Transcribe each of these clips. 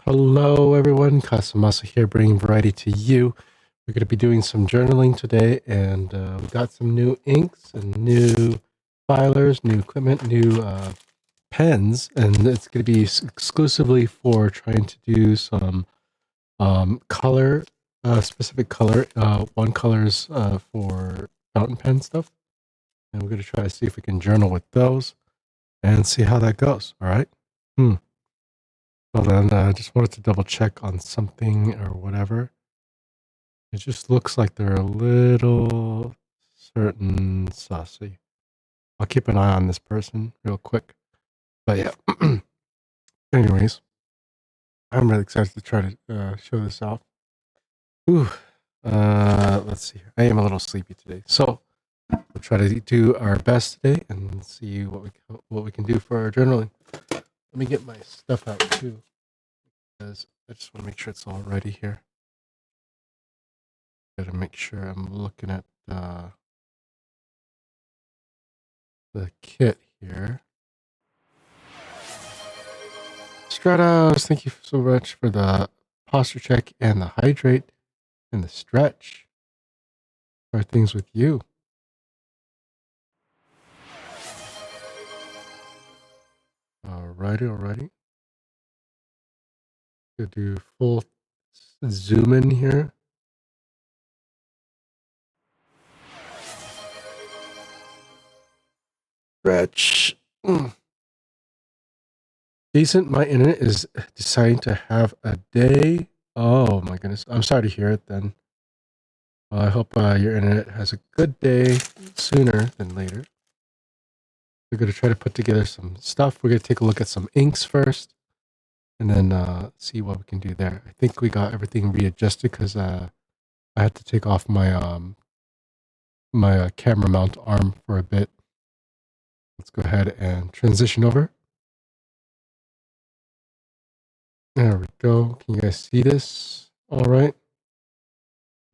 Hello everyone, Kasamasa here, bringing variety to you. We're going to be doing some journaling today, and we got some new inks and new filers, new equipment, new pens, and it's going to be exclusively for trying to do some color, specific color. One colors for fountain pen stuff, and we're going to try to see if we can journal with those and see how that goes. All right. Well then, I just wanted to double check on something or whatever. It just looks like they're a little certain saucy. I'll keep an eye on this person real quick. But yeah. Anyways, I'm really excited to try to show this off. Ooh. Let's see. I am a little sleepy today, so we'll try to do our best today and see what we can do for our journaling. Let me get my stuff out too, because I just want to make sure it's all ready here. Gotta make sure I'm looking at the kit here. Stratos, thank you so much for the posture check and the hydrate and the stretch. How are things with you? Alrighty. Gonna do full zoom in here. Stretch. Decent. My internet is deciding to have a day. Oh my goodness. I'm sorry to hear it then. Well, I hope your internet has a good day sooner than later. We're going to try to put together some stuff. We're going to take a look at some inks first, and then see what we can do there. I think we got everything readjusted because I had to take off my my camera mount arm for a bit. Let's go ahead and transition over. There we go. Can you guys see this? All right.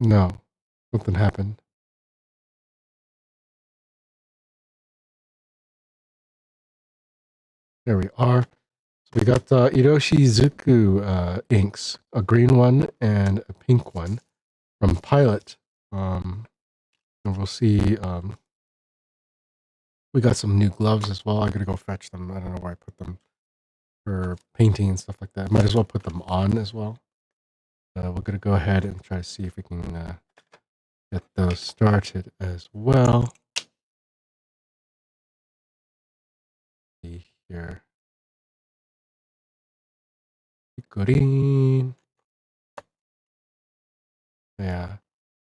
No, something happened. There we are. So we got the Iroshizuku inks, a green one and a pink one from Pilot. And we'll see. We got some new gloves as well. I gotta go fetch them. I don't know where I put them for painting and stuff like that. Might as well put them on as well. We're gonna go ahead and try to see if we can get those started as well. See here. Green. Yeah.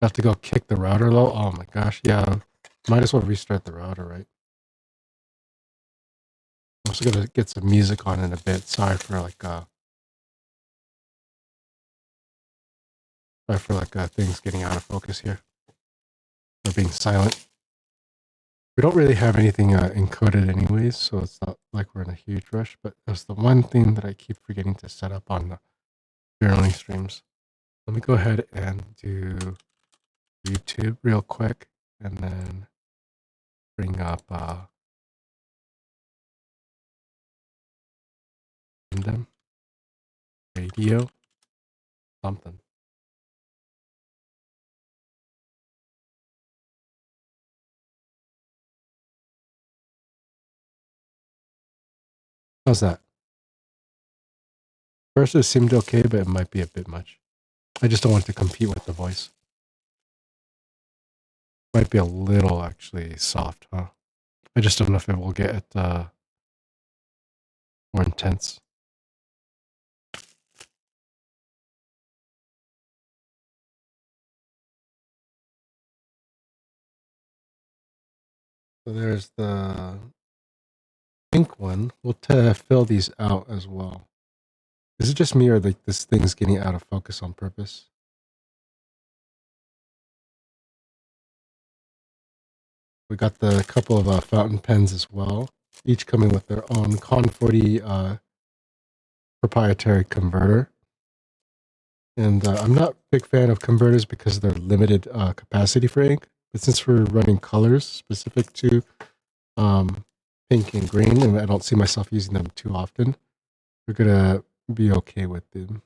Have to go kick the router though. Oh my gosh. Yeah. Might as well restart the router, right? I'm also gonna get some music on in a bit. Sorry for things getting out of focus here. Or being silent. We don't really have anything encoded anyways, so it's not like we're in a huge rush, but that's the one thing that I keep forgetting to set up on the journaling streams. Let me go ahead and do YouTube real quick, and then bring up them, radio, something. How's that? First it seemed okay, but it might be a bit much. I just don't want to compete with the voice. Might be a little actually soft, huh? I just don't know if it will get more intense. So there's the pink one. We'll fill these out as well. Is it just me, or like this thing's getting out of focus on purpose? We got the couple of fountain pens as well, each coming with their own Con 40 proprietary converter. And I'm not a big fan of converters because they're limited capacity for ink. But since we're running colors specific to pink and green, and I don't see myself using them too often, we're gonna be okay with them.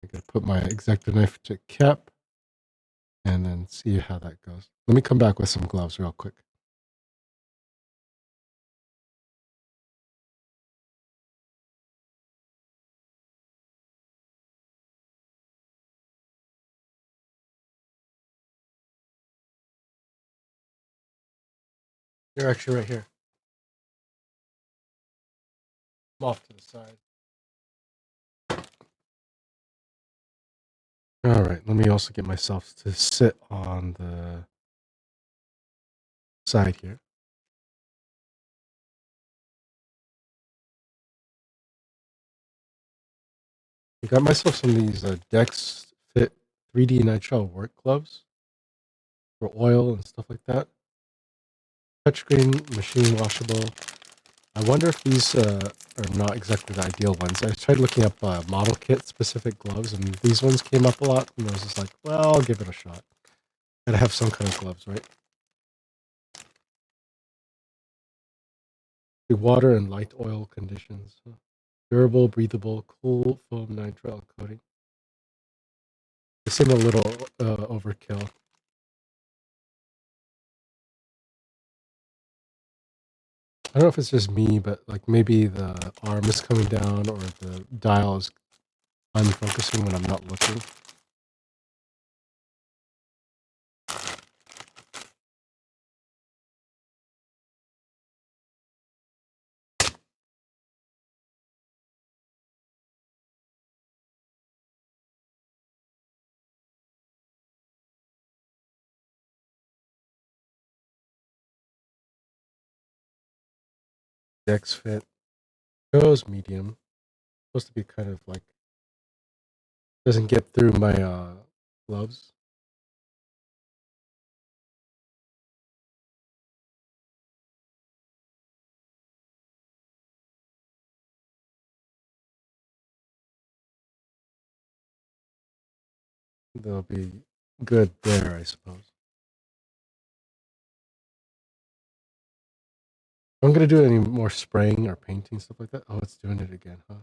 I gotta put my X-Acto knife to cap and then see how that goes. Let me come back with some gloves real quick. They're actually right here. I'm off to the side. All right, let me also get myself to sit on the side here. I got myself some of these Dex Fit 3D nitrile work gloves for oil and stuff like that. Touchscreen, machine washable. I wonder if these are not exactly the ideal ones. I tried looking up model kit specific gloves, and these ones came up a lot. And I was just like, well, I'll give it a shot. Gotta have some kind of gloves, right? The water and light oil conditions. Durable, breathable, cool foam nitrile coating. They seem a little overkill. I don't know if it's just me, but like maybe the arm is coming down or the dial is unfocusing when I'm not looking. Dex fit. Goes medium. Supposed to be kind of like doesn't get through my gloves. They'll be good there, I suppose. I'm gonna do any more spraying or painting stuff like that. Oh, it's doing it again, huh?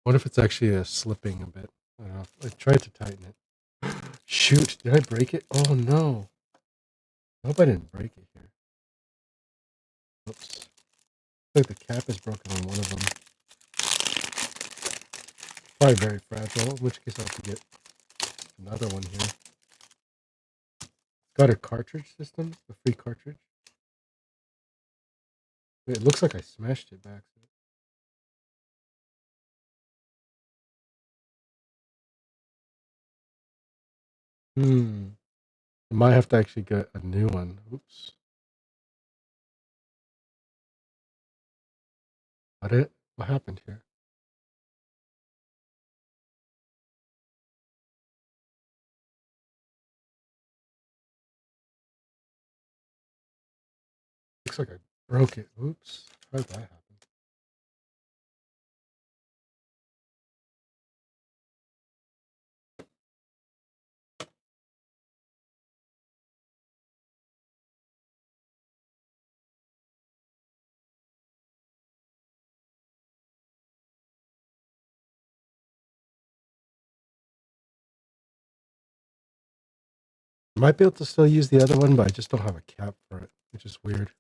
What if it's actually slipping a bit? I don't know. I tried to tighten it. Shoot! Did I break it? Oh no! I hope I didn't break it here. Oops. Looks like the cap is broken on one of them. Probably very fragile, in which case I'll have to get another one here. Got a cartridge system, a free cartridge. Wait, it looks like I smashed it back. I might have to actually get a new one. Oops. What happened here? Looks like I broke it. Oops. How did that happen? I might be able to still use the other one, but I just don't have a cap for it, which is weird.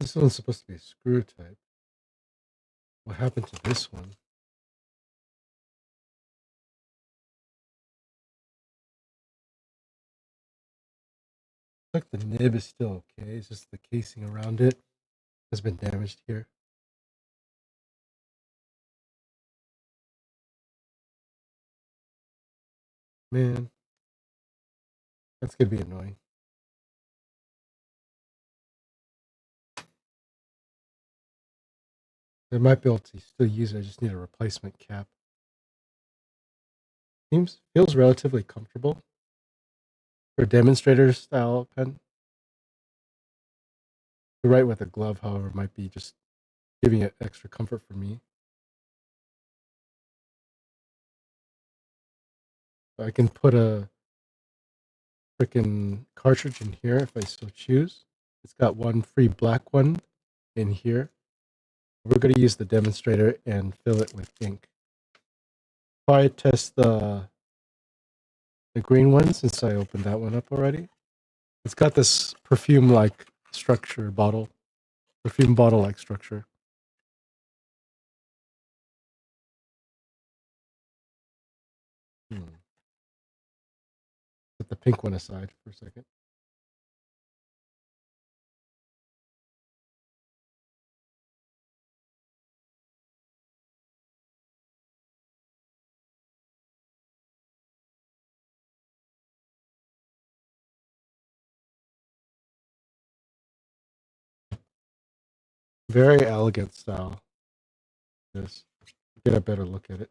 This one's supposed to be a screw type. What happened to this one? Like the nib is still okay. It's just the casing around it has been damaged here. Man, that's gonna be annoying. I might be able to still use it. I just need a replacement cap. Feels relatively comfortable for a demonstrator style pen. To write with a glove, however, might be just giving it extra comfort for me. I can put a freaking cartridge in here if I so choose. It's got one free black one in here. We're going to use the demonstrator and fill it with ink. Probably test the green one since I opened that one up already. It's got this perfume-like structure bottle. Perfume bottle-like structure. Put the pink one aside for a second. Very elegant style. This. Get a better look at it.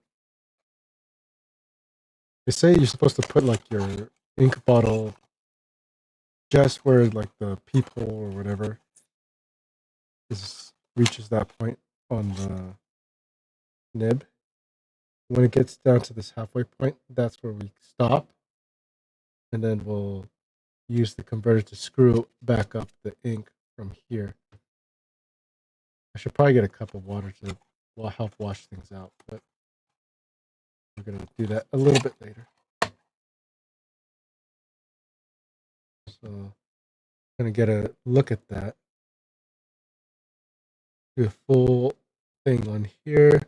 They say you're supposed to put like your ink bottle just where like the peephole or whatever reaches that point on the nib. When it gets down to this halfway point, that's where we stop, and then we'll use the converter to screw back up the ink from here. I should probably get a cup of water to help wash things out, but we're going to do that a little bit later. So I'm going to get a look at that. Do a full thing on here.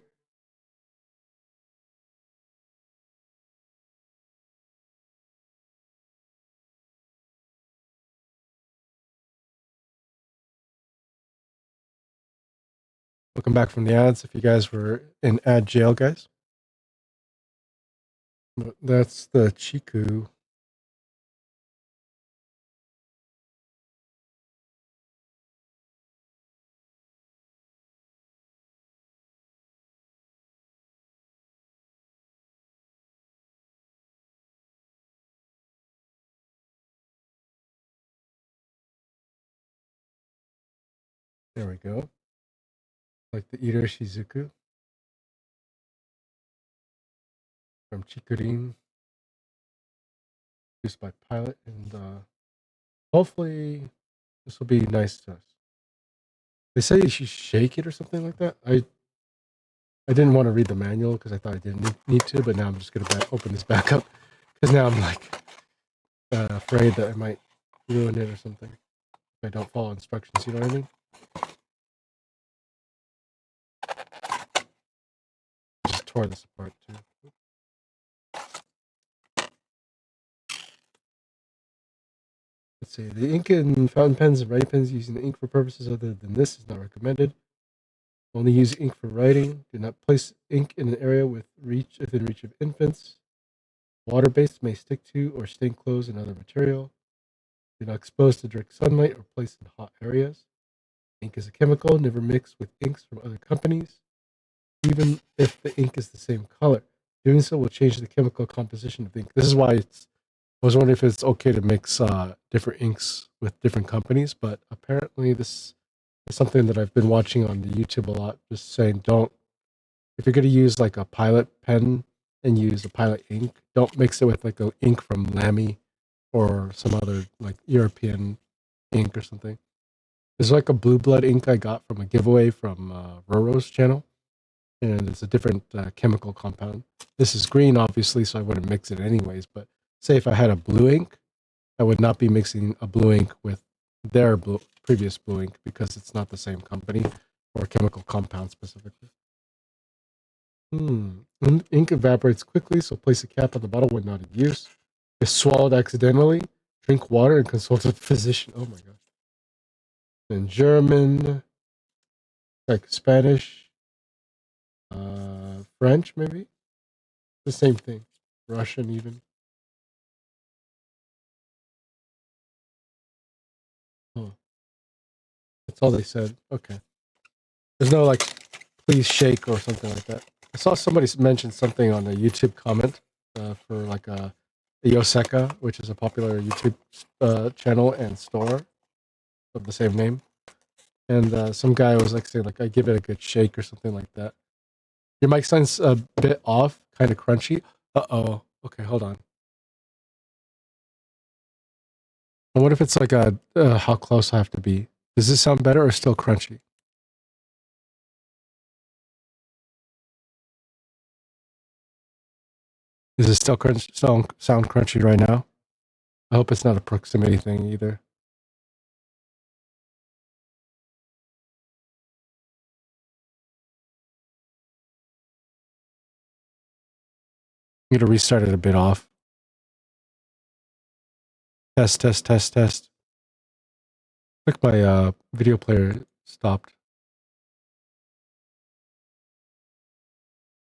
Welcome back from the ads. If you guys were in ad jail, guys. But that's the Chiku. There we go. Like the Ito Shizuku from Chikurin, produced by Pilot, and hopefully this will be nice to us. They say you should shake it or something like that. I didn't want to read the manual because I thought I didn't need to, but now I'm just going to open this back up because now I'm like afraid that I might ruin it or something if I don't follow instructions. You know what I mean? Just tore this apart too. Let's see. The ink in fountain pens and writing pens using the ink for purposes other than this is not recommended. Only use ink for writing. Do not place ink in an area within reach of infants. Water-based may stick to or stain clothes and other material. Do not expose to direct sunlight or place in hot areas. Ink is a chemical. Never mix with inks from other companies, even if the ink is the same color. Doing so will change the chemical composition of the ink. This is why I was wondering if it's okay to mix different inks with different companies, but apparently this is something that I've been watching on the YouTube a lot, just saying if you're going to use like a Pilot pen and use a Pilot ink, don't mix it with like an ink from Lamy or some other like European ink or something. There's like a Blue Blood ink I got from a giveaway from Roro's channel, and it's a different chemical compound. This is green, obviously, so I wouldn't mix it anyways, but say if I had a blue ink, I would not be mixing a blue ink with their previous blue ink because it's not the same company or chemical compound specifically. Ink evaporates quickly, so place a cap on the bottle when not in use. If swallowed accidentally, drink water and consult a physician. Oh my god. In German, like Spanish, French, maybe the same thing. Russian, even. That's all they said. Okay. There's no like, please shake or something like that. I saw somebody mention something on a YouTube comment for like a Yoseka, which is a popular YouTube channel and store of the same name. And some guy was like saying like, I give it a good shake or something like that. Your mic sounds a bit off, kind of crunchy. Uh-oh. Okay, hold on. And what if it's like how close I have to be? Does this sound better or still crunchy? Is it still sound crunchy right now? I hope it's not a proximity thing either. I'm going to restart it a bit off. Test, test, test, test. Like my video player stopped.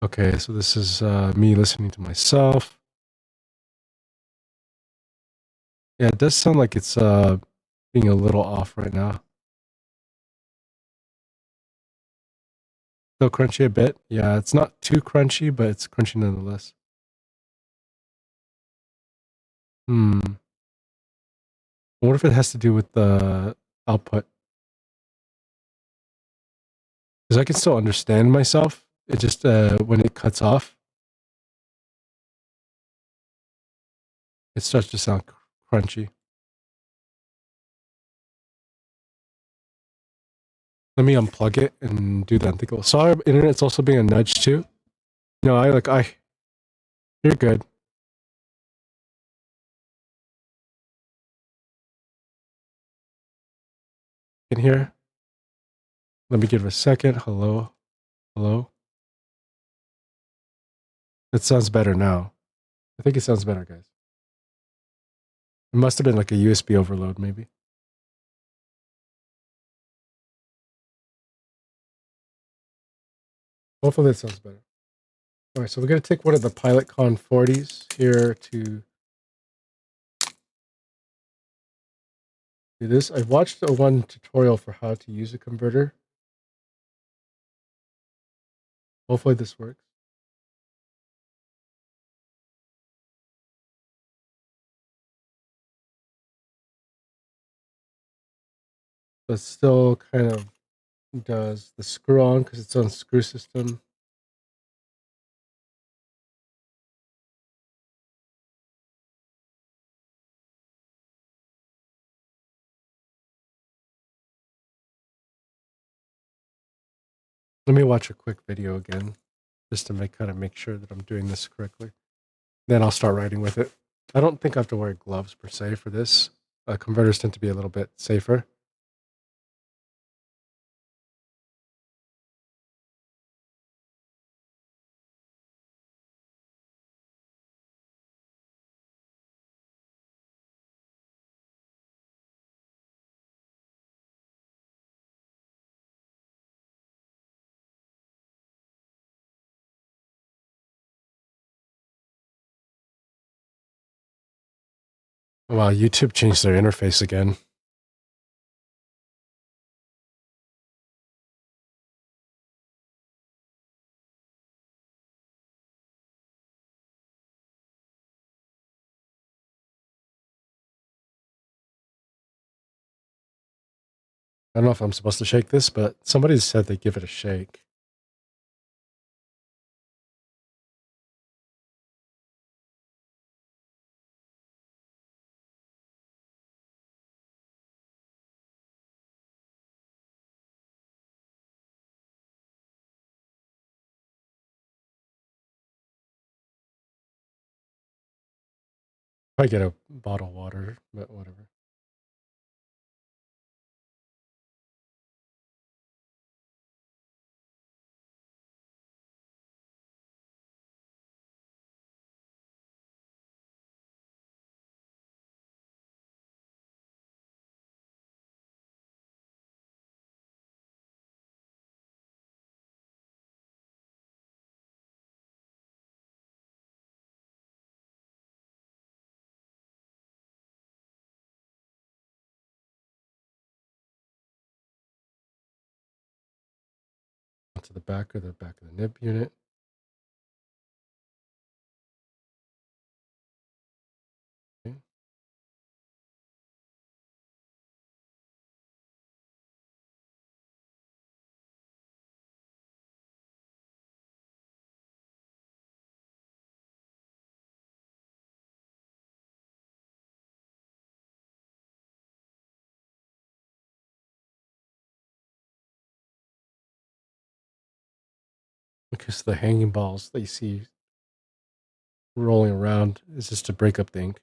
Okay, so this is me listening to myself. Yeah, it does sound like it's being a little off right now. Still crunchy a bit. Yeah, it's not too crunchy, but it's crunchy nonetheless. What if it has to do with the output? Because I can still understand myself. It just when it cuts off, it starts to sound crunchy. Let me unplug it and do the unthinkable. So our internet's also being a nudge too. No, you're good. In here. Let me give it a second. Hello, hello. It sounds better now. I think it sounds better, guys. It must have been like a USB overload, maybe. Hopefully it sounds better. All right, so we're gonna take one of the PilotCon 40s here to do this. I watched one tutorial for how to use a converter. Hopefully this works. But still kind of does the screw on because it's on screw system. Let me watch a quick video again just to make sure that I'm doing this correctly. Then I'll start writing with it. I don't think I have to wear gloves per se for this. Converters tend to be a little bit safer. Wow, YouTube changed their interface again. I don't know if I'm supposed to shake this, but somebody said they give it a shake. Probably get a bottle of water, but whatever. onto the back of the nib unit. Okay. Because the hanging balls that you see rolling around is just to break up the ink.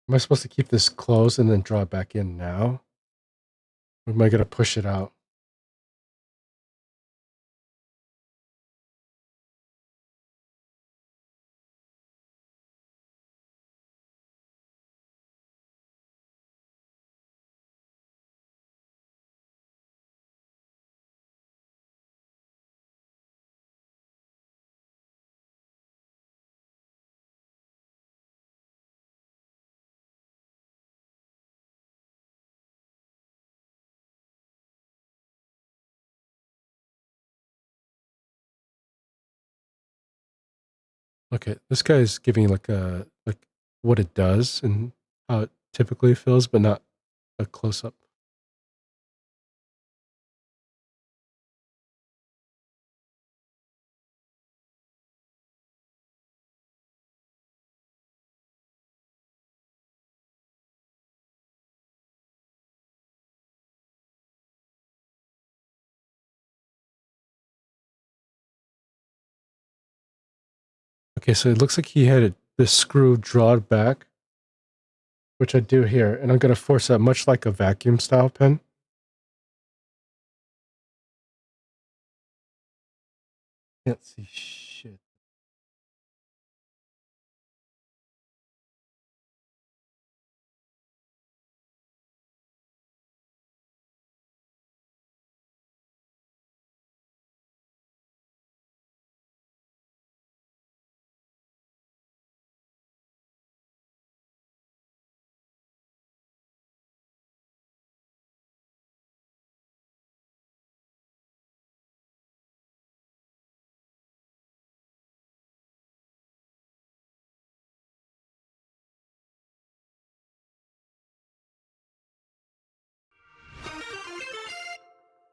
Am I supposed to keep this closed and then draw it back in now? Or am I going to push it out? Okay, this guy is giving like what it does and how it typically feels, but not a close up. Okay, so it looks like he had the screw drawn back, which I do here, and I'm going to force that much like a vacuum style pen. Can't see shit.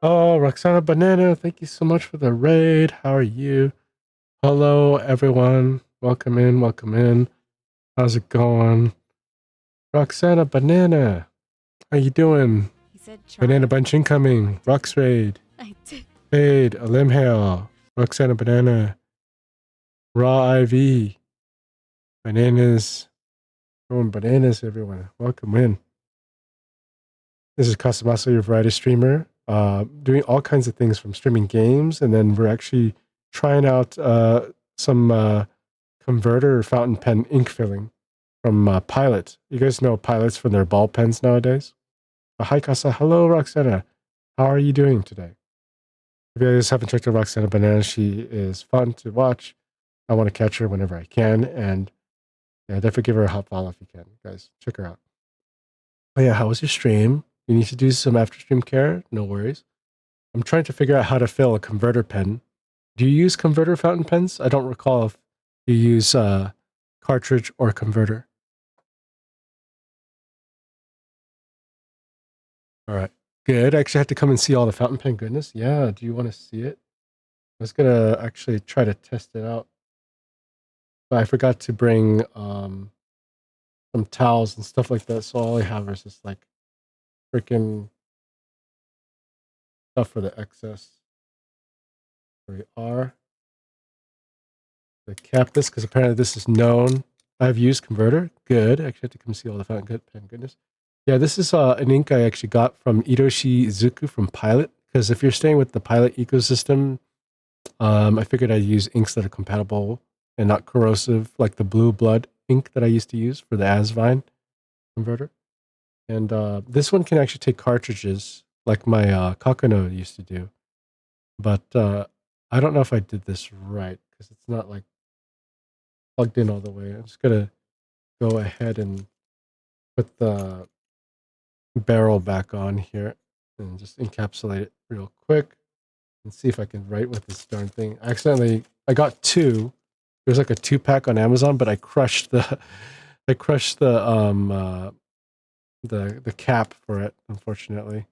Oh, Roxana Banana, thank you so much for the raid. How are you? Hello, everyone. Welcome in, welcome in. How's it going? Roxana Banana, how you doing? He said Banana Bunch incoming. Rox raid. I did. Fade, Alim Hail. Roxana Banana. Raw IV. Bananas. Throwing bananas, everyone. Welcome in. This is Kasamaso, your variety streamer, doing all kinds of things from streaming games, and then we're actually trying out some converter fountain pen ink filling from Pilot. You guys know Pilots from their ball pens nowadays. Hi, Kasa. Hello, Roxana. How are you doing today? If you guys haven't checked out Roxana Banana, she is fun to watch. I want to catch her whenever I can, and yeah, definitely give her a hot follow if you can. Guys, check her out. Oh yeah, how was your stream? You need to do some after stream care? No worries. I'm trying to figure out how to fill a converter pen. Do you use converter fountain pens? I don't recall if you use cartridge or converter. All right, good. I actually have to come and see all the fountain pen goodness. Yeah, do you want to see it? I was gonna actually try to test it out, but I forgot to bring some towels and stuff like that. So all I have is just like freaking stuff for the excess. Here we are. To cap this because apparently this is known. I've used converter. Good. Actually, have to come see all the fountain pen goodness. Yeah, this is an ink I actually got from Itoshi Zuku from Pilot. Because if you're staying with the Pilot ecosystem, I figured I'd use inks that are compatible and not corrosive, like the Blue Blood ink that I used to use for the Asvine converter. And this one can actually take cartridges, like my Kakano used to do. But I don't know if I did this right. because it's not like plugged in all the way. I'm just gonna go ahead and put the barrel back on here and just encapsulate it real quick and see if I can write with this darn thing. I got two. There's like a 2-pack on Amazon, but I crushed the the cap for it, unfortunately.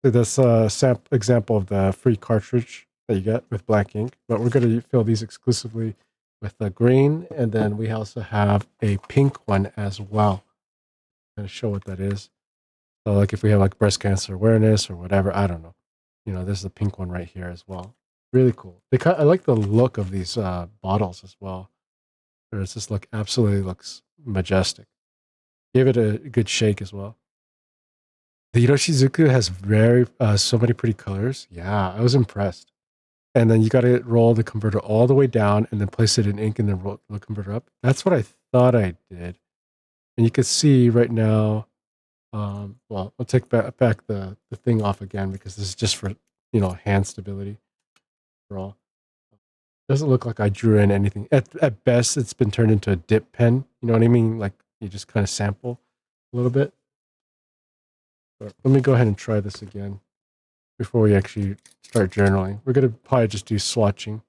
So that's a example of the free cartridge that you get with black ink, but we're going to fill these exclusively with the green, and then we also have a pink one as well. I'm going to show what that is. So like if we have like breast cancer awareness or whatever, I don't know. There's the pink one right here as well. Really cool. I like the look of these bottles as well. It's just absolutely looks majestic. Gave it a good shake as well. The Iroshizuku has so many pretty colors. Yeah, I was impressed. And then you got to roll the converter all the way down and then place it in ink and then roll the converter up. That's what I thought I did. And you can see right now, well, I'll take back the thing off again because this is just for, hand stability for all. Doesn't look like I drew in anything. At best, it's been turned into a dip pen. You know what I mean? Like you just kind of sample a little bit. But let me go ahead and try this again before we actually start journaling. We're going to probably just do swatching.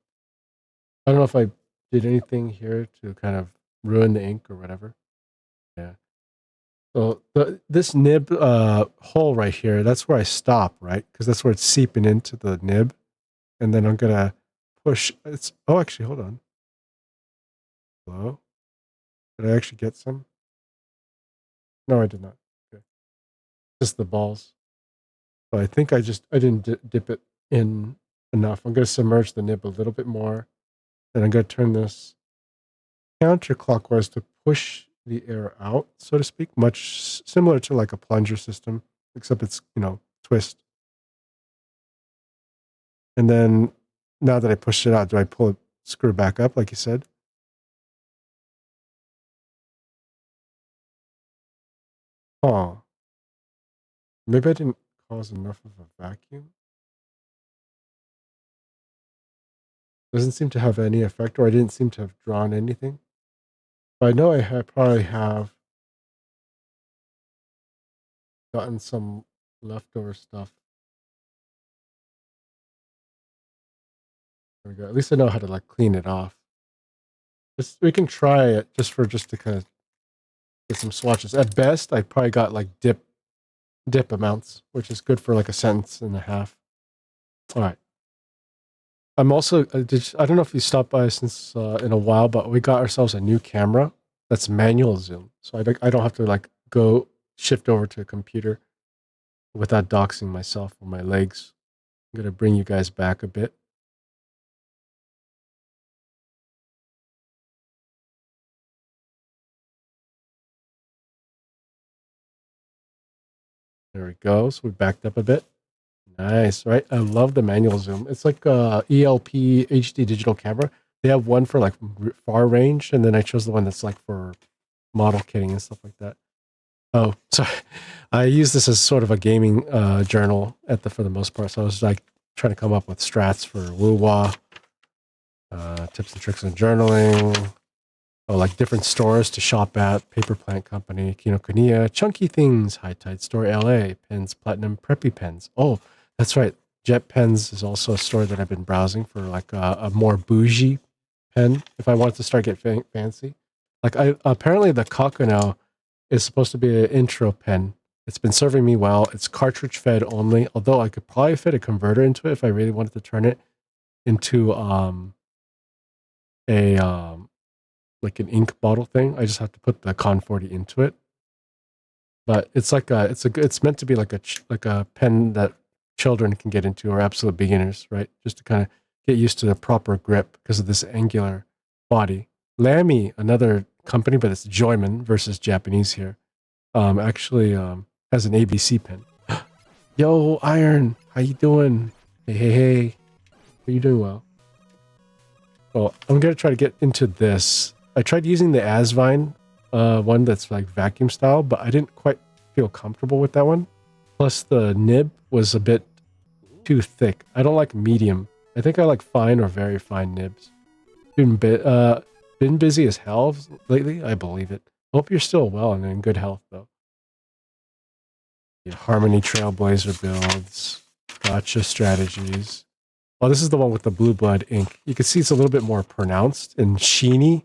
I don't know if I did anything here to kind of ruin the ink or whatever. Yeah. So this nib hole right here, that's where I stop, right? Because that's where it's seeping into the nib. And then I'm going to push. Oh, actually, hold on. Hello? Did I actually get some? No, I did not. Okay. Just the balls. So I think I didn't dip it in enough. I'm going to submerge the nib a little bit more. Then I'm going to turn this counterclockwise to push the air out, so to speak, much similar to like a plunger system, except it's, twist. And then now that I pushed it out, do I pull it, screw it back up like you said? Oh, maybe I didn't cause enough of a vacuum. Doesn't seem to have any effect, or I didn't seem to have drawn anything. But I know probably have gotten some leftover stuff. There we go. At least I know how to like clean it off. We can try it just to kind of get some swatches. At best, I probably got like dip amounts, which is good for like a sentence and a half. All right. I'm also I don't know if you stopped by since in a while, but we got ourselves a new camera that's manual zoom, so I don't have to like go shift over to a computer without doxing myself or my legs. I'm gonna bring you guys back a bit. There we go. So we backed up a bit. Nice, right? I love the manual zoom. It's like ELP HD digital camera. They have one for like far range, and then I chose the one that's like for model kitting and stuff like that. Oh, sorry. I use this as sort of a gaming journal for the most part. So I was like trying to come up with strats for woo-wah, tips and tricks on journaling, like different stores to shop at, Paper Plant Company, Kinokuniya, Chunky Things, High Tide Store LA, Pens Platinum, Preppy Pens. Oh, that's right. Jet Pens is also a store that I've been browsing for like a more bougie pen if I wanted to start getting fancy. Like apparently the Kakuno is supposed to be an intro pen. It's been serving me well. It's cartridge fed only, although I could probably fit a converter into it if I really wanted to turn it into a like an ink bottle thing. I just have to put the Con 40 into it. But it's like it's meant to be like a pen that children can get into or absolute beginners, right? Just to kind of get used to the proper grip because of this angular body. Lamy, another company, but it's Joyman versus Japanese here. Actually has an ABC pen. Yo, Iron, how you doing? Hey. Are you doing well? Well, I'm gonna try to get into this. I tried using the Asvine one that's like vacuum style, but I didn't quite feel comfortable with that one. Plus the nib was a bit too thick. I don't like medium. I think I like fine or very fine nibs. Been busy as hell lately. I believe it. Hope you're still well and in good health, though. Yeah, Harmony Trailblazer builds. Gotcha strategies. Oh, this is the one with the blue blood ink. You can see it's a little bit more pronounced and sheeny,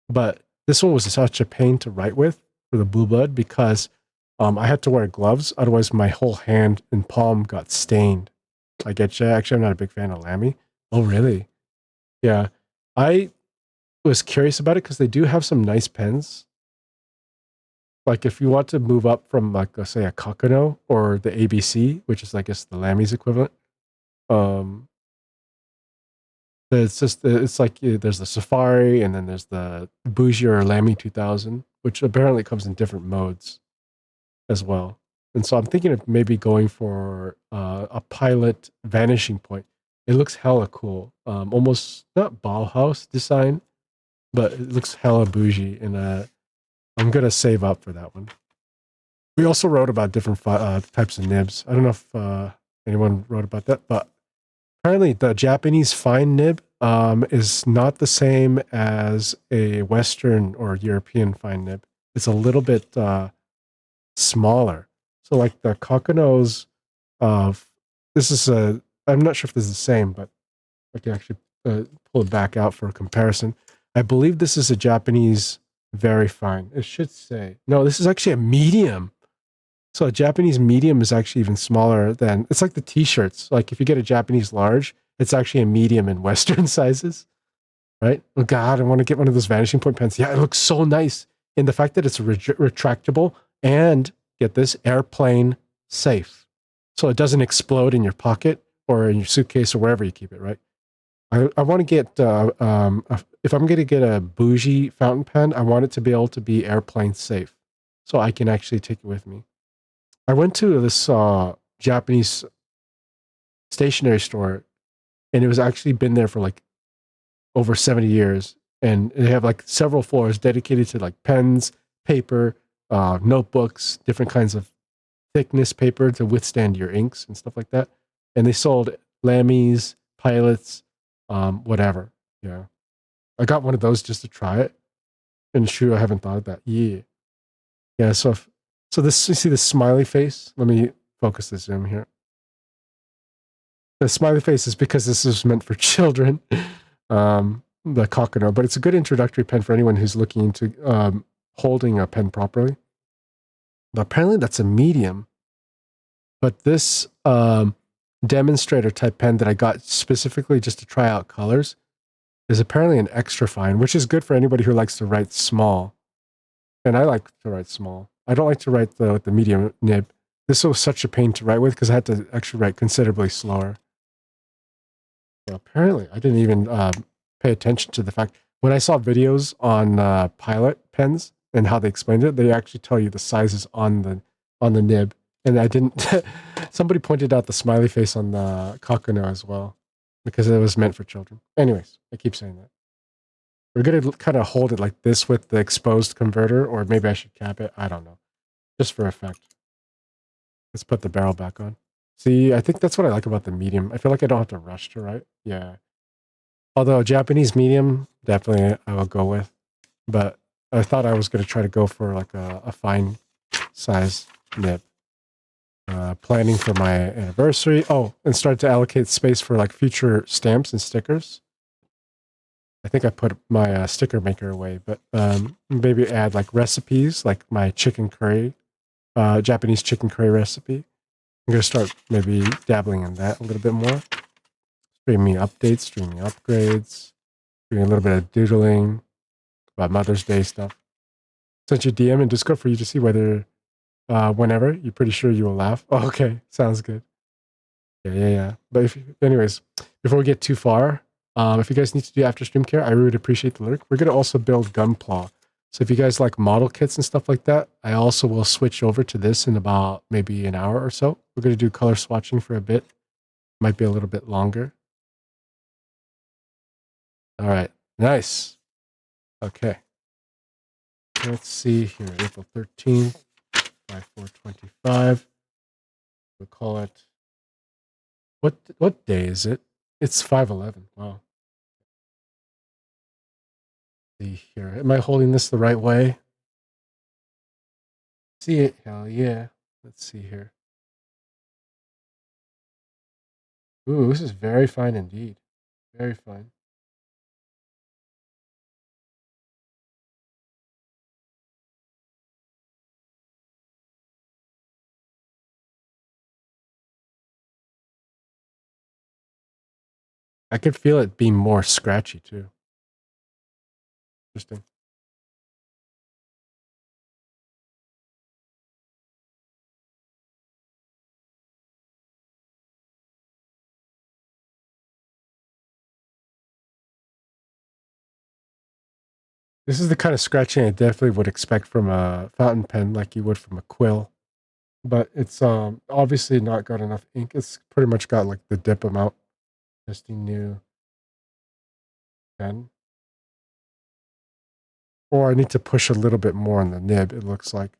but this one was such a pain to write with for the blue blood because I had to wear gloves. Otherwise, my whole hand and palm got stained. I get you. Actually, I'm not a big fan of Lamy. Oh, really? Yeah. I was curious about it because they do have some nice pens. Like if you want to move up from like let's say a Kakano or the ABC, which is I guess the Lamy's equivalent, um, it's like there's the Safari and then there's the Bougie or Lamy 2000, which apparently comes in different modes as well. And so I'm thinking of maybe going for a Pilot Vanishing Point. It looks hella cool, almost not Bauhaus design, but it looks hella bougie, and I'm gonna save up for that one. We also wrote about different types of nibs. I don't know if anyone wrote about that, but apparently the Japanese fine nib is not the same as a Western or European fine nib. It's a little bit smaller. So like the Kakano's of this is a I'm not sure if this is the same, but I can actually pull it back out for a comparison. I believe this is a Japanese very fine. It should say no. This is actually a medium. So a Japanese medium is actually even smaller than it's like the t-shirts. Like if you get a Japanese large, it's actually a medium in Western sizes, right? Oh God, I want to get one of those vanishing point pens. Yeah, it looks so nice. And the fact that it's retractable and get this airplane safe. So it doesn't explode in your pocket or in your suitcase or wherever you keep it, right? I want to get, if I'm going to get a bougie fountain pen, I want it to be able to be airplane safe. So I can actually take it with me. I went to this Japanese stationery store, and it was actually been there for like over 70 years. And they have like several floors dedicated to like pens, paper, notebooks, different kinds of thickness paper to withstand your inks and stuff like that. And they sold Lamys, Pilots, whatever. Yeah. I got one of those just to try it. And sure, I haven't thought of that. Yeah. Yeah. So this, you see the smiley face? Let me focus the zoom here. The smiley face is because this is meant for children, the Kakano, but it's a good introductory pen for anyone who's looking into holding a pen properly. But apparently that's a medium. But this demonstrator type pen that I got specifically just to try out colors is apparently an extra fine, which is good for anybody who likes to write small. And I like to write small. I don't like to write the medium nib. This was such a pain to write with because I had to actually write considerably slower. So apparently, I didn't even pay attention to the fact when I saw videos on Pilot pens and how they explained it, they actually tell you the sizes on the nib. And I didn't. Somebody pointed out the smiley face on the Kakano as well because it was meant for children. Anyways, I keep saying that. We're gonna kind of hold it like this with the exposed converter, or maybe I should cap it. I don't know, just for effect. Let's put the barrel back on. See, I think that's what I like about the medium. I feel like I don't have to rush to write. Yeah. Although Japanese medium, definitely I will go with. But I thought I was going to try to go for like a fine size nib. Planning for my anniversary. Oh, and start to allocate space for like future stamps and stickers. I think I put my sticker maker away, but maybe add like recipes, like my chicken curry, Japanese chicken curry recipe. I'm going to start maybe dabbling in that a little bit more. Streaming updates, streaming upgrades, doing a little bit of doodling about Mother's Day stuff. Sent you DM in Discord for you to see whether, whenever, you're pretty sure you will laugh. Oh, okay, sounds good. Yeah. But anyways, before we get too far, if you guys need to do after stream care, I really would appreciate the lurk. We're going to also build Gunpla. So if you guys like model kits and stuff like that, I also will switch over to this in about maybe an hour or so. We're going to do color swatching for a bit. Might be a little bit longer. All right. Nice. Okay. Let's see here. April 13th, 5425. We'll call it. What day is it? It's 5/11. Wow. See here. Am I holding this the right way? See it? Hell yeah. Let's see here. Ooh, this is very fine indeed. Very fine. I could feel it being more scratchy too. Interesting. This is the kind of scratching I definitely would expect from a fountain pen, like you would from a quill. But it's obviously not got enough ink. It's pretty much got like the dip amount. Testing new pen. Or I need to push a little bit more on the nib, it looks like.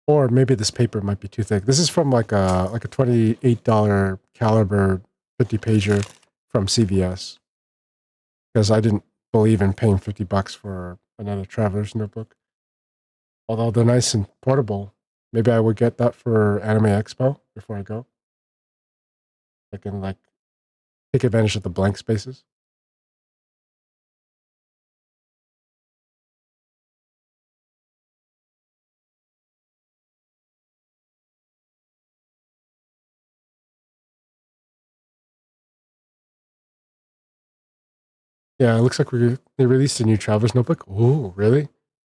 Or maybe this paper might be too thick. This is from like a $28 caliber 50 pager from CVS. Because I didn't believe in paying $50 for another traveler's notebook. Although they're nice and portable. Maybe I would get that for Anime Expo before I go. I can like take advantage of the blank spaces. Yeah, it looks like they released a new traveler's notebook. Ooh, really?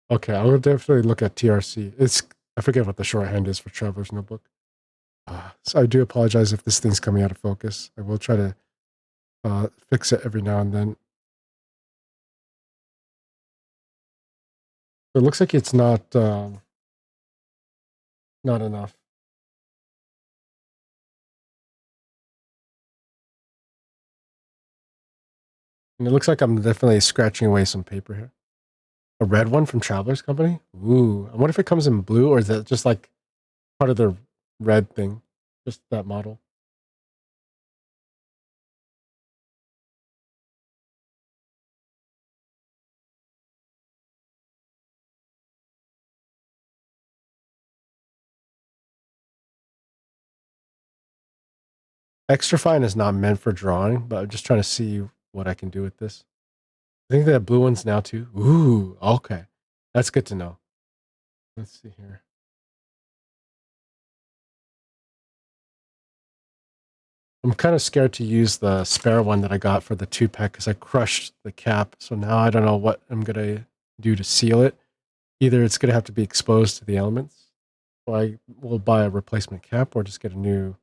Okay, I will definitely look at TRC. I forget what the shorthand is for traveler's notebook. So I do apologize if this thing's coming out of focus. I will try to fix it every now and then. It looks like it's not enough. And it looks like I'm definitely scratching away some paper here. A red one from Traveler's Company? Ooh, I wonder if it comes in blue or is that just like part of the red thing? Just that model. Extra fine is not meant for drawing, but I'm just trying to see what I can do with this. I think they have blue ones now too. Ooh, okay. That's good to know. Let's see here. I'm kind of scared to use the spare one that I got for the 2-pack because I crushed the cap. So now I don't know what I'm going to do to seal it. Either it's going to have to be exposed to the elements, or I will buy a replacement cap or just get a new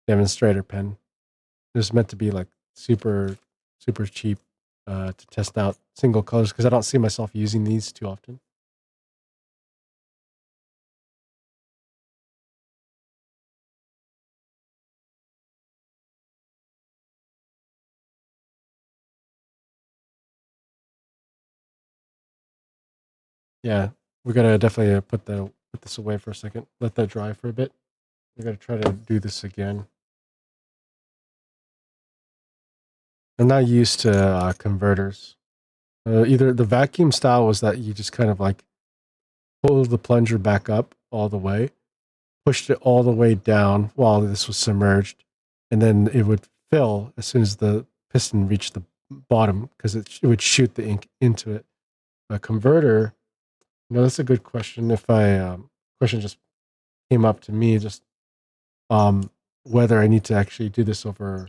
demonstrator pen. It's meant to be like super, super cheap to test out single colors because I don't see myself using these too often. Yeah, we gotta definitely put this away for a second. Let that dry for a bit. We gotta try to do this again. I'm not used to converters. Either the vacuum style was that you just kind of like pull the plunger back up all the way, pushed it all the way down while this was submerged, and then it would fill as soon as the piston reached the bottom because it would shoot the ink into it. A converter, that's a good question. If I question just came up to me, just whether I need to actually do this over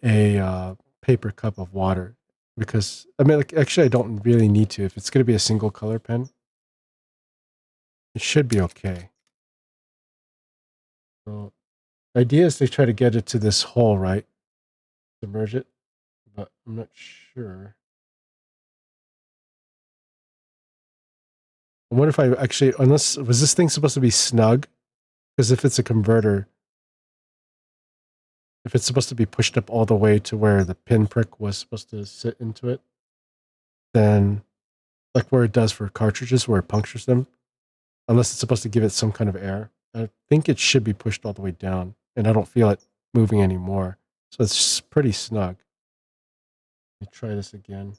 a paper cup of water, because I mean, like, actually, I don't really need to. If it's going to be a single color pen, it should be okay. So, the idea is to try to get it to this hole, right? Submerge it, but I'm not sure. I wonder if I actually, unless, was this thing supposed to be snug? Because if it's a converter, if it's supposed to be pushed up all the way to where the pinprick was supposed to sit into it, then like where it does for cartridges, where it punctures them, unless it's supposed to give it some kind of air, I think it should be pushed all the way down, and I don't feel it moving anymore. So it's pretty snug. Let me try this again.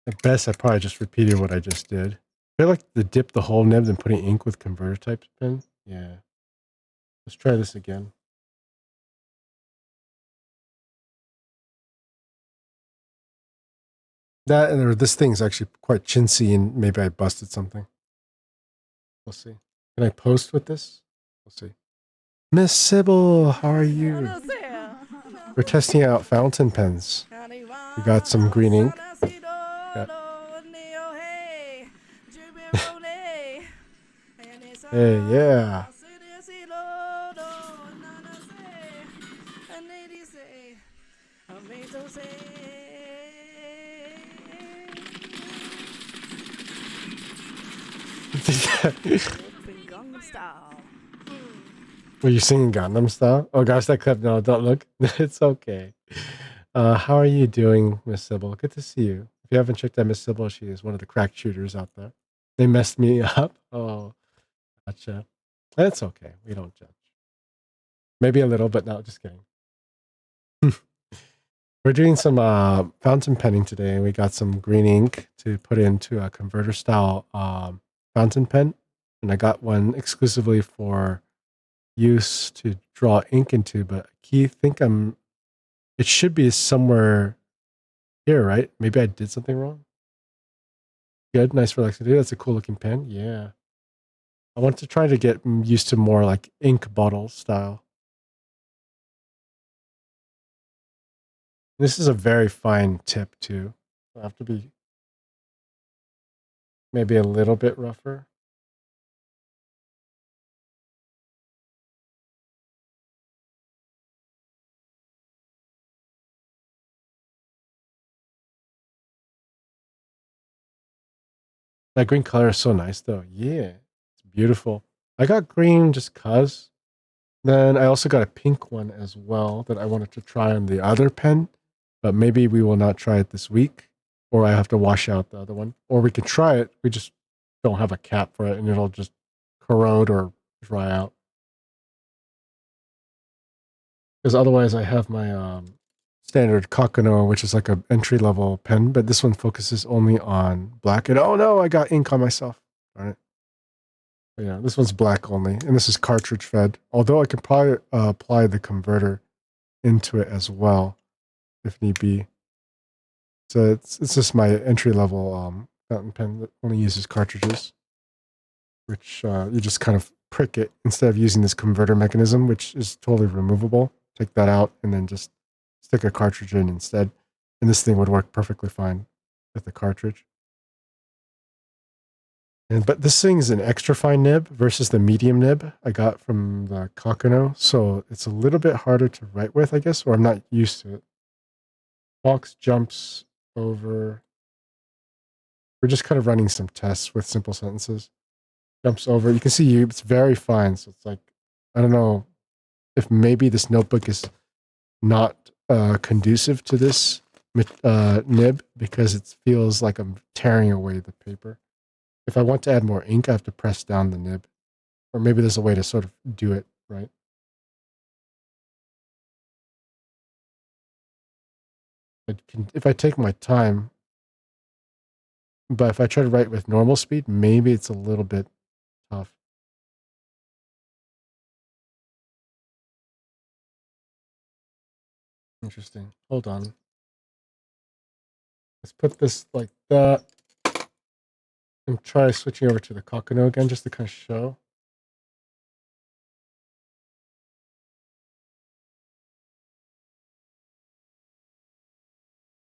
At best, I probably just repeated what I just did. I feel like the dip the whole nib and putting ink with converter type pen. Yeah. Let's try this again. That and this thing's actually quite chintzy, and maybe I busted something. We'll see. Can I post with this? We'll see. Miss Sybil, how are you? We're testing out fountain pens. We got some green ink. Got hey, yeah. Were you singing Gangnam Style? Oh gosh, that clip. No, don't look. It's okay. How are you doing, Miss Sybil? Good to see you. If you haven't checked out Miss Sybil, she is one of the crack shooters out there. They messed me up. Oh, gotcha. That's okay. We don't judge. Maybe a little, but no, just kidding. We're doing some fountain penning today, and we got some green ink to put into a converter style fountain pen. And I got one exclusively for use to draw ink into, but I think it should be somewhere here, right? Maybe I did something wrong. Good, nice relaxing. That's a cool looking pen. Yeah. I want to try to get used to more like ink bottle style. This is a very fine tip too. I have to be maybe a little bit rougher. That green color is so nice though. Yeah. It's beautiful. I got green just cuz. Then I also got a pink one as well that I wanted to try on the other pen, but maybe we will not try it this week, or I have to wash out the other one. Or we could try it. We just don't have a cap for it and it'll just corrode or dry out. Because otherwise I have my standard Kakano, which is like a entry level pen, but this one focuses only on black. And oh no, I got ink on myself. Darn it. But yeah, this one's black only, and this is cartridge fed. Although I can probably apply the converter into it as well if need be. So it's just my entry level fountain pen that only uses cartridges, which you just kind of prick it instead of using this converter mechanism, which is totally removable. Take that out and then just stick a cartridge in instead, and this thing would work perfectly fine with the cartridge. But this thing is an extra fine nib versus the medium nib I got from the Kakano, so it's a little bit harder to write with, I guess, or I'm not used to it. Box jumps over. We're just kind of running some tests with simple sentences. Jumps over. You can see it's very fine, so it's like, I don't know if maybe this notebook is not conducive to this nib because it feels like I'm tearing away the paper. If I want to add more ink, I have to press down the nib. Or maybe there's a way to sort of do it, right? If I take my time, but if I try to write with normal speed, maybe it's a little bit tough. Interesting. Hold on. Let's put this like that and try switching over to the Kakano again just to kind of show.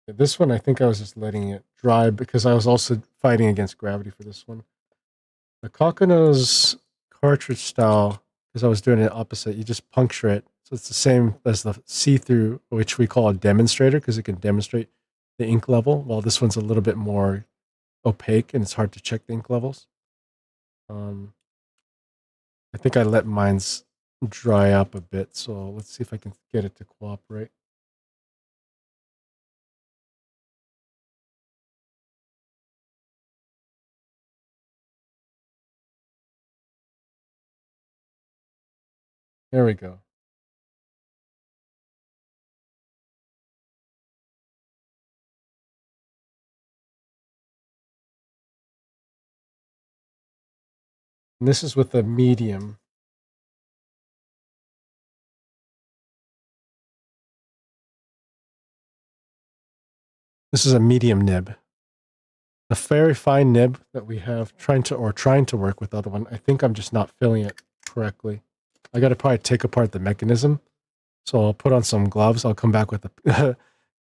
This one, I think I was just letting it dry because I was also fighting against gravity for this one. The Kakano's cartridge style, because I was doing it opposite, you just puncture it. So it's the same as the see-through, which we call a demonstrator because it can demonstrate the ink level, while this one's a little bit more opaque and it's hard to check the ink levels. I think I let mine's dry up a bit, so let's see if I can get it to cooperate. There we go. And this is with a medium. This is a medium nib. The very fine nib that we have trying to work with the other one. I think I'm just not filling it correctly. I got to probably take apart the mechanism. So I'll put on some gloves. I'll come back with a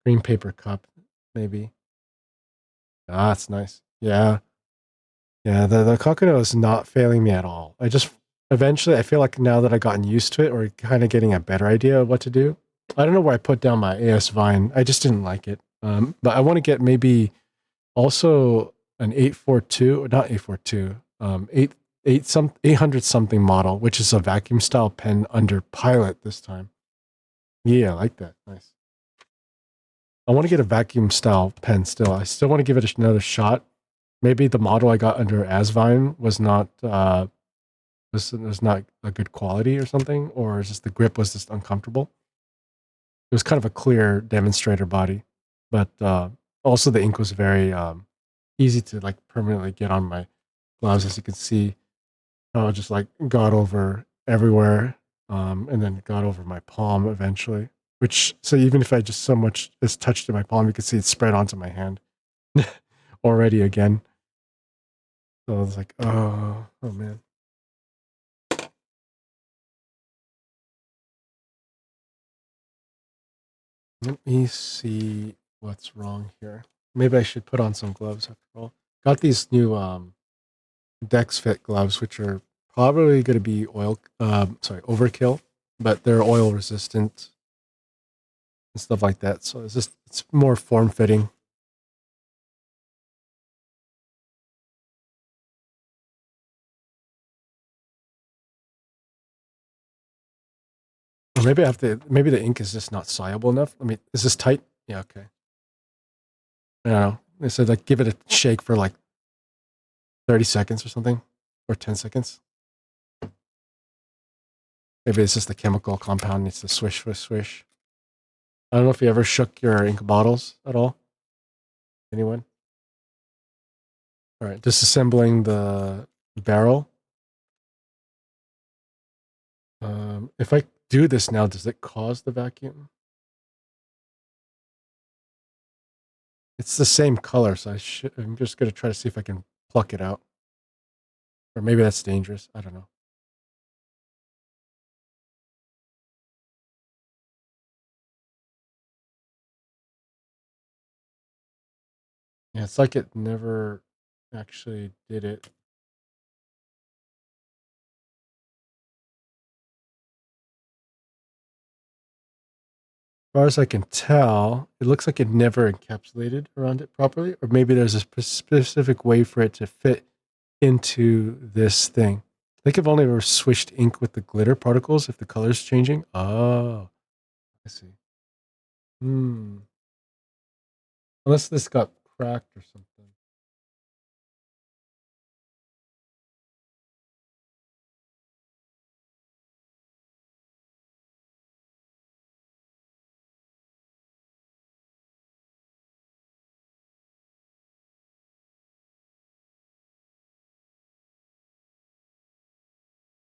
green paper cup, maybe. Ah, that's nice. Yeah. Yeah, the Kakado is not failing me at all. I just eventually I feel like now that I've gotten used to it or kind of getting a better idea of what to do. I don't know where I put down my AS Vine. I just didn't like it. But I want to get maybe also an 842, not 842, 800 something model, which is a vacuum style pen under pilot this time. Yeah, I like that. Nice. I want to get a vacuum style pen still. I still want to give it another shot. Maybe the model I got under Asvine was not was not a good quality or something, or is just the grip was just uncomfortable. It was kind of a clear demonstrator body, but also the ink was very easy to like permanently get on my gloves, as you can see. How it just like got over everywhere, and then got over my palm eventually. Which so even if I just so much as touched in my palm, you could see it spread onto my hand already again. So I was like, oh man. Let me see what's wrong here. Maybe I should put on some gloves after all. Got these new Dex Fit gloves, which are probably going to be overkill, but they're oil resistant and stuff like that. So it's more form fitting. Or maybe I have to. Maybe the ink is just not soluble enough. I mean, is this tight? Yeah, okay. I don't know. They said like give it a shake for like 30 seconds or something, or 10 seconds. Maybe it's just the chemical compound needs to swish, swish, swish. I don't know if you ever shook your ink bottles at all. Anyone? All right, disassembling the barrel. If I do this now, does it cause the vacuum? It's the same color, so I'm just gonna try to see if I can pluck it out. Or maybe that's dangerous. I don't know. Yeah, it's like it never actually did it. As far as I can tell, it looks like it never encapsulated around it properly, or maybe there's a specific way for it to fit into this thing. I think I've only ever swished ink with the glitter particles if the color's changing. Oh, I see. Hmm. Unless this got cracked or something.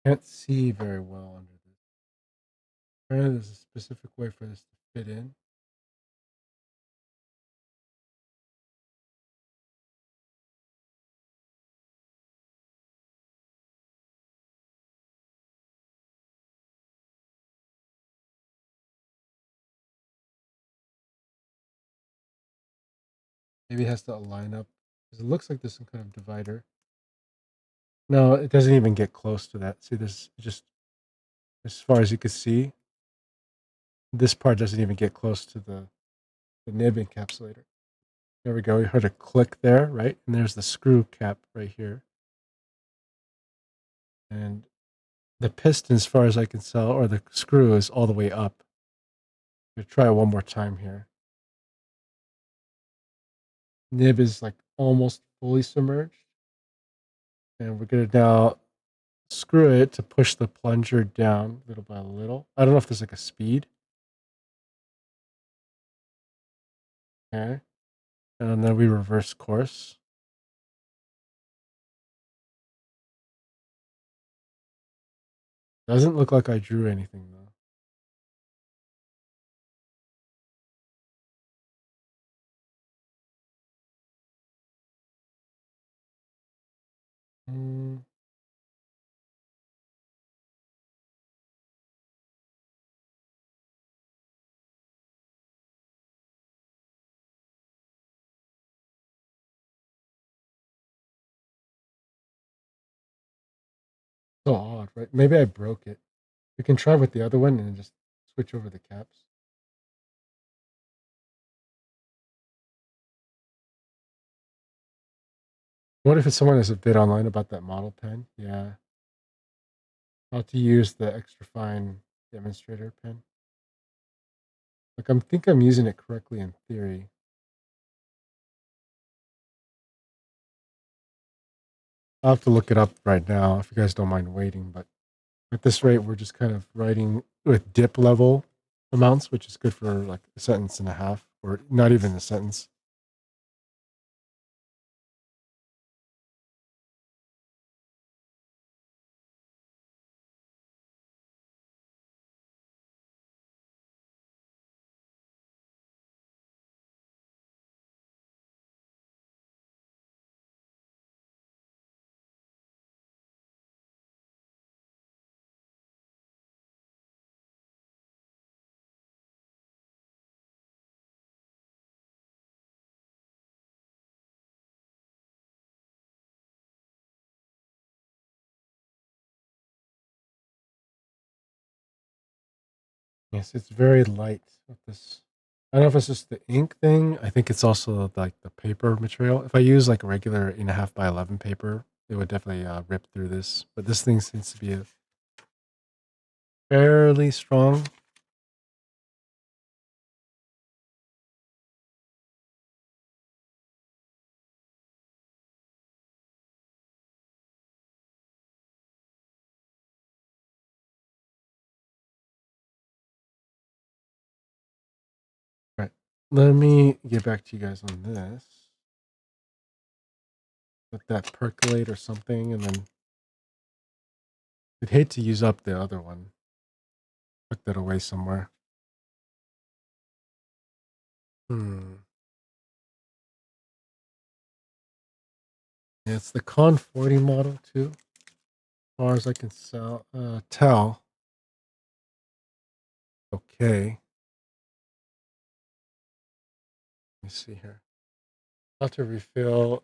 Can't see very well under this. Apparently, there's a specific way for this to fit in. Maybe it has to align up because it looks like there's some kind of divider. No, it doesn't even get close to that. See, there's just as far as you can see, this part doesn't even get close to the nib encapsulator. There we go. We heard a click there, right? And there's the screw cap right here. And the piston, as far as I can tell, or the screw is all the way up. I'm going to try it one more time here. Nib is like almost fully submerged. And we're going to now screw it to push the plunger down little by little. I don't know if there's like a speed. Okay. And then we reverse course. Doesn't look like I drew anything though. Mm, so odd, right? Maybe I broke it. We can try with the other one and just switch over the caps. What if someone has a bit online about that model pen? Yeah. How to use the extra fine demonstrator pen. Like think I'm using it correctly in theory. I'll have to look it up right now if you guys don't mind waiting, but at this rate we're just kind of writing with dip level amounts, which is good for like a sentence and a half, or not even a sentence. Yes, it's very light with this. I don't know if it's just the ink thing. I think it's also like the paper material. If I use like a regular 8.5 by 11 paper, it would definitely rip through this. But this thing seems to be a fairly strong. Right. Let me get back to you guys on this. Let that percolate or something, and then I'd hate to use up the other one. Put that away somewhere. Hmm. Yeah, it's the Con 40 model too, as far as I can tell. Okay. Let me see here. How to refill.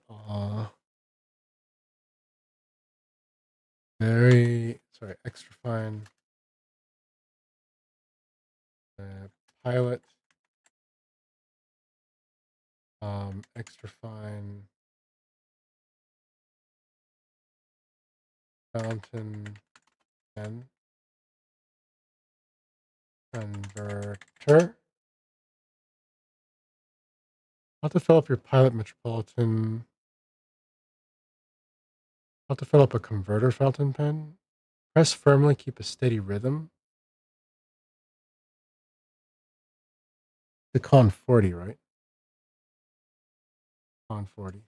Extra fine pilot, extra fine fountain pen converter. How to fill up your pilot metropolitan. How to fill up a converter fountain pen. Press firmly, keep a steady rhythm. The Con 40, right? Con 40.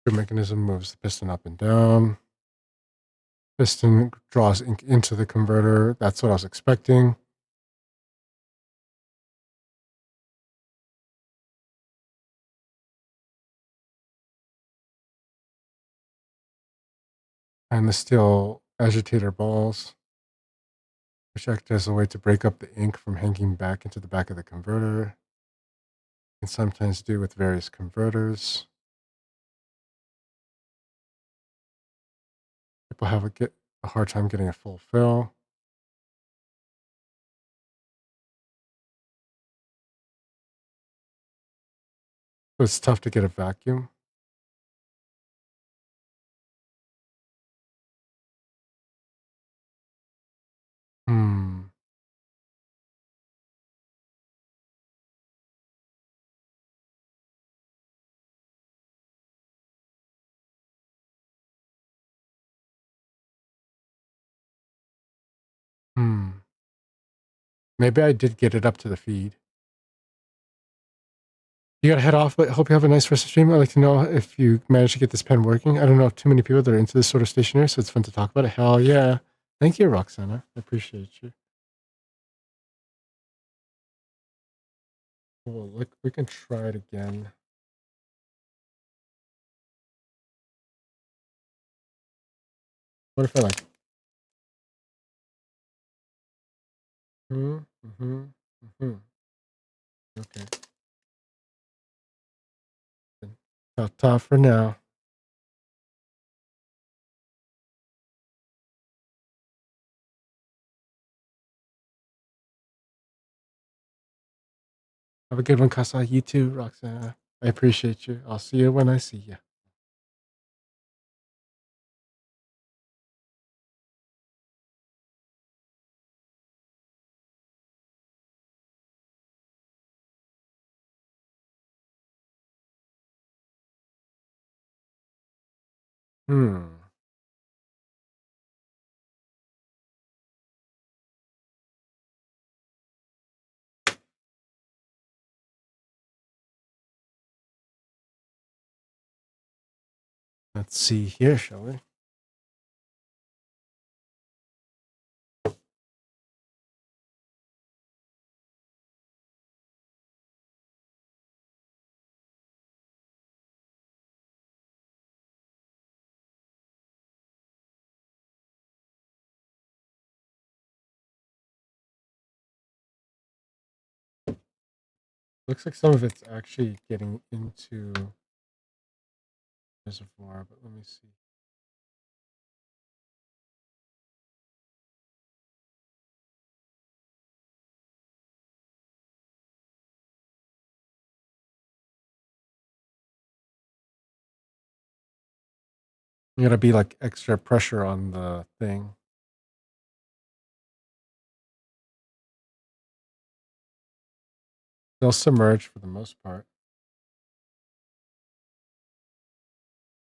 The mechanism moves the piston up and down. Piston draws ink into the converter. That's what I was expecting. And the steel agitator balls, which act as a way to break up the ink from hanging back into the back of the converter. Can sometimes do with various converters. People have a hard time getting a full fill. So it's tough to get a vacuum. Hmm. Hmm. Maybe I did get it up to the feed. You gotta head off, but hope you have a nice rest of the stream. I'd like to know if you managed to get this pen working. I don't know too many people that are into this sort of stationery, so it's fun to talk about it. Hell yeah. Thank you, Roxana. I appreciate you. Well, look, we can try it again. What if I like? Okay. Ta-ta for now. Have a good one, Casa. You too, Roxana. I appreciate you. I'll see you when I see you. Hmm. Let's see here, shall we? Looks like some of it's actually getting into reservoir, but let me see. You gotta be like extra pressure on the thing. They'll submerge for the most part.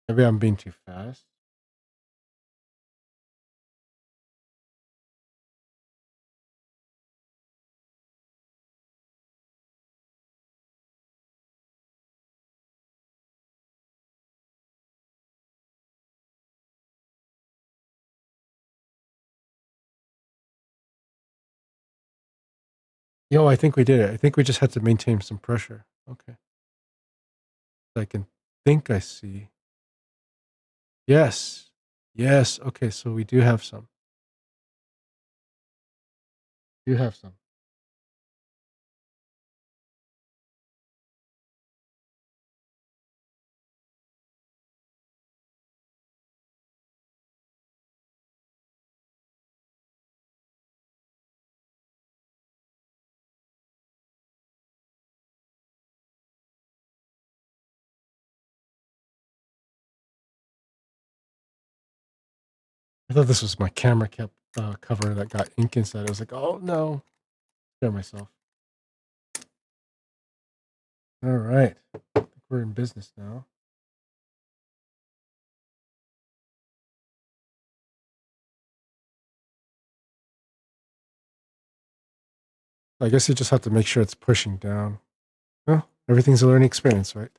Maybe I'm being too fast. Yo, I think we did it. I think we just had to maintain some pressure. Okay. I can think I see. Yes. Yes. Okay, so we do have some. Do have some. I thought this was my camera cover that got ink inside. I was like, oh no. Scare myself. All right. I think we're in business now. I guess you just have to make sure it's pushing down. Well, everything's a learning experience, right?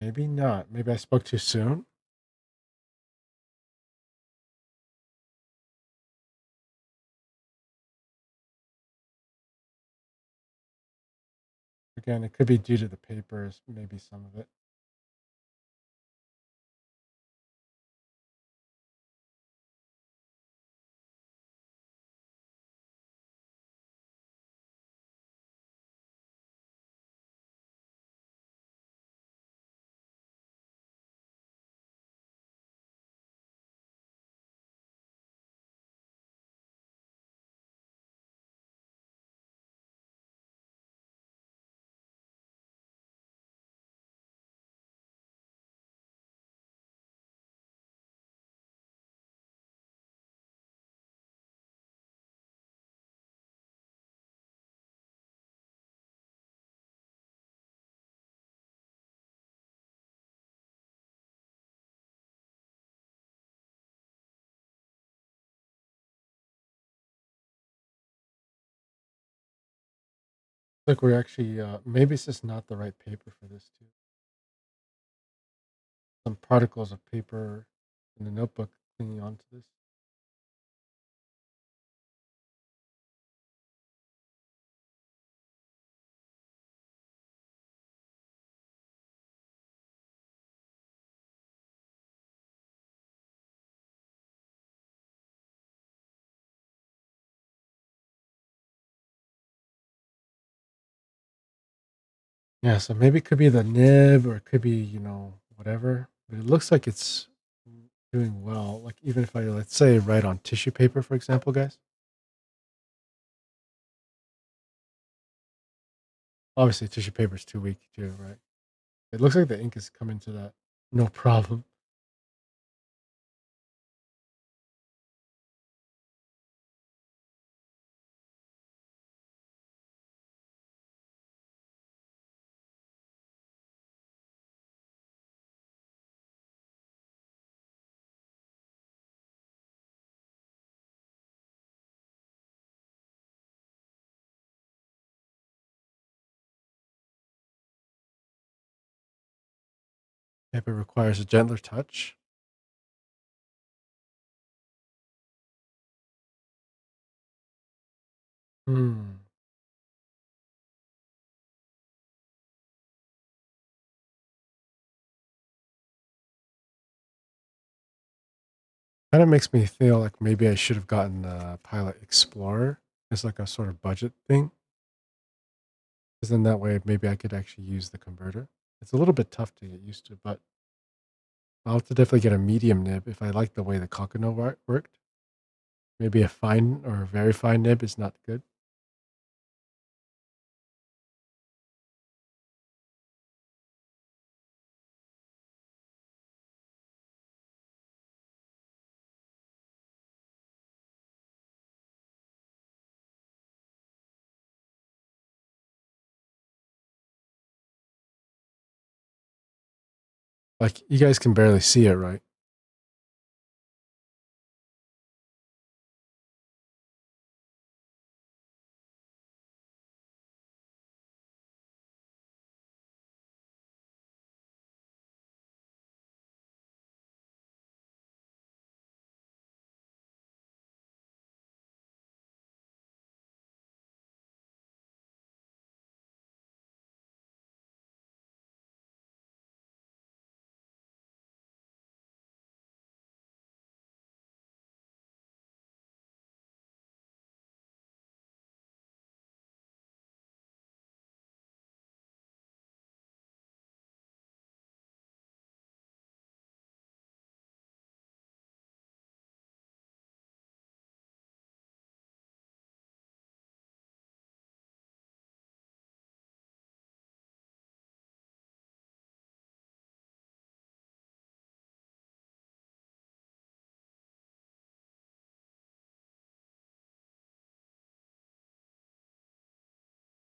Maybe not. Maybe I spoke too soon. Again, it could be due to the papers, maybe some of it. Look, we're actually, maybe it's just not the right paper for this too. Some particles of paper in the notebook clinging onto this. Yeah, so maybe it could be the nib or it could be, whatever. But it looks like it's doing well. Like even if I, let's say, write on tissue paper, for example, guys. Obviously, tissue paper is too weak too, right? It looks like the ink is coming to that. No problem. Paper requires a gentler touch. Hmm. Kind of makes me feel like maybe I should have gotten the Pilot Explorer as like a sort of budget thing. Because then that way, maybe I could actually use the converter. It's a little bit tough to get used to, but I'll have to definitely get a medium nib if I like the way the Kakano worked. Maybe a fine or a very fine nib is not good. Like you guys can barely see it, right?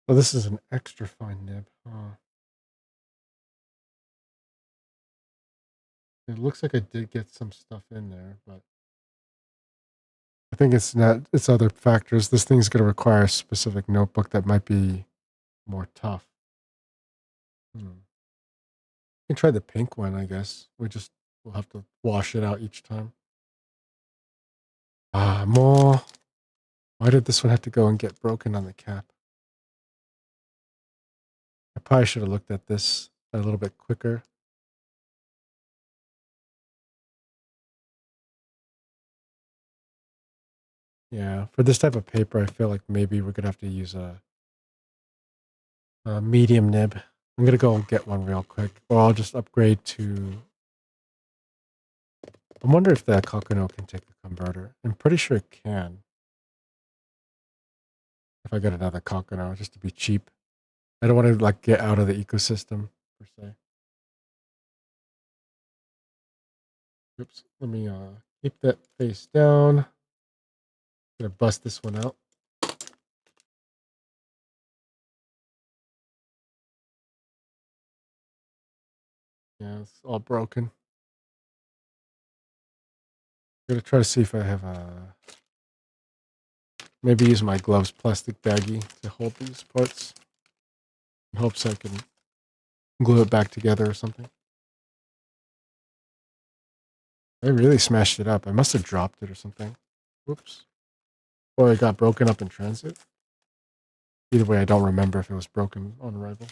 Well, this is an extra fine nib. It looks like I did get some stuff in there, but I think it's not. It's other factors. This thing's going to require a specific notebook that might be more tough. Hmm. can try the pink one, I guess. We'll have to wash it out each time. More. Why did this one have to go and get broken on the cap? I probably should have looked at this a little bit quicker. Yeah, for this type of paper, I feel like maybe we're gonna have to use a medium nib. I'm gonna go and get one real quick, or I'll just upgrade to. I wonder if that Kakano can take the converter. I'm pretty sure it can. If I get another Kakano, just to be cheap. I don't want to like get out of the ecosystem per se. Oops. Let me keep that face down. Gonna bust this one out. Yeah, it's all broken. I'm gonna try to see if I have a. Maybe use my gloves plastic baggie to hold these parts. In hopes I can glue it back together or something. I really smashed it up. I must have dropped it or something. Whoops. Or it got broken up in transit. Either way, I don't remember if it was broken on arrival.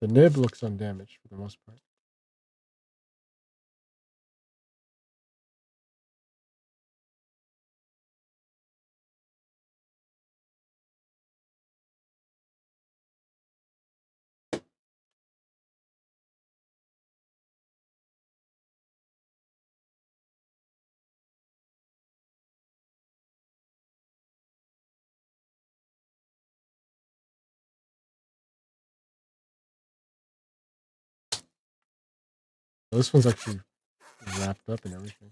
The nib looks undamaged for the most part. Oh, this one's actually wrapped up and everything.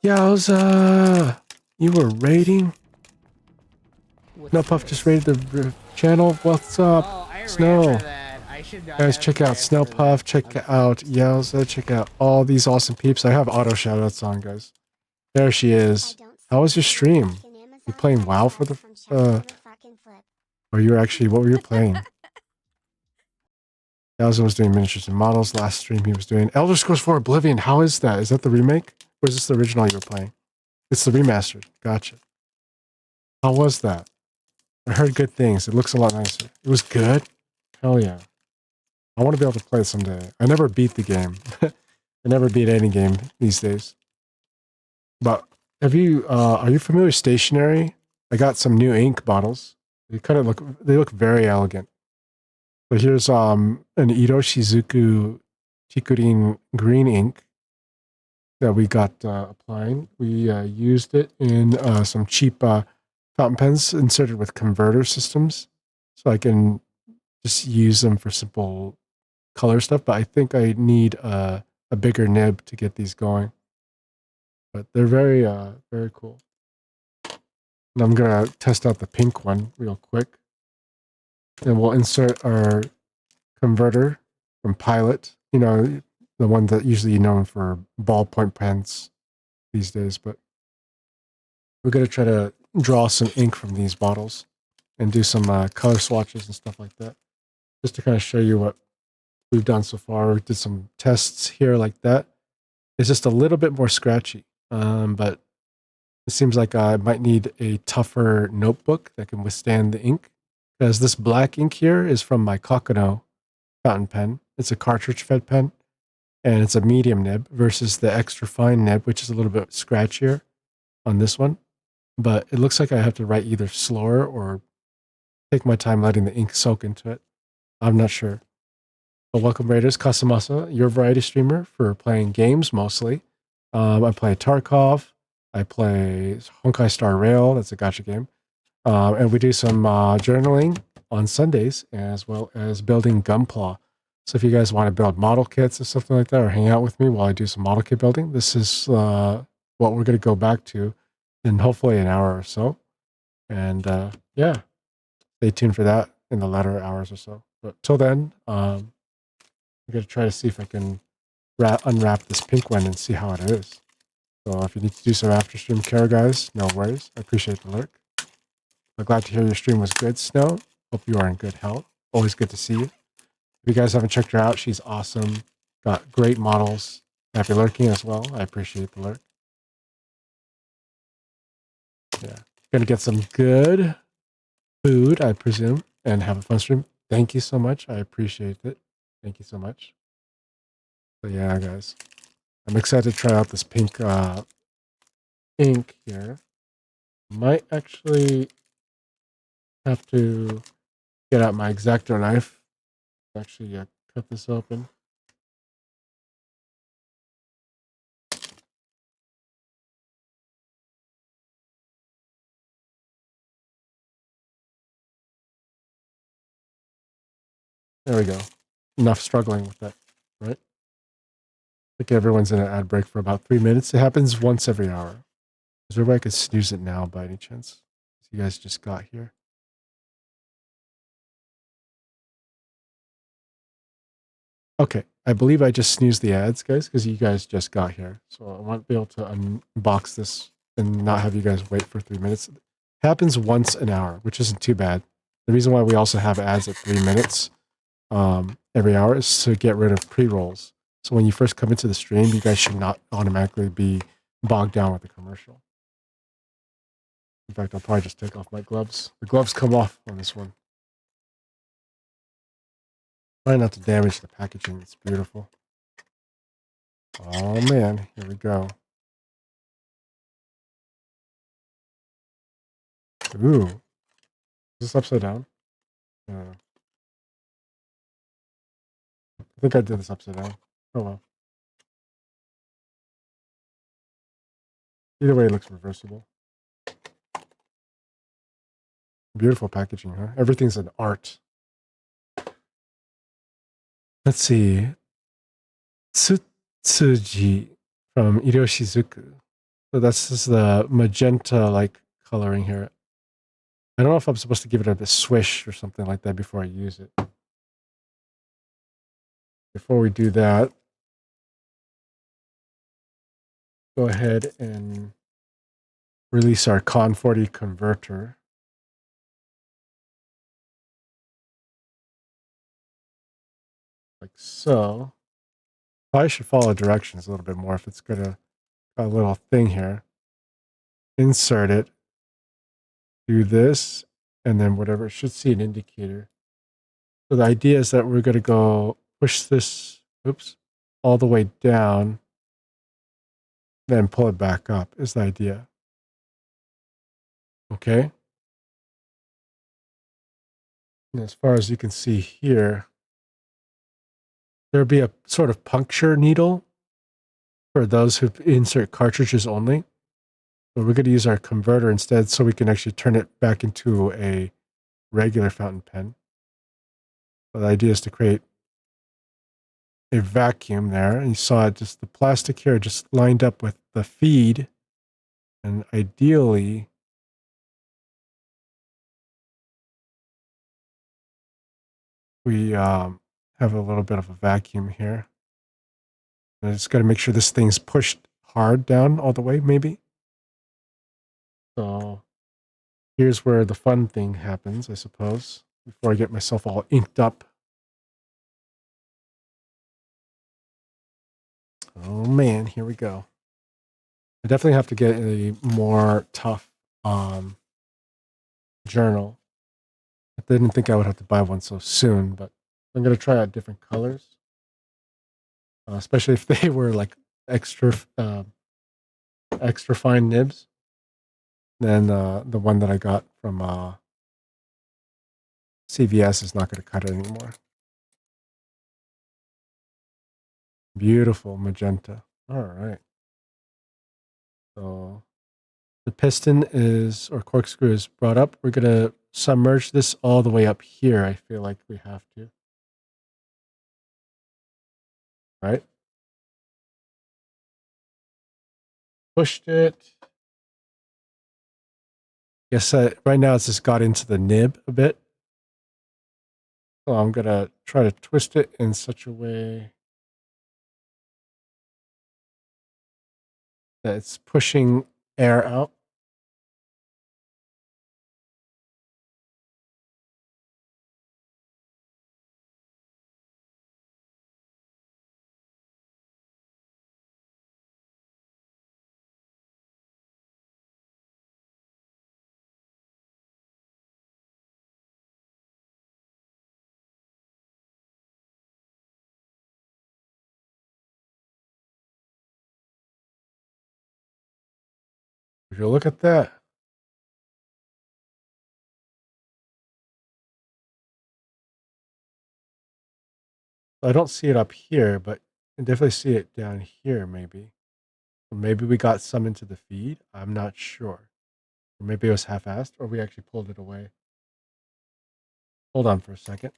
Yowza! You were raiding? No Puff just raided the channel. What's up? Snow. Guys, check out Snow Puff. Check out Yowza. Check out all these awesome peeps. I have auto shoutouts on, guys. There she is. How was your stream? You playing WoW for the or you were actually, what were you playing? Yowza was doing miniatures and models. Last stream he was doing Elder Scrolls 4 Oblivion. How is that? Is that the remake? Or is this the original you were playing? It's the remastered. Gotcha. How was that? I heard good things. It looks a lot nicer. It was good? Hell yeah. I want to be able to play it someday. I never beat the game. I never beat any game these days. But have you are you familiar with stationery? I got some new ink bottles. They look very elegant. So here's an Ito Shizuku Chikurin green ink that we got applying. We used it in some cheap fountain pens inserted with converter systems. So I can just use them for simple color stuff. But I think I need a bigger nib to get these going. But they're very, very cool. And I'm going to test out the pink one real quick. And we'll insert our converter from Pilot. You know, the one that usually known for ballpoint pens these days. But we're going to try to draw some ink from these bottles and do some color swatches and stuff like that. Just to kind of show you what we've done so far. We did some tests here like that. It's just a little bit more scratchy. But it seems like I might need a tougher notebook that can withstand the ink. Because this black ink here is from my Kakano fountain pen. It's a cartridge fed pen. And it's a medium nib versus the extra fine nib, which is a little bit scratchier on this one. But it looks like I have to write either slower or take my time letting the ink soak into it. I'm not sure. But welcome Raiders, Kasamasa, your variety streamer for playing games mostly. I play Tarkov. I play Honkai Star Rail. That's a gacha game. And we do some journaling on Sundays, as well as building Gunpla. So if you guys want to build model kits or something like that, or hang out with me while I do some model kit building, this is what we're going to go back to in hopefully an hour or so. And yeah, stay tuned for that in the latter hours or so. But till then, I'm going to try to see if I can unwrap this pink one and see how it is. So if you need to do some after stream care, guys, no worries. I appreciate the lurk. I'm glad to hear your stream was good, Snow. Hope you are in good health. Always good to see you. If you guys haven't checked her out, she's awesome. Got great models. Happy lurking as well. I appreciate the lurk. Yeah. Gonna get some good food, I presume, and have a fun stream. Thank you so much. I appreciate it. Thank you so much. So yeah, guys. I'm excited to try out this pink ink here. Might actually have to get out my X-Acto knife. Actually, cut this open. There we go. Enough struggling with that, right? I think everyone's in an ad break for about 3 minutes. It happens once every hour. Is there a way I could snooze it now by any chance? You guys just got here. Okay, I believe I just snoozed the ads, guys, because you guys just got here. So I won't be able to unbox this and not have you guys wait for 3 minutes. It happens once an hour, which isn't too bad. The reason why we also have ads at 3 minutes every hour is to get rid of pre-rolls. So when you first come into the stream, you guys should not automatically be bogged down with the commercial. In fact, I'll probably just take off my gloves. The gloves come off on this one. Try not to damage the packaging. It's beautiful. Oh man, here we go. Ooh, is this upside down? I think I did this upside down. Oh well. Either way, it looks reversible. Beautiful packaging, huh? Everything's an art. Let's see. Tsutsuji from Iroshizuku. So that's just the magenta-like coloring here. I don't know if I'm supposed to give it a swish or something like that before I use it. Before we do that, go ahead and release our Con 40 converter. Like so. Probably should follow directions a little bit more if it's got a little thing here. Insert it. Do this, and then whatever. It should see an indicator. So the idea is that we're going to go push this, oops, all the way down, then pull it back up is the idea. Okay. And as far as you can see here, there'll be a sort of puncture needle for those who insert cartridges only. But we're going to use our converter instead so we can actually turn it back into a regular fountain pen. So the idea is to create a vacuum there. And you saw it, just the plastic here just lined up with the feed. And ideally, we have a little bit of a vacuum here. And I just got to make sure this thing's pushed hard down all the way, maybe. So here's where the fun thing happens, I suppose, before I get myself all inked up. Oh man, here we go. I definitely have to get a more tough journal. I didn't think I would have to buy one so soon, but I'm going to try out different colors, especially if they were like extra fine nibs than the one that I got from CVS is not going to cut it anymore. Beautiful magenta. All right. So the piston is, or corkscrew is brought up. We're going to submerge this all the way up here. I feel like we have to. Right? Pushed it. Yes, right now it's just got into the nib a bit. So I'm going to try to twist it in such a way that it's pushing air out. Would you look at that? I don't see it up here, but I definitely see it down here maybe. Or maybe we got some into the feed. I'm not sure. Or maybe it was half-assed, or we actually pulled it away. Hold on for a second.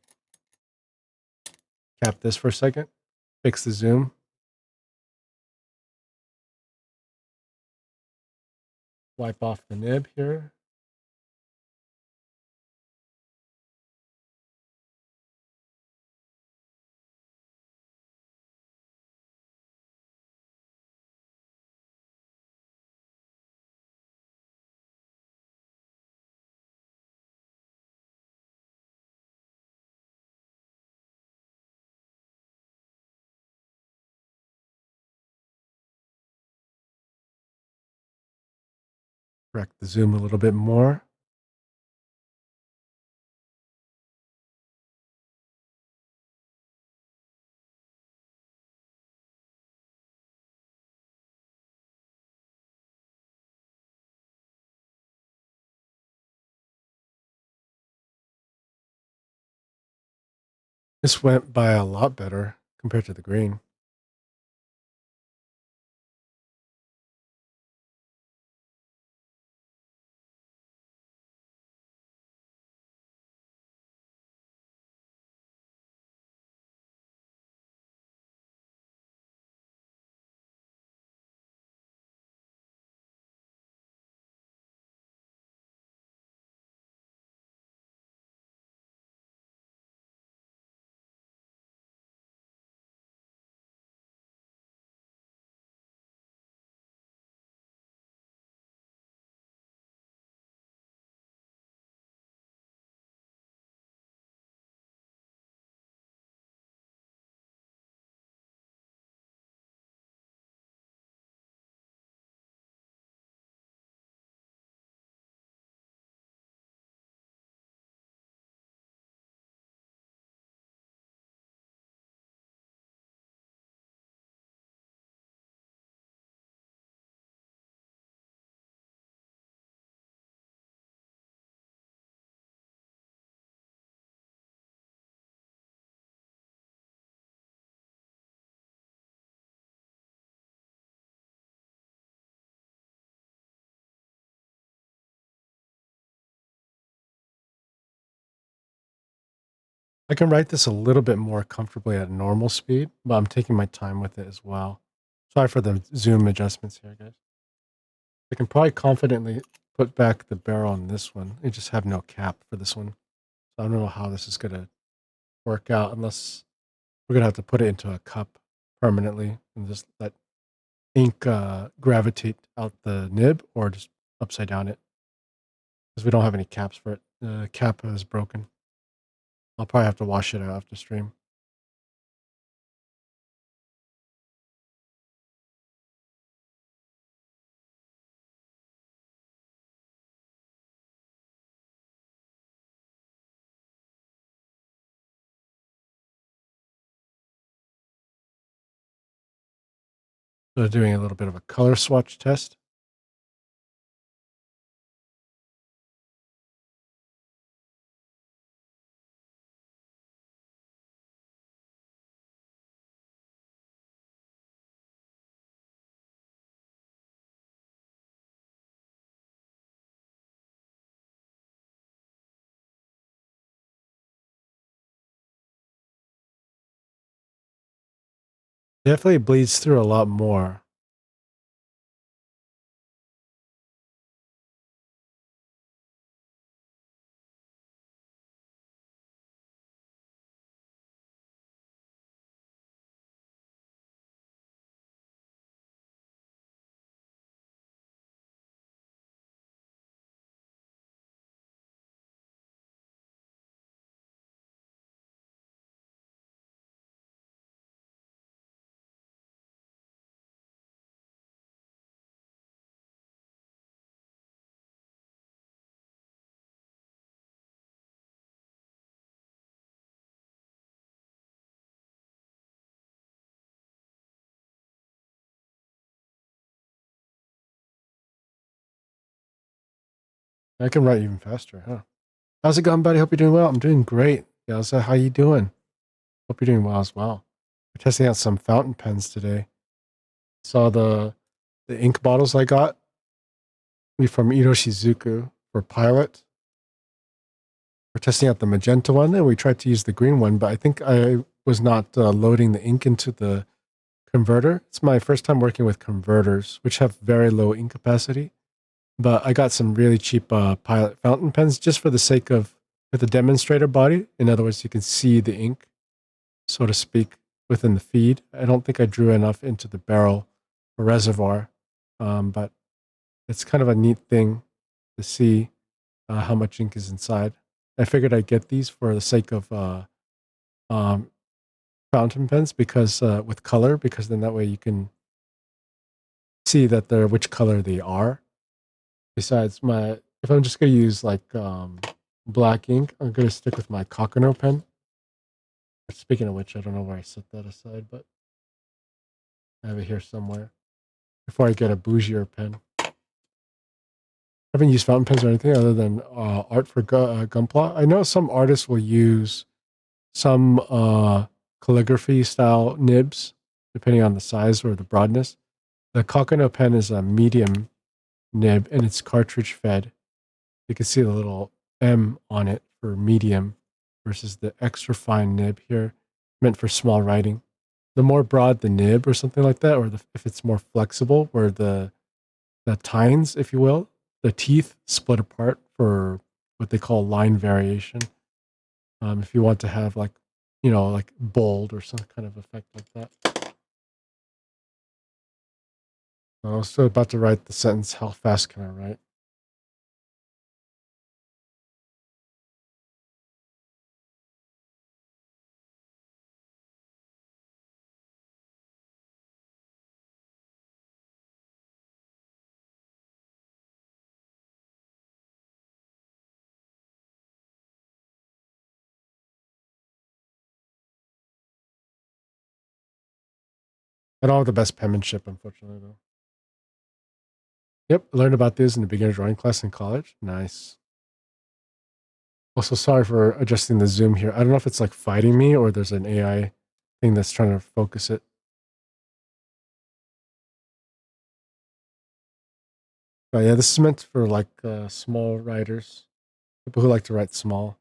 Cap this for a second. Fix the zoom. Wipe off the nib here. Correct the zoom a little bit more. This went by a lot better compared to the green. I can write this a little bit more comfortably at normal speed, but I'm taking my time with it as well. Sorry for the zoom adjustments here, guys. I can probably confidently put back the barrel on this one. I just have no cap for this one. So I don't know how this is going to work out unless we're going to have to put it into a cup permanently and just let ink gravitate out the nib or just upside down it because we don't have any caps for it. The cap is broken. I'll probably have to wash it out after stream. So doing a little bit of a color swatch test. Definitely bleeds through a lot more. I can write even faster, huh? How's it going, buddy? Hope you're doing well. I'm doing great. Elsa, how you doing? Hope you're doing well as well. We're testing out some fountain pens today. Saw the ink bottles I got from Iroshizuku for Pilot. We're testing out the magenta one, and we tried to use the green one, but I think I was not loading the ink into the converter. It's my first time working with converters, which have very low ink capacity. But I got some really cheap Pilot fountain pens just for the sake of with the demonstrator body. In other words, you can see the ink, so to speak, within the feed. I don't think I drew enough into the barrel or reservoir, but it's kind of a neat thing to see how much ink is inside. I figured I'd get these for the sake of um, fountain pens because with color, because then that way you can see that they're which color they are. Besides my, if I'm just gonna use like black ink, I'm gonna stick with my Kakano pen. Speaking of which, I don't know where I set that aside, but I have it here somewhere. Before I get a bougier pen, I haven't used fountain pens or anything other than art for Gunpla. I know some artists will use some calligraphy style nibs, depending on the size or the broadness. The Kakano pen is a medium nib and it's cartridge fed. You can see the little M on it for medium versus the extra fine nib here, meant for small writing. The more broad the nib or something like that, or if it's more flexible, where the tines, if you will, the teeth split apart for what they call line variation. If you want to have like, like bold or some kind of effect like that. I was still about to write the sentence, how fast can I write? I don't have the best penmanship, unfortunately, though. Yep, learned about this in the beginner drawing class in college. Nice. Also, sorry for adjusting the zoom here. I don't know if it's like fighting me or there's an AI thing that's trying to focus it. But yeah, this is meant for like small writers, people who like to write small.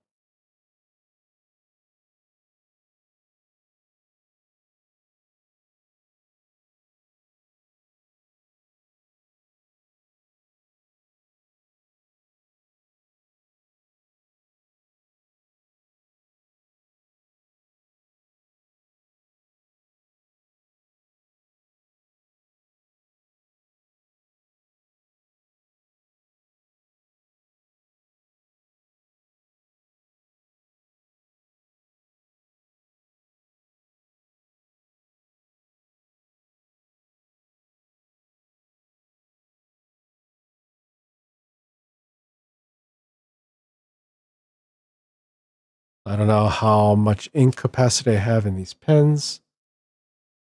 I don't know how much ink capacity I have in these pens,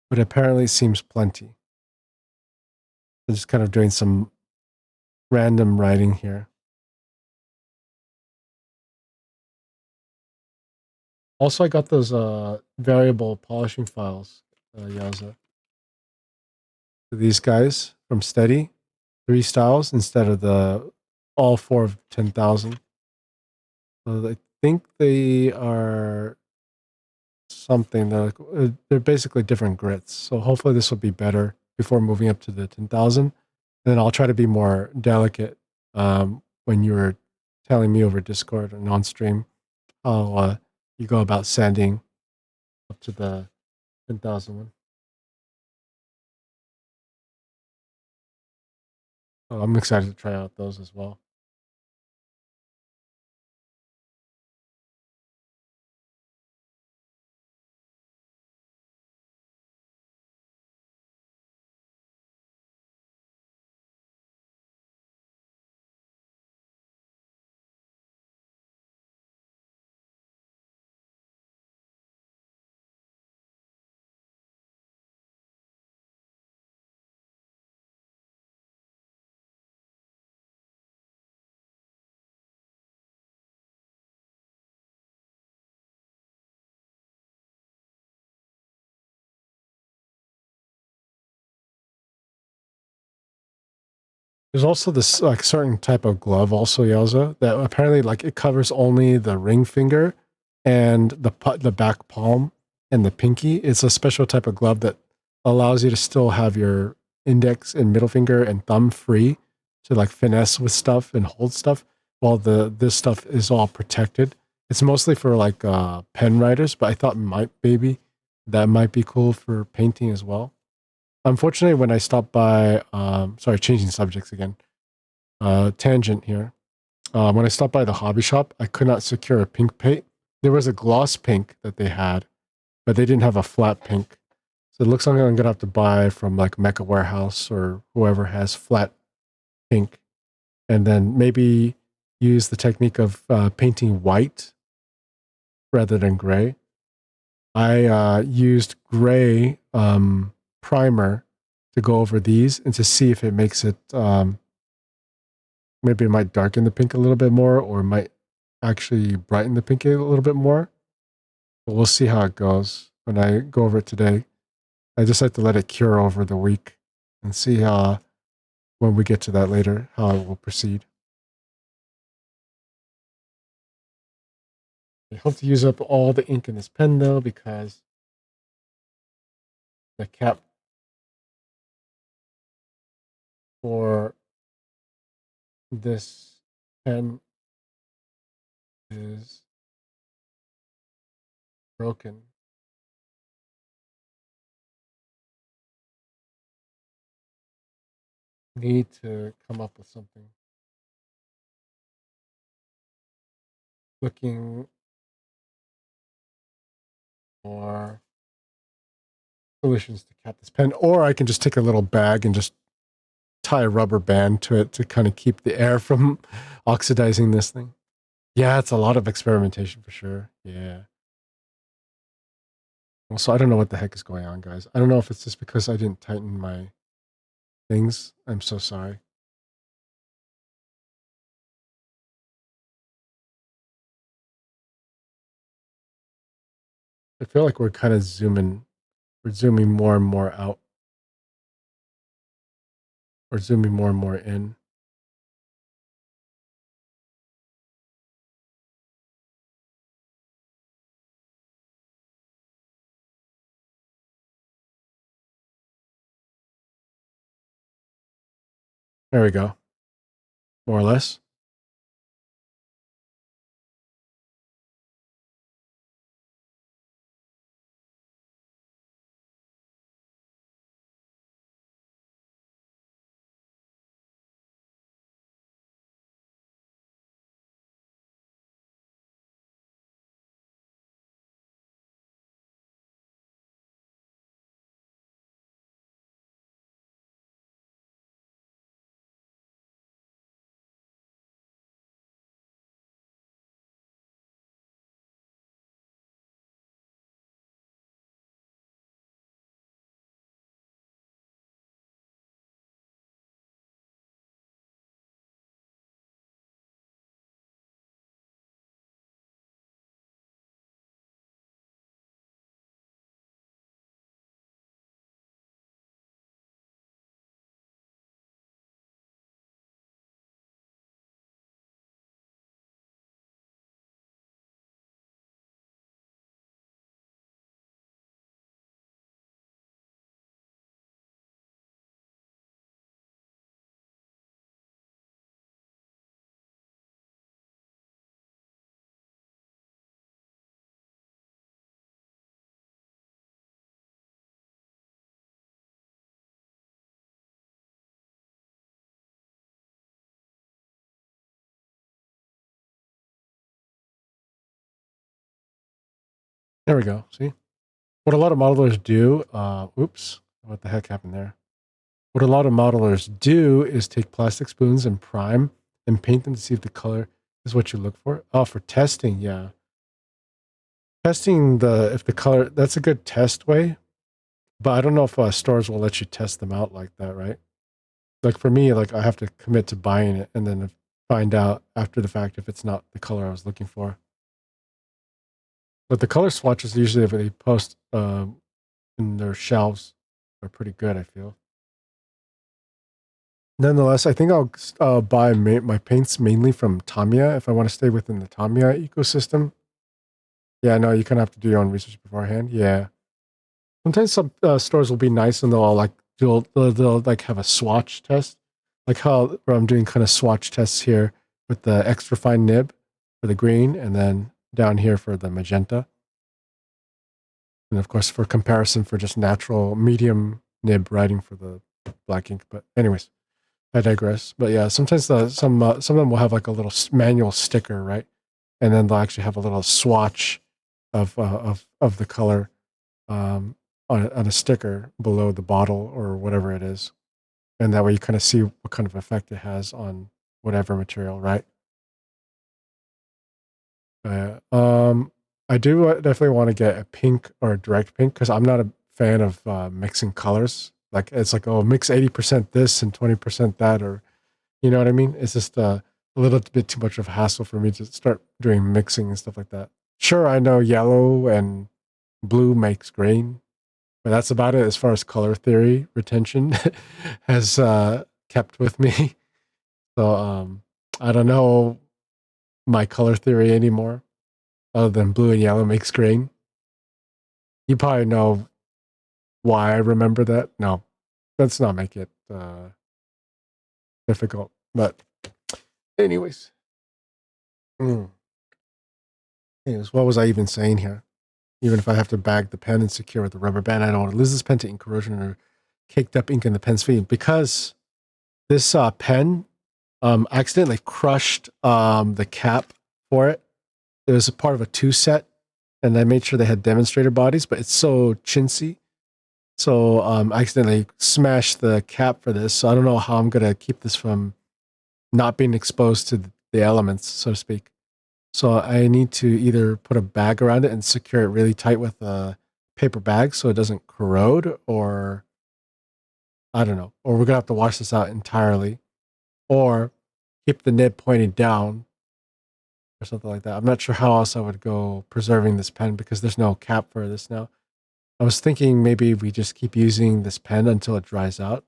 but apparently it seems plenty. I'm just kind of doing some random writing here. Also, I got those variable polishing files, Yaza. These guys from Steady, 3 styles instead of the all four of 10,000. So I think they are something that they're basically different grits. So hopefully this will be better before moving up to the 10,000. And then I'll try to be more delicate when you were telling me over Discord and on stream how you go about sanding up to the 10,000 one. Oh, I'm excited to try out those as well. There's also this like certain type of glove, also Yelza, that apparently like it covers only the ring finger and the back palm and the pinky. It's a special type of glove that allows you to still have your index and middle finger and thumb free to like finesse with stuff and hold stuff, while this stuff is all protected. It's mostly for like pen writers, but I thought that might be cool for painting as well. Unfortunately, when I stopped by, sorry, changing subjects again, tangent here. When I stopped by the hobby shop, I could not secure a pink paint. There was a gloss pink that they had, but they didn't have a flat pink. So it looks like I'm gonna have to buy from like Mecha Warehouse or whoever has flat pink, and then maybe use the technique of painting white rather than gray. I used gray primer to go over these and to see if it makes it maybe it might darken the pink a little bit more, or it might actually brighten the pink a little bit more. But we'll see how it goes when I go over it today. I just like to let it cure over the week and see how, when we get to that later, how it will proceed. I hope to use up all the ink in this pen though, because the cap for this pen is broken. Need to come up with something. Looking for solutions to cap this pen, or I can just take a little bag and just tie a rubber band to it to kind of keep the air from oxidizing this thing. Yeah, it's a lot of experimentation for sure. Yeah. Also, I don't know what the heck is going on, guys. I don't know if it's just because I didn't tighten my things. I'm so sorry. I feel like we're kind of we're zooming more and more out, or zooming more and more in. There we go. More or less. There we go. See? What a lot of modelers do, oops, what the heck happened there? What a lot of modelers do is take plastic spoons and prime and paint them to see if the color is what you look for. Oh, for testing, yeah. Testing if the color, that's a good test way, but I don't know if stores will let you test them out like that, right? Like for me, like I have to commit to buying it and then find out after the fact if it's not the color I was looking for. But the color swatches usually if they post in their shelves are pretty good, I feel. Nonetheless, I think I'll buy my paints mainly from Tamiya if I want to stay within the Tamiya ecosystem. Yeah, no, you kind of have to do your own research beforehand. Yeah. Sometimes some stores will be nice and they'll like they'll like have a swatch test, like how where I'm doing kind of swatch tests here with the extra fine nib for the green, and then down here for the magenta, and of course for comparison for just natural medium nib writing for the black ink. But anyways, I digress. But yeah, sometimes some of them will have like a little manual sticker, right, and then they'll actually have a little swatch of the color um, on a sticker below the bottle or whatever it is, and that way you kind of see what kind of effect it has on whatever material, right? I do definitely want to get a pink or a direct pink because I'm not a fan of mixing colors. Like it's like, oh, mix 80% this and 20% that, or you know what I mean? It's just a little bit too much of a hassle for me to start doing mixing and stuff like that. Sure, I know yellow and blue makes green, but that's about it as far as color theory retention has kept with me. So I don't know my color theory anymore, other than blue and yellow makes green. You probably know why I remember that. No, let's not make it difficult. But anyways, mm. Anyways, what was I even saying here? Even if I have to bag the pen and secure with the rubber band, I don't want to lose this pen to ink corrosion or caked up ink in the pen's feed because this pen accidentally crushed the cap for it. It was a part of a two set, and I made sure they had demonstrator bodies, but it's so chintzy. So I accidentally smashed the cap for this. So I don't know how I'm gonna keep this from not being exposed to the elements, so to speak. So I need to either put a bag around it and secure it really tight with a paper bag so it doesn't corrode, or I don't know, or we're gonna have to wash this out entirely, or keep the nib pointed down or something like that. I'm not sure how else I would go preserving this pen because there's no cap for this now. I was thinking maybe we just keep using this pen until it dries out.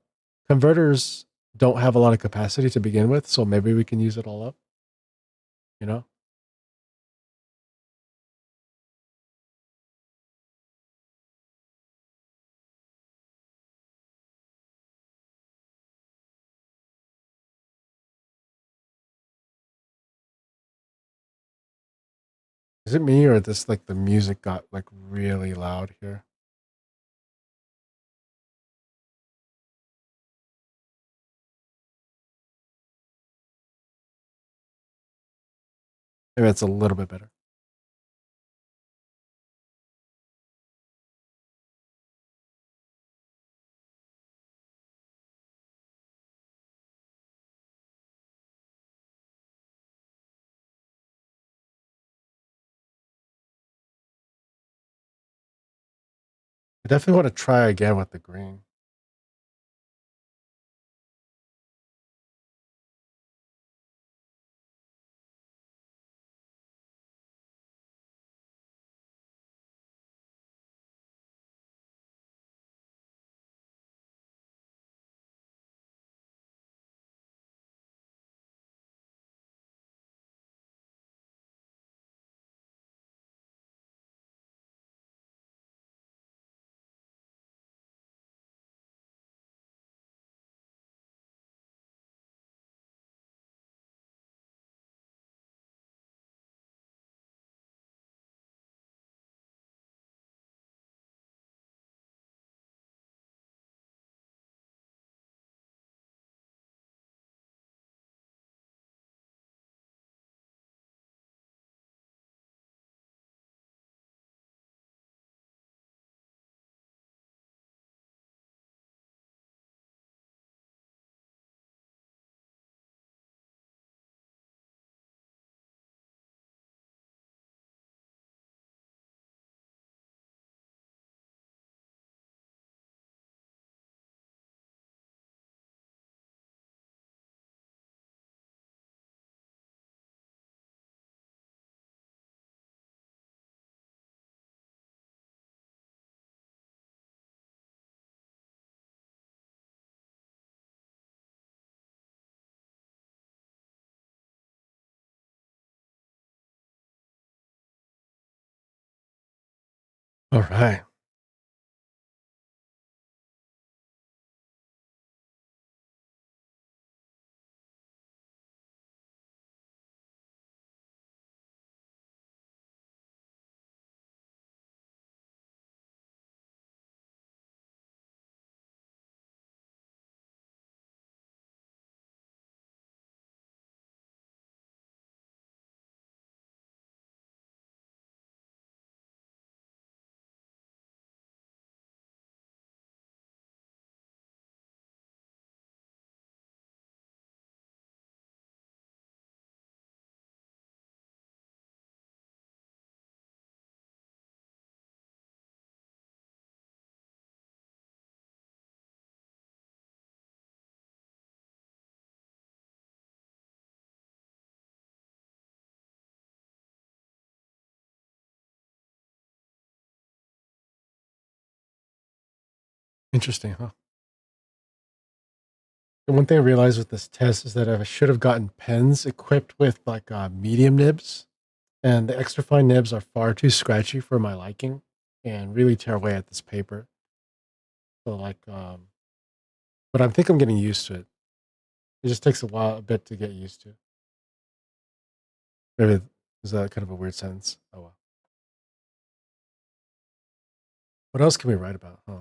Converters don't have a lot of capacity to begin with, so maybe we can use it all up, you know? Is it me or this like the music got like really loud here? Maybe it's a little bit better. I definitely want to try again with the green. All right. Interesting, huh? The one thing I realized with this test is that I should have gotten pens equipped with like medium nibs, and the extra fine nibs are far too scratchy for my liking and really tear away at this paper. So but I think I'm getting used to it. It just takes a bit to get used to. Maybe is that kind of a weird sentence? Oh well. What else can we write about? Huh?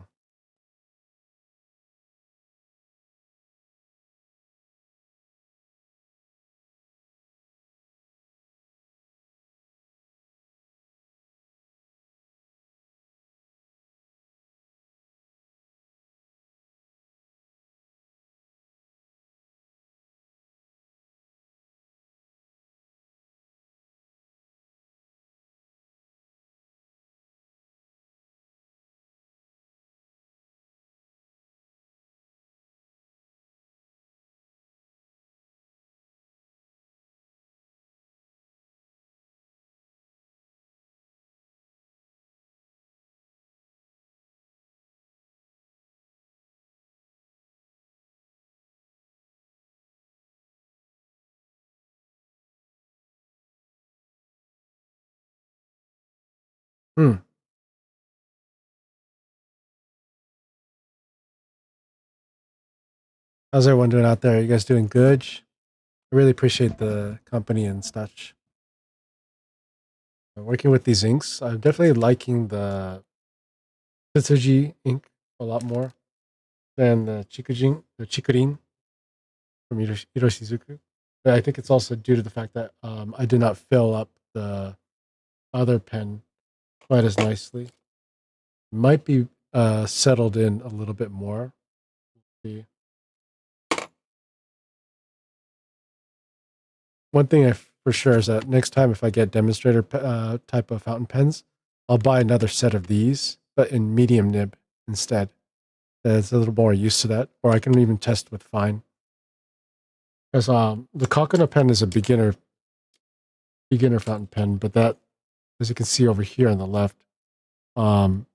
Hmm. How's everyone doing out there? You guys doing good? I really appreciate the company and such. Working with these inks, I'm definitely liking the Tetsuji ink a lot more than the Chikurin from Hiroshizuku. But I think it's also due to the fact that I did not fill up the other pen quite as nicely. Might be settled in a little bit more. The one thing for sure is that next time if I get demonstrator type of fountain pens, I'll buy another set of these, but in medium nib instead. That's a little more used to that, or I can even test with fine. Because the coconut pen is a beginner fountain pen, but that, as you can see over here on the left, um,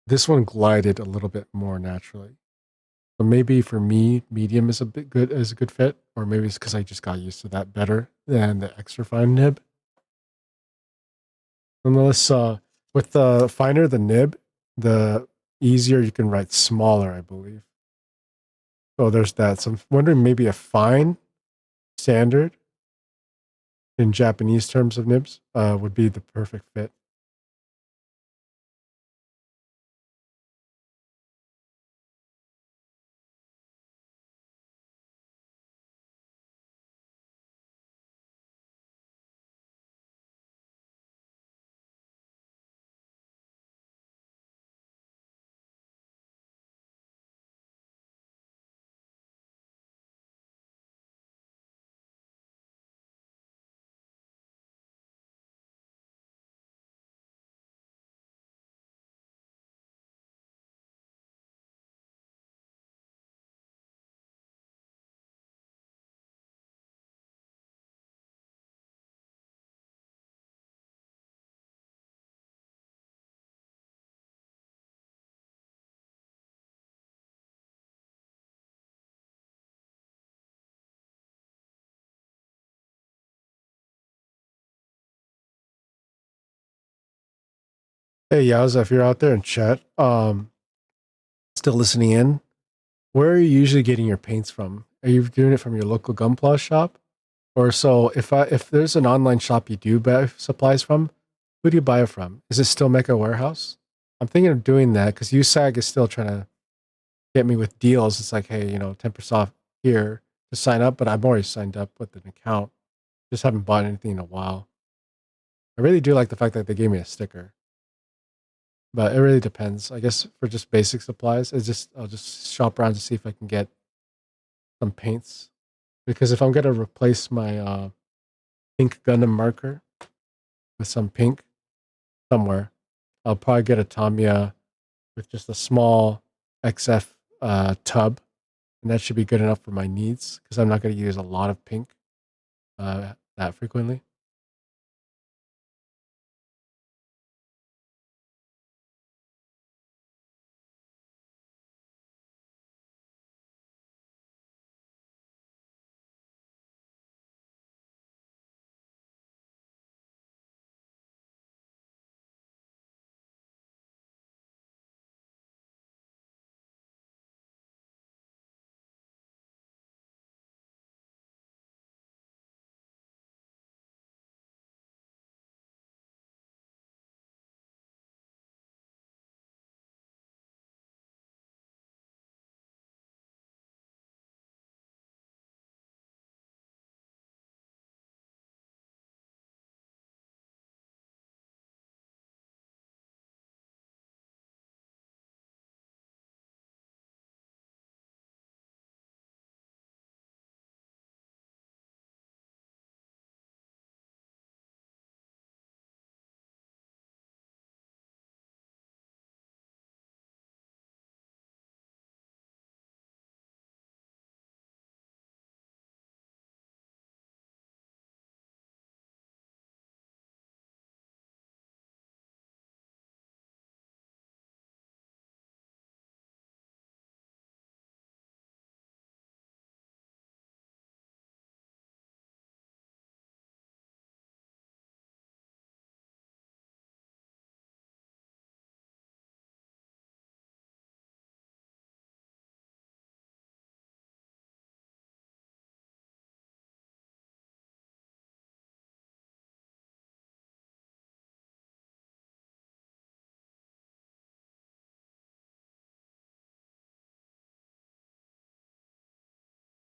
this one glided a little bit more naturally. So maybe for me, medium is a good fit, or maybe it's because I just got used to that better than the extra fine nib. Nonetheless, with the finer the nib, the easier you can write smaller, I believe. So there's that. So I'm wondering maybe a fine standard in Japanese terms of nibs would be the perfect fit. Hey, Yowza, if you're out there in chat, still listening in, where are you usually getting your paints from? Are you doing it from your local Gunpla shop? Or so if there's an online shop you do buy supplies from, who do you buy it from? Is it still Mecca Warehouse? I'm thinking of doing that because USAG is still trying to get me with deals. It's like, hey, 10% off here to sign up, but I'm already signed up with an account. Just haven't bought anything in a while. I really do like the fact that they gave me a sticker, but it really depends. I guess for just basic supplies, I'll just shop around to see if I can get some paints. Because if I'm gonna replace my pink Gundam marker with some pink somewhere, I'll probably get a Tamiya with just a small XF tub, and that should be good enough for my needs because I'm not going to use a lot of pink that frequently.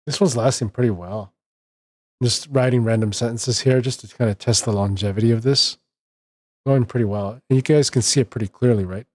This one's lasting pretty well. I'm just writing random sentences here just to kind of test the longevity of this. Going pretty well. And you guys can see it pretty clearly, right?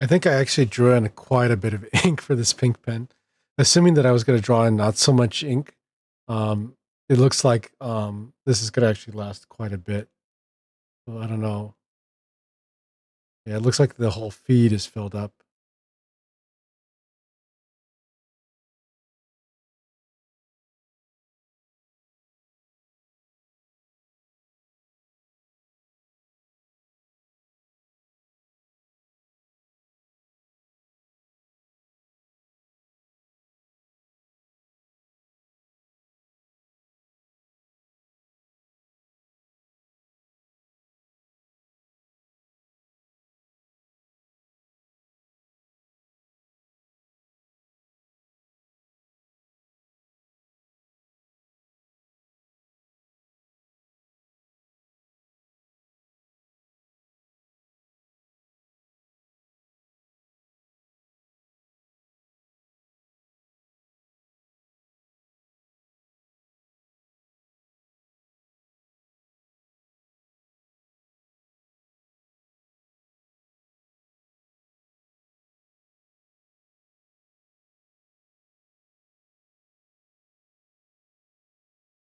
I think I actually drew in quite a bit of ink for this pink pen, assuming that I was going to draw in not so much ink. Um, it looks like this is going to actually last quite a bit. So I don't know. Yeah, it looks like the whole feed is filled up.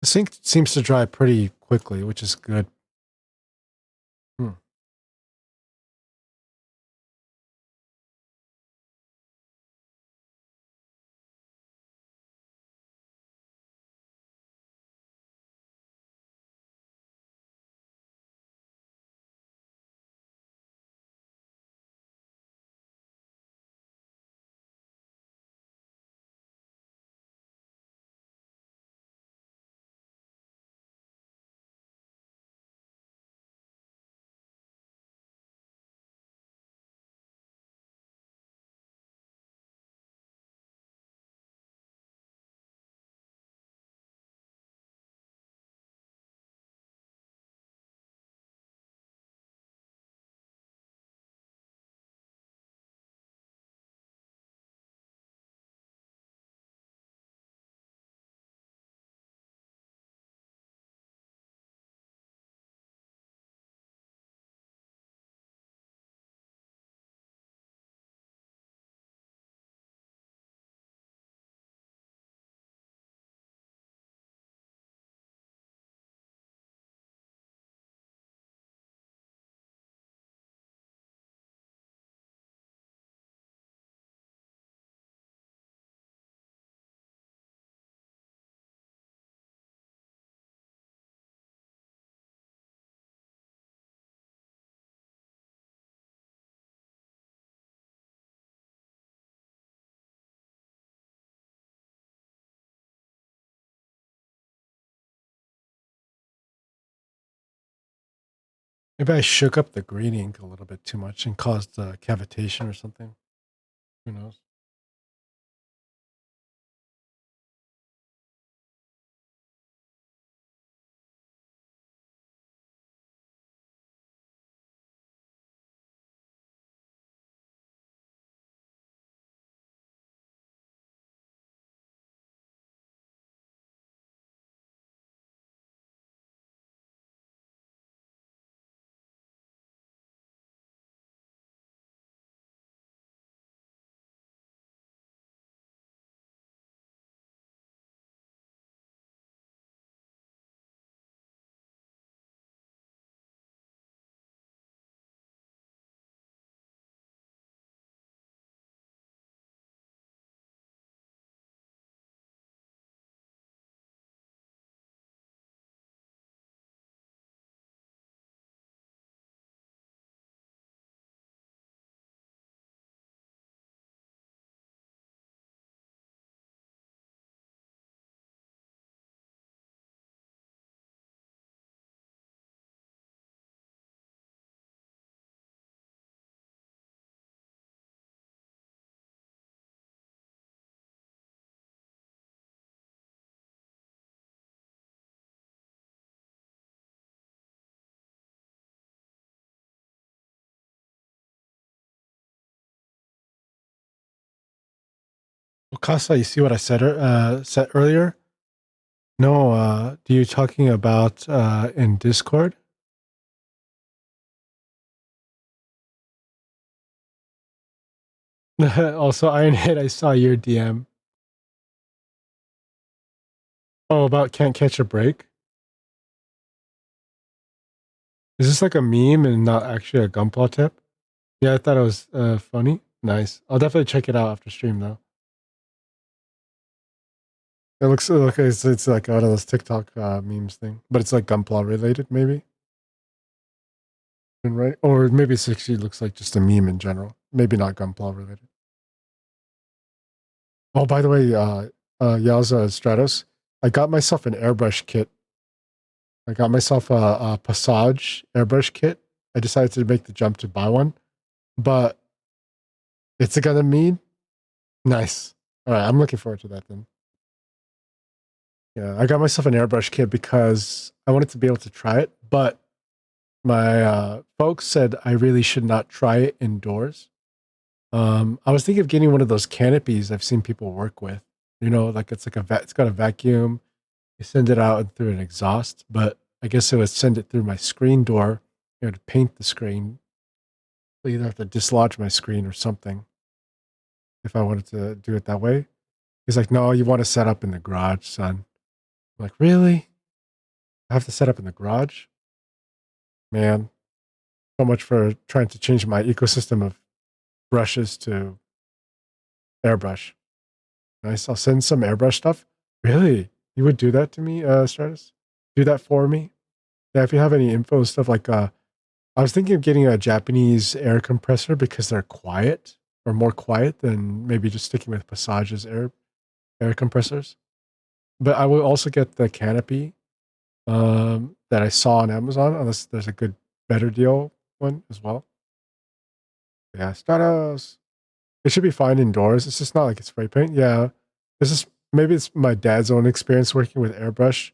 The ink seems to dry pretty quickly, which is good. Hmm. Maybe I shook up the green ink a little bit too much and caused cavitation or something. Who knows? Well, Casa, you see what I said earlier? No, do you talking about in Discord? Also, Ironhead, I saw your DM. Oh, about can't catch a break. Is this like a meme and not actually a Gunpla tip? Yeah, I thought it was funny. Nice. I'll definitely check it out after stream though. It looks like it's like one of those TikTok memes thing, but it's like Gunpla related, maybe. Right? Or maybe it actually looks like just a meme in general. Maybe not Gunpla related. Oh, by the way, Yowza Stratos, I got myself an airbrush kit. I got myself a Passage airbrush kit. I decided to make the jump to buy one, but it's gonna mean nice. All right, I'm looking forward to that then. Yeah, I got myself an airbrush kit because I wanted to be able to try it, but my folks said I really should not try it indoors. I was thinking of getting one of those canopies I've seen people work with. You know, like it's like it's got a vacuum. You send it out through an exhaust, but I guess it would send it through my screen door. You know, to paint the screen. I either have to dislodge my screen or something if I wanted to do it that way. He's like, no, you want to set up in the garage, son. I'm like, really? I have to set up in the garage? Man, so much for trying to change my ecosystem of brushes to airbrush. Nice. I'll send some airbrush stuff. Really? You would do that to me, Stratus? Do that for me? Yeah, if you have any info and stuff like I was thinking of getting a Japanese air compressor because they're quiet or more quiet than maybe just sticking with Passage's air compressors. But I will also get the canopy that I saw on Amazon, unless there's a good, better deal one as well. Yeah, Stratos. It should be fine indoors. It's just not like it's spray paint. Yeah, this is maybe it's my dad's own experience working with airbrush.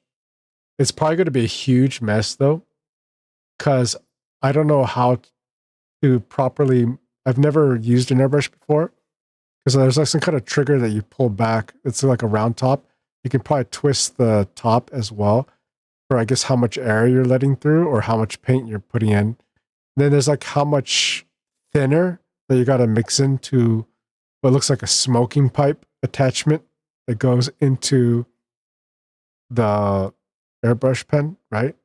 It's probably going to be a huge mess though, because I don't know how to properly. I've never used an airbrush before because there's like some kind of trigger that you pull back. It's like a round top. You can probably twist the top as well for I guess how much air you're letting through or how much paint you're putting in. Then there's like how much thinner that you got to mix into what looks like a smoking pipe attachment that goes into the airbrush pen, right?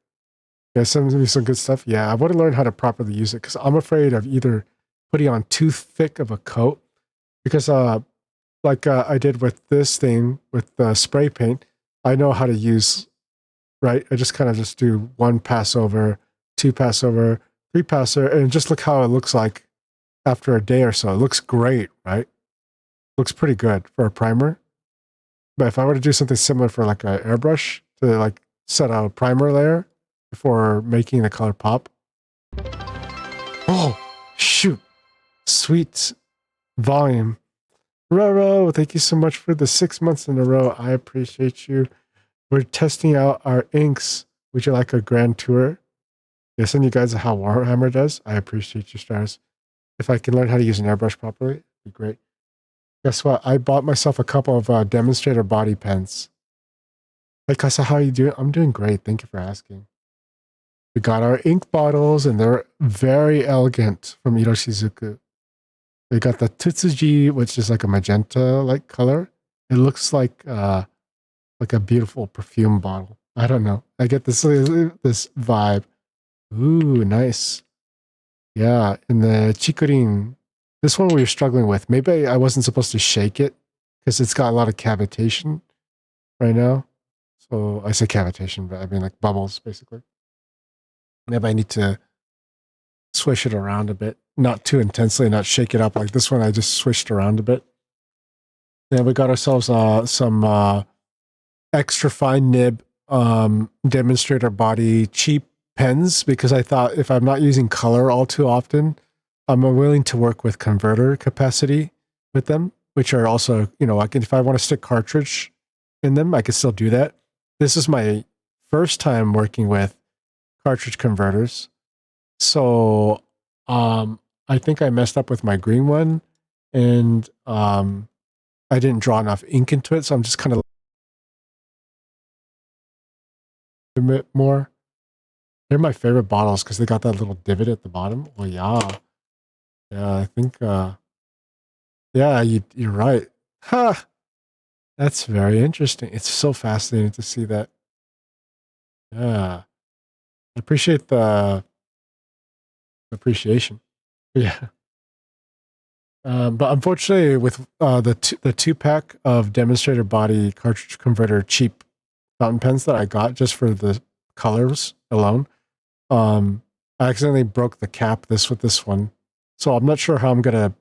Yeah, some good stuff. Yeah, I want to learn how to properly use it because I'm afraid of either putting on too thick of a coat because like I did with this thing with the spray paint, I know how to use, right? I just kind of just do one pass over, two pass over, three pass over, and just look how it looks like after a day or so. It looks great, right? Looks pretty good for a primer. But if I were to do something similar for like an airbrush to like set a primer layer before making the color pop. Oh, shoot. Sweet volume. Roro, thank you so much for the 6 months in a row. I appreciate you. We're testing out our inks. Would you like a grand tour? Yeah, send you guys how Warhammer does. I appreciate you, stars. If I can learn how to use an airbrush properly, it'd be great. Guess what? I bought myself a couple of demonstrator body pens. Hey, Kasa, how are you doing? I'm doing great. Thank you for asking. We got our ink bottles, and they're very elegant from Iroshizuku. We got the Tutsuji, which is like a magenta-like color. It looks like a beautiful perfume bottle. I don't know. I get this vibe. Ooh, nice. Yeah, and the Chikurin. This one we were struggling with. Maybe I wasn't supposed to shake it because it's got a lot of cavitation right now. So I say cavitation, but I mean like bubbles, basically. Maybe I need to swish it around a bit, not too intensely, not shake it up like this one. I just swished around a bit. Yeah, we got ourselves some extra fine nib demonstrator body cheap pens because I thought if I'm not using color all too often, I'm willing to work with converter capacity with them, which are also, you know, if I want to stick cartridge in them, I can still do that. This is my first time working with cartridge converters. So I think I messed up with my green one and I didn't draw enough ink into it. So I'm just kind of a bit more. They're my favorite bottles because they got that little divot at the bottom. Oh yeah. Yeah, I think Yeah, you're right. Huh. That's very interesting. It's so fascinating to see that. Yeah. I appreciate the appreciation. Yeah. But unfortunately, with the 2 pack of demonstrator body cartridge converter cheap fountain pens that I got just for the colors alone, I accidentally broke the cap with this one, so I'm not sure how I'm gonna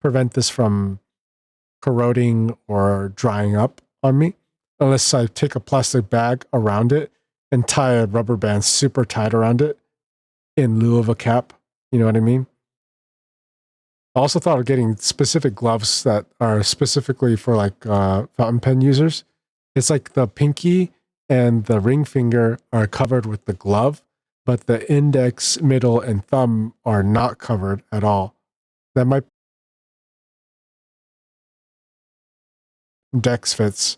prevent this from corroding or drying up on me, unless I take a plastic bag around it and tie a rubber band super tight around it in lieu of a cap. You know what I mean? I also thought of getting specific gloves that are specifically for like fountain pen users. It's like the pinky and the ring finger are covered with the glove, but the index, middle, and thumb are not covered at all. That might Dex fits,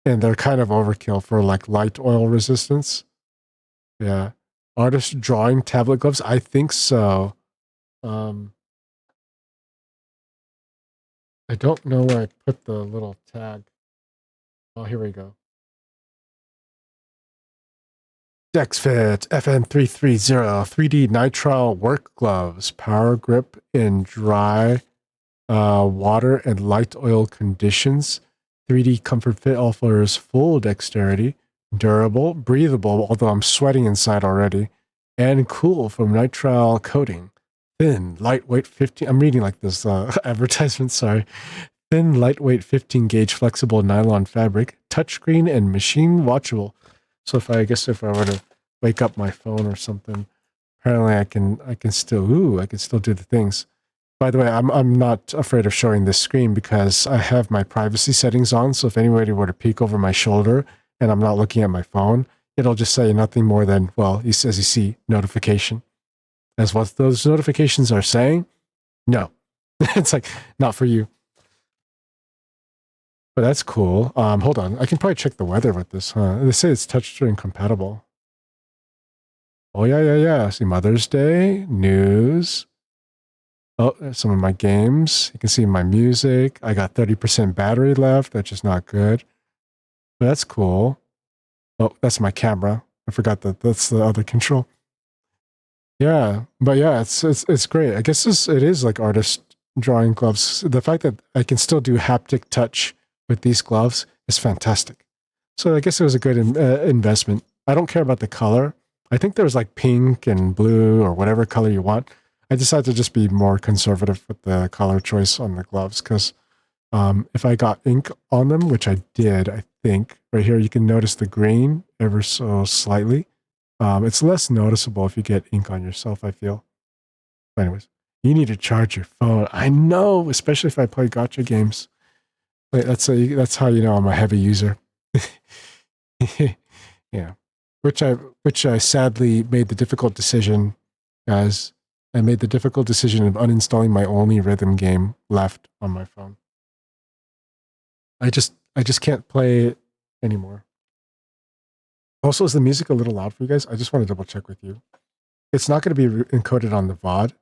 and they're kind of overkill for like light oil resistance. Yeah. Artist drawing tablet gloves? I think so. Um, I don't know where I put the little tag. Oh, here we go. DexFit FN330 3D nitrile work gloves, power grip in dry water and light oil conditions. 3D comfort fit offers full dexterity, durable, breathable, although I'm sweating inside already, and cool from nitrile coating. Thin, lightweight 15. I'm reading like this advertisement, sorry. Thin, lightweight 15 gauge flexible nylon fabric, touchscreen and machine watchable. So I guess if I were to wake up my phone or something, apparently I can still do the things. By the way, I'm not afraid of showing this screen because I have my privacy settings on. So if anybody were to peek over my shoulder and I'm not looking at my phone, it'll just say nothing more than, well, as you see, notification. As what those notifications are saying, no. It's like, not for you. But that's cool. Hold on. I can probably check the weather with this, huh? They say it's touchscreen compatible. Oh, yeah. See, Mother's Day, news. Oh, there's some of my games. You can see my music. I got 30% battery left. That's just not good. But that's cool. Oh, that's my camera. I forgot that's the other control. Yeah, but yeah, it's great. I guess it is like artist drawing gloves. The fact that I can still do haptic touch with these gloves is fantastic. So I guess it was a good investment. I don't care about the color. I think there's like pink and blue or whatever color you want. I decided to just be more conservative with the color choice on the gloves because if I got ink on them, which I did, I think right here you can notice the green ever so slightly. It's less noticeable if you get ink on yourself, I feel. But anyways, you need to charge your phone. I know, especially if I play gotcha games. Wait, that's how you know I'm a heavy user. Yeah, which I sadly made the difficult decision, guys. I made the difficult decision of uninstalling my only rhythm game left on my phone. I just can't play it anymore. Also, is the music a little loud for you guys? I just want to double check with you. It's not going to be encoded on the VOD,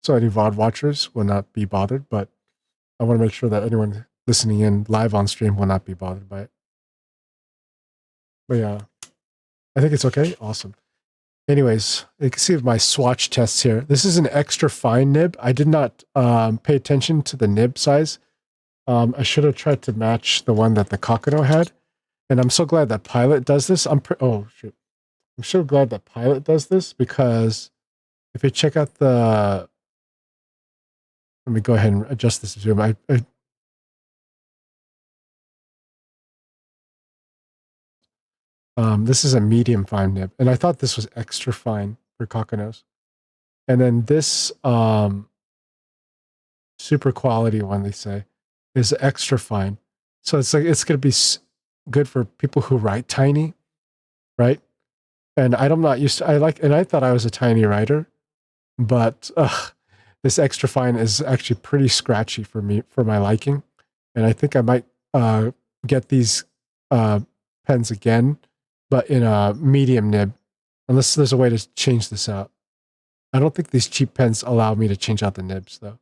so any VOD watchers will not be bothered, but I want to make sure that anyone listening in live on stream will not be bothered by it. But yeah, I think it's okay. Awesome. Anyways, you can see my swatch tests here. This is an extra fine nib. I did not pay attention to the nib size. I should have tried to match the one that the Kakano had. And I'm so glad that Pilot does this. Oh, shoot. I'm so glad that Pilot does this because if you check out the... Let me go ahead and adjust this zoom. This is a medium fine nib. And I thought this was extra fine for Kakanos. And then this super quality one, they say, is extra fine. So it's like it's going to be good for people who write tiny, right? And I'm not used to, and I thought I was a tiny writer, but this extra fine is actually pretty scratchy for me, for my liking. And I think I might get these pens again, but in a medium nib, unless there's a way to change this out. I don't think these cheap pens allow me to change out the nibs, though.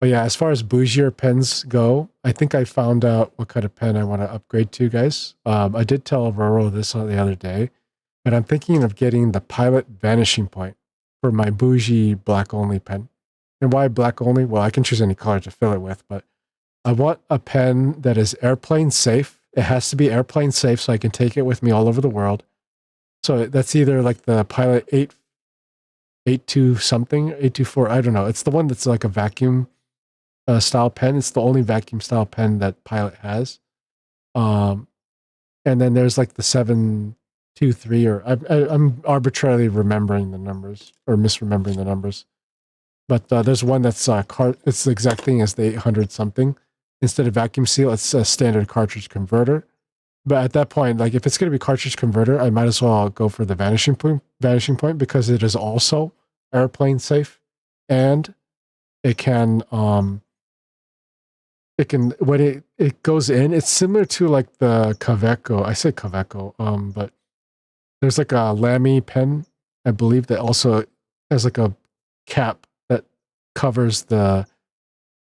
But yeah, as far as bougier pens go, I think I found out what kind of pen I want to upgrade to, guys. I did tell Aurora this the other day, but I'm thinking of getting the Pilot Vanishing Point for my bougie black only pen. And why black only? Well, I can choose any color to fill it with, but I want a pen that is airplane safe. It has to be airplane safe so I can take it with me all over the world. So that's either like the Pilot 882 something, 824, I don't know. It's the one that's like a vacuum style pen. It's the only vacuum style pen that Pilot has. And then there's like the 723, or I'm arbitrarily remembering the numbers or misremembering the numbers. But there's one that's it's the exact thing as the 800 something. Instead of vacuum seal, it's a standard cartridge converter. But at that point, like if it's going to be cartridge converter, I might as well go for the vanishing point because it is also airplane safe, and it can when it goes in, it's similar to like the Kaweco. I say Kaweco, but there's like a Lamy pen, I believe, that also has like a cap that covers the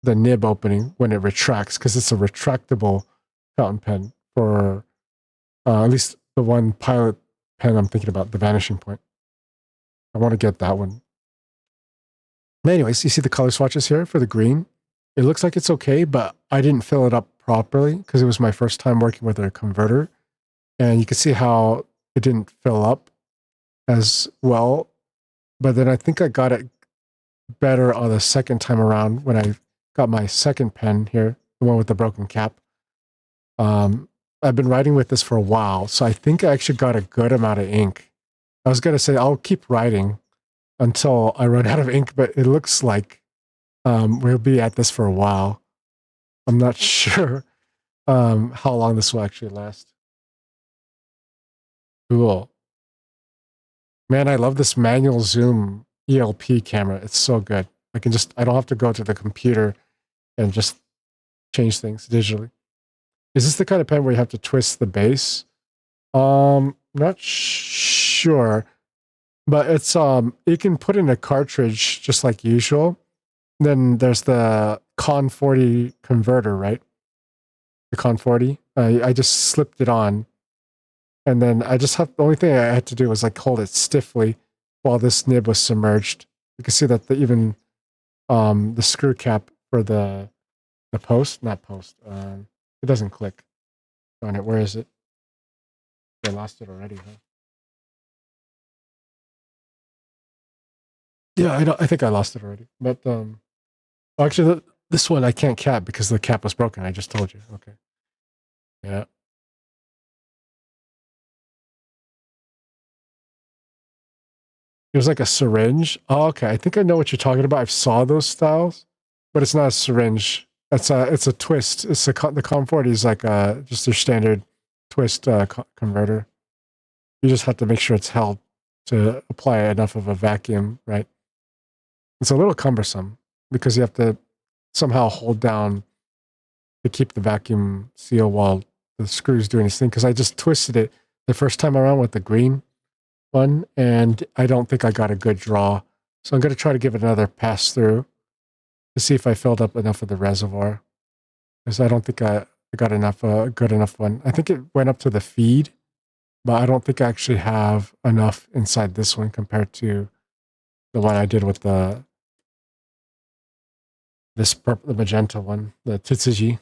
nib opening when it retracts, because it's a retractable fountain pen for at least the one Pilot pen I'm thinking about, the Vanishing Point. I want to get that one. But anyways, you see the color swatches here for the green. It looks like it's okay, but I didn't fill it up properly because it was my first time working with a converter. And you can see how it didn't fill up as well. But then I think I got it better on the second time around when I got my second pen here, the one with the broken cap. I've been writing with this for a while, so I think I actually got a good amount of ink. I was going to say I'll keep writing until I run out of ink, but it looks like we'll be at this for a while. I'm not sure how long this will actually last. Cool. Man, I love this manual zoom ELP camera. It's so good. I don't have to go to the computer and just change things digitally. Is this the kind of pen where you have to twist the base? Not sure, but it's you can put in a cartridge just like usual. Then there's the Con 40 converter, right? The Con 40. I just slipped it on, and then the only thing I had to do was like hold it stiffly while this nib was submerged. You can see that the screw cap for the not post. It doesn't click on it. Where is it? I lost it already, huh? Yeah, I think I lost it already. But actually, this one I can't cap because the cap was broken. I just told you. Okay. Yeah. It was like a syringe. Oh, okay. I think I know what you're talking about. I saw those styles, but it's not a syringe. It's a twist. The Com40 is like just their standard twist converter. You just have to make sure it's held to apply enough of a vacuum, right? It's a little cumbersome because you have to somehow hold down to keep the vacuum seal while the screw's doing its thing. Because I just twisted it the first time around with the green one, and I don't think I got a good draw. So I'm going to try to give it another pass through to see if I filled up enough of the reservoir. Because I don't think I got enough, good enough one. I think it went up to the feed, but I don't think I actually have enough inside this one compared to the one I did with the magenta one, the Tsuji.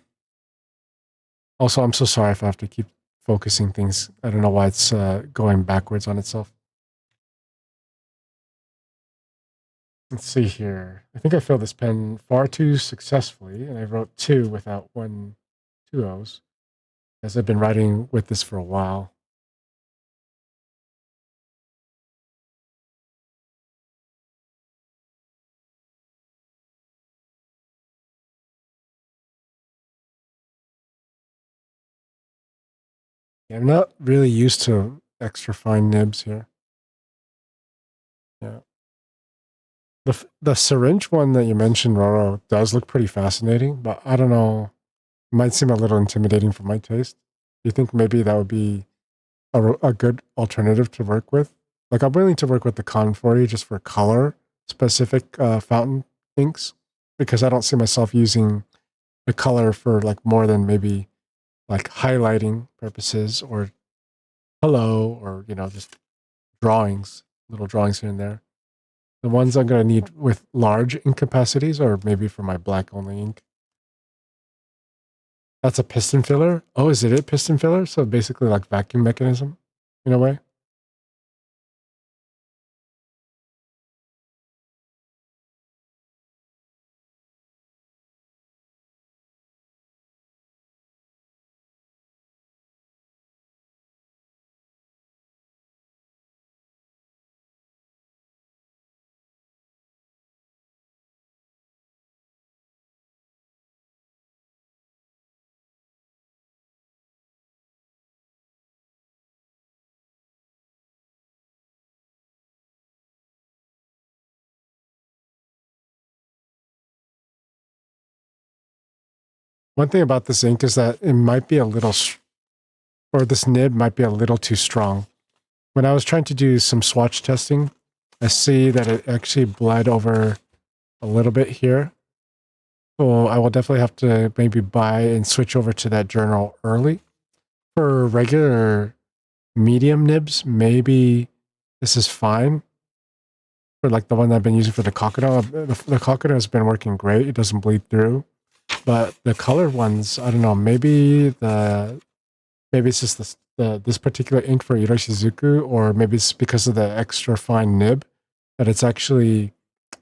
Also, I'm so sorry if I have to keep focusing things. I don't know why it's going backwards on itself. Let's see here. I think I filled this pen far too successfully, and I wrote 2 without 2 O's, as I've been writing with this for a while. Yeah, I'm not really used to extra fine nibs here. Yeah. The syringe one that you mentioned, Roro, does look pretty fascinating, but I don't know. It might seem a little intimidating for my taste. Do you think maybe that would be a good alternative to work with? Like, I'm willing to work with the Con 40 just for color specific fountain inks. because I don't see myself using the color for like more than maybe like highlighting purposes or hello or, just drawings, little drawings here and there. The ones I'm going to need with large ink capacities or maybe for my black only ink. That's a piston filler. Oh, is it piston filler? So basically like vacuum mechanism in a way. One thing about this ink is that it might be a little, or this nib might be a little too strong. When I was trying to do some swatch testing, I see that it actually bled over a little bit here. So I will definitely have to maybe buy and switch over to that journal early. For regular medium nibs, maybe this is fine. For like the one I've been using for the Kakado, the Kakado has been working great. It doesn't bleed through. But the colored ones, I don't know, maybe it's just this particular ink for Iroshizuku, or maybe it's because of the extra fine nib that it's actually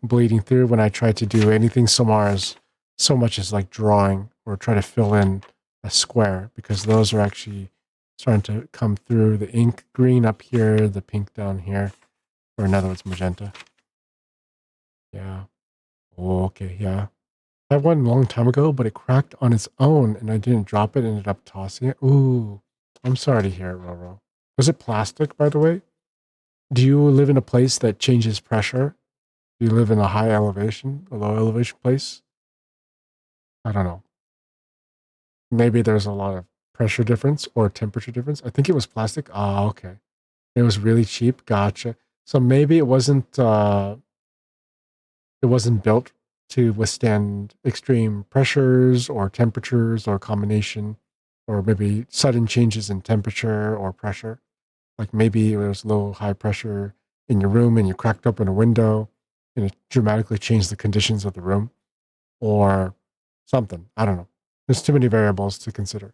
bleeding through when I try to do anything so much as like drawing or try to fill in a square, because those are actually starting to come through. The ink green up here, the pink down here, or in other words, magenta. Yeah. Oh, okay, yeah. I had one a long time ago, but it cracked on its own and I didn't drop it, ended up tossing it. Ooh, I'm sorry to hear it, Roro. Was it plastic, by the way? Do you live in a place that changes pressure? Do you live in a high elevation, a low elevation place? I don't know. Maybe there's a lot of pressure difference or temperature difference. I think it was plastic. Ah, okay. It was really cheap. Gotcha. So maybe it wasn't built to withstand extreme pressures or temperatures or combination, or maybe sudden changes in temperature or pressure. Like maybe it was low, high pressure in your room and you cracked open a window and it dramatically changed the conditions of the room or something. I don't know. There's too many variables to consider.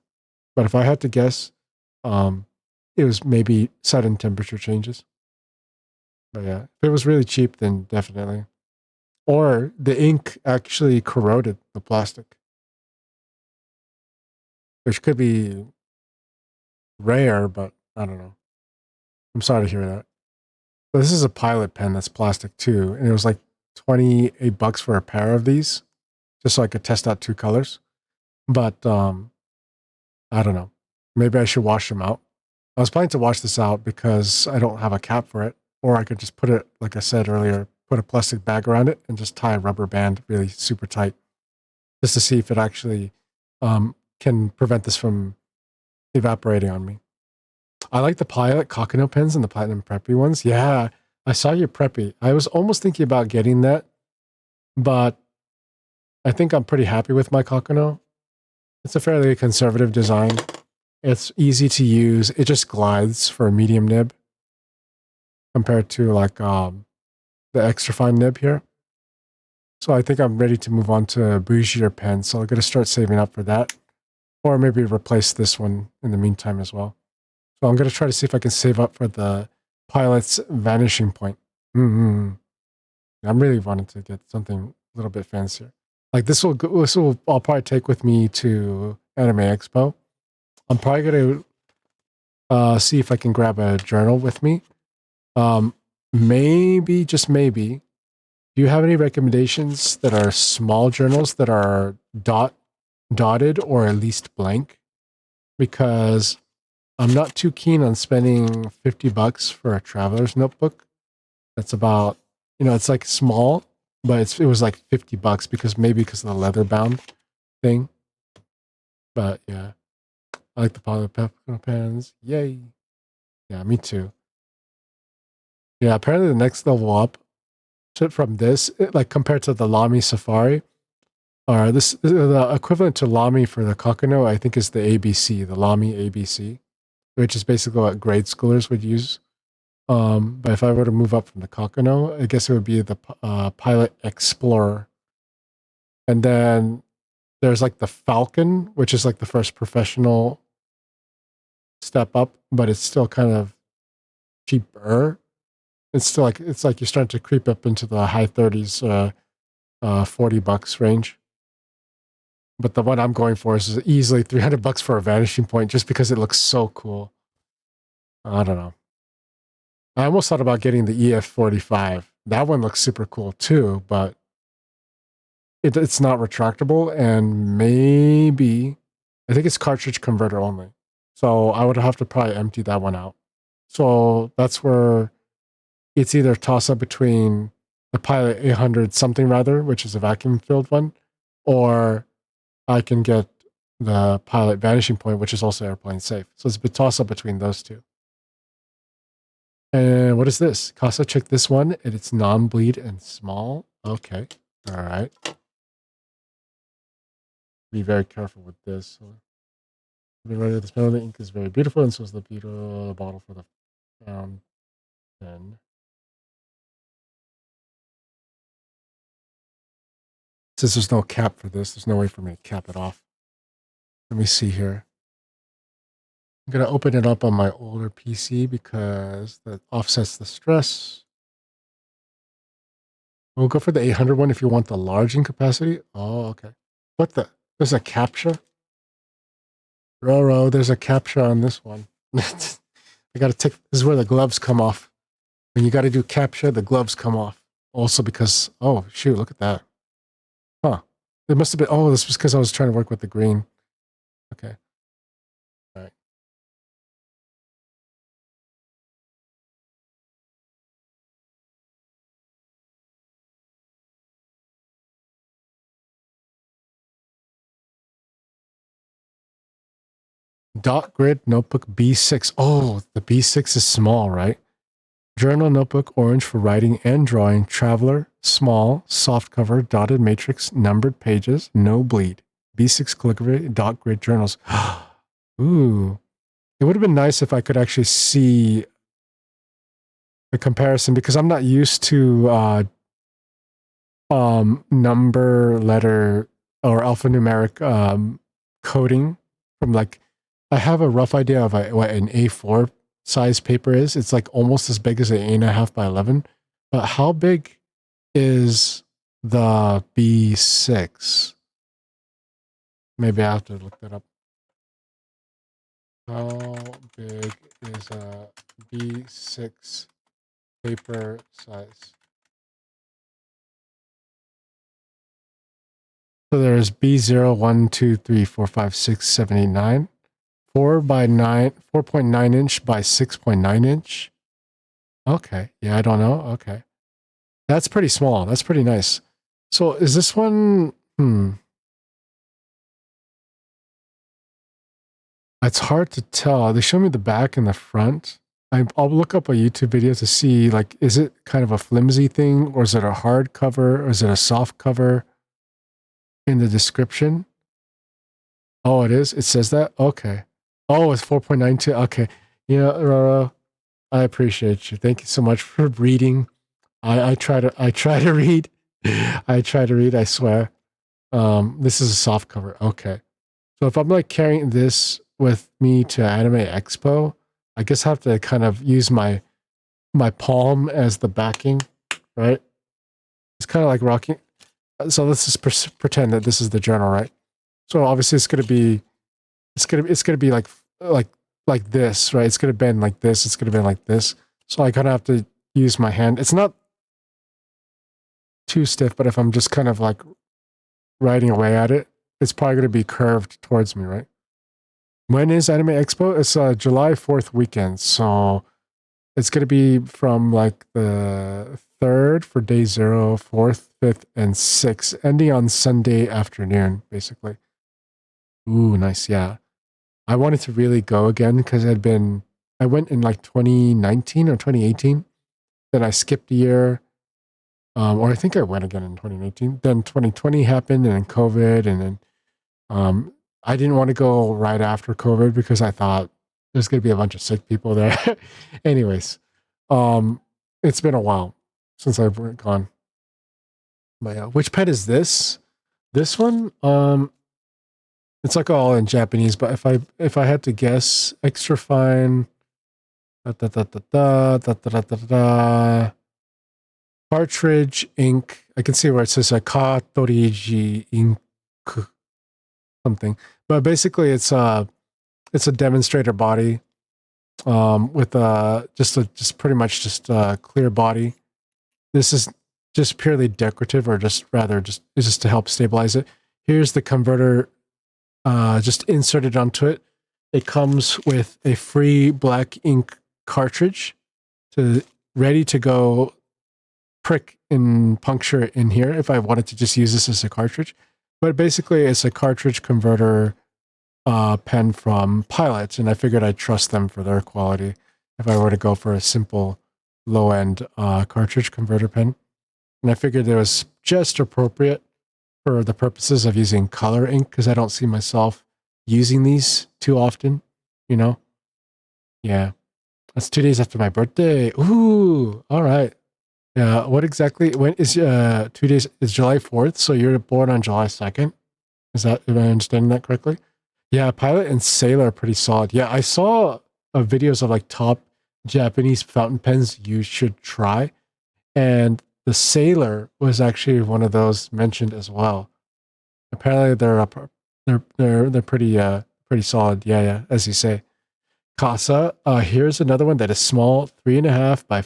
But if I had to guess, um, it was maybe sudden temperature changes. But yeah, if it was really cheap, then definitely. Or the ink actually corroded the plastic, which could be rare, but I don't know. I'm sorry to hear that. But this is a pilot pen that's plastic too, and it was like $28 for a pair of these, just so I could test out two colors. But I don't know. Maybe I should wash them out. I was planning to wash this out because I don't have a cap for it, or I could just put it, like I said earlier, put a plastic bag around it and just tie a rubber band really super tight, just to see if it actually can prevent this from evaporating on me. I like the Pilot Kakano pens and the Platinum Preppy ones. Yeah, I saw your Preppy. I was almost thinking about getting that, but I think I'm pretty happy with my Kakano. It's a fairly conservative design. It's easy to use. It just glides for a medium nib compared to like the extra fine nib here. So I think I'm ready to move on to a bougier pen. So I'm going to start saving up for that, or maybe replace this one in the meantime as well. So I'm going to try to see if I can save up for the Pilot's Vanishing Point. Mm-hmm. I'm really wanting to get something a little bit fancier. Like I'll probably take with me to Anime Expo. I'm probably going to see if I can grab a journal with me. Maybe, just maybe, do you have any recommendations that are small journals that are dotted or at least blank? Because I'm not too keen on spending $50 for a traveler's notebook. That's about, it's like small, but it was like $50 because of the leather bound thing. But yeah, I like the polypepper pens. Yay. Yeah, me too. Yeah, apparently the next level up from this, like compared to the Lamy Safari, This the equivalent to Lamy for the Kakano, I think, is the ABC, the Lamy ABC, which is basically what grade schoolers would use. But if I were to move up from the Kakano, I guess it would be the Pilot Explorer. And then there's like the Falcon, which is like the first professional step up, but it's still kind of cheaper. It's like you're starting to creep up into the high 30s, $40 range. But the one I'm going for is easily $300 for a vanishing point, just because it looks so cool. I don't know. I almost thought about getting the EF45. That one looks super cool too, but it's not retractable, and maybe I think it's cartridge converter only. So I would have to probably empty that one out. So that's where it's either toss up between the Pilot 800 something rather, which is a vacuum filled one, or I can get the Pilot Vanishing Point, which is also airplane safe. So it's a toss up between those two. And what is this? Casa, check this one. It's non-bleed and small. Okay. All right. Be very careful with this. The right of the smell of the ink is very beautiful, and so is the beautiful bottle for the fountain. Since there's no cap for this, there's no way for me to cap it off. Let me see here. I'm going to open it up on my older PC because that offsets the stress. We'll go for the 800 one if you want the large in capacity. Oh, okay. What the? There's a CAPTCHA? Roro, there's a CAPTCHA on this one. I got to take, this is where the gloves come off. When you got to do CAPTCHA, the gloves come off. Also because, oh, shoot, look at that. Huh. It must have been, oh, this was because I was trying to work with the green. Okay. All right. Dot grid notebook B6. Oh, the B6 is small, right? Journal notebook, orange for writing and drawing. Traveler, small, soft cover, dotted matrix, numbered pages, no bleed. B6 calligraphy, dot grid journals. Ooh. It would have been nice if I could actually see the comparison, because I'm not used to number, letter, or alphanumeric coding from like, I have a rough idea of what an A4 size paper is. It's like almost as big as an 8.5 by 11. But how big is the B6? Maybe I have to look that up. How big is a B6 paper size? So there's B0, 1, 2, 3, 4, 5, 6, 7, 8, 9. 4 by 9, 4.9 inch by 6.9 inch. Okay. Yeah, I don't know. Okay. That's pretty small. That's pretty nice. So is this one, it's hard to tell. They show me the back and the front. I'll look up a YouTube video to see, like, is it kind of a flimsy thing, or is it a hard cover, or is it a soft cover in the description? Oh, it is? It says that? Okay. Oh, it's 4.92. Okay. You know, Roro, I appreciate you. Thank you so much for reading. I try to read. I try to read, I swear. This is a soft cover. Okay. So if I'm like carrying this with me to Anime Expo, I guess I have to kind of use my palm as the backing, right? It's kind of like rocking. So let's just pretend that this is the journal, right? So obviously it's gonna be like this, right? It's gonna bend like this. It's gonna bend like this. So I kind of have to use my hand. It's not too stiff, but if I'm just kind of like writing away at it, it's probably gonna be curved towards me, right? When is Anime Expo? It's July 4th weekend, so it's gonna be from like the 3rd for day 0, 4th, 5th, and 6th, ending on Sunday afternoon, basically. Ooh, nice, yeah. I wanted to really go again because I went in like 2019 or 2018. Then I skipped a year. Or I think I went again in 2019. Then 2020 happened, and then COVID, and then I didn't want to go right after COVID because I thought there's going to be a bunch of sick people there. Anyways, um, it's been a while since I've gone. But yeah, which pet is this? This one, it's like all in Japanese. But if I had to guess, extra fine. Da, da, da, da, da, da, da, da, da, da. Cartridge ink. I can see where it says a cartridge ink something, but basically it's a demonstrator body with just pretty much just a clear body. This is just purely decorative, or just rather just is just to help stabilize it. Here's the converter just inserted onto it. It comes with a free black ink cartridge to ready to go prick and puncture in here if I wanted to just use this as a cartridge. But basically it's a cartridge converter pen from Pilot, and I figured I'd trust them for their quality if I were to go for a simple low-end cartridge converter pen. And I figured it was just appropriate for the purposes of using color ink, because I don't see myself using these too often, you know? Yeah. That's 2 days after my birthday. Ooh, all right. Yeah, what exactly, when is 2 days, is July 4th, so you're born on July 2nd? Is that, am I understanding that correctly? Yeah, Pilot and Sailor are pretty solid. Yeah, I saw videos of like top Japanese fountain pens you should try, and the Sailor was actually one of those mentioned as well. Apparently they're pretty solid. Yeah, yeah, as you say. Casa, here's another one that is small, 3.5 by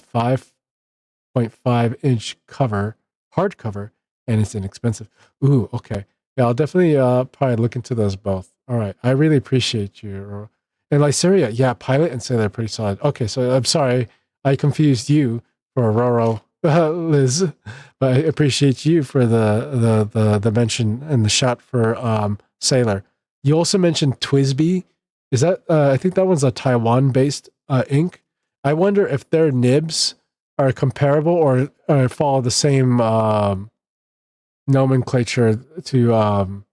5.5-inch cover, hardcover, and it's inexpensive. Ooh, okay. Yeah, I'll definitely probably look into those both. All right, I really appreciate you. And Lyceria, yeah, Pilot and Sailor are pretty solid. Okay, so I'm sorry I confused you for Roro, Liz, but I appreciate you for the mention and the shot for Sailor. You also mentioned Twisby. Is that I think that one's a Taiwan-based ink. I wonder if their nibs are comparable or follow the same nomenclature to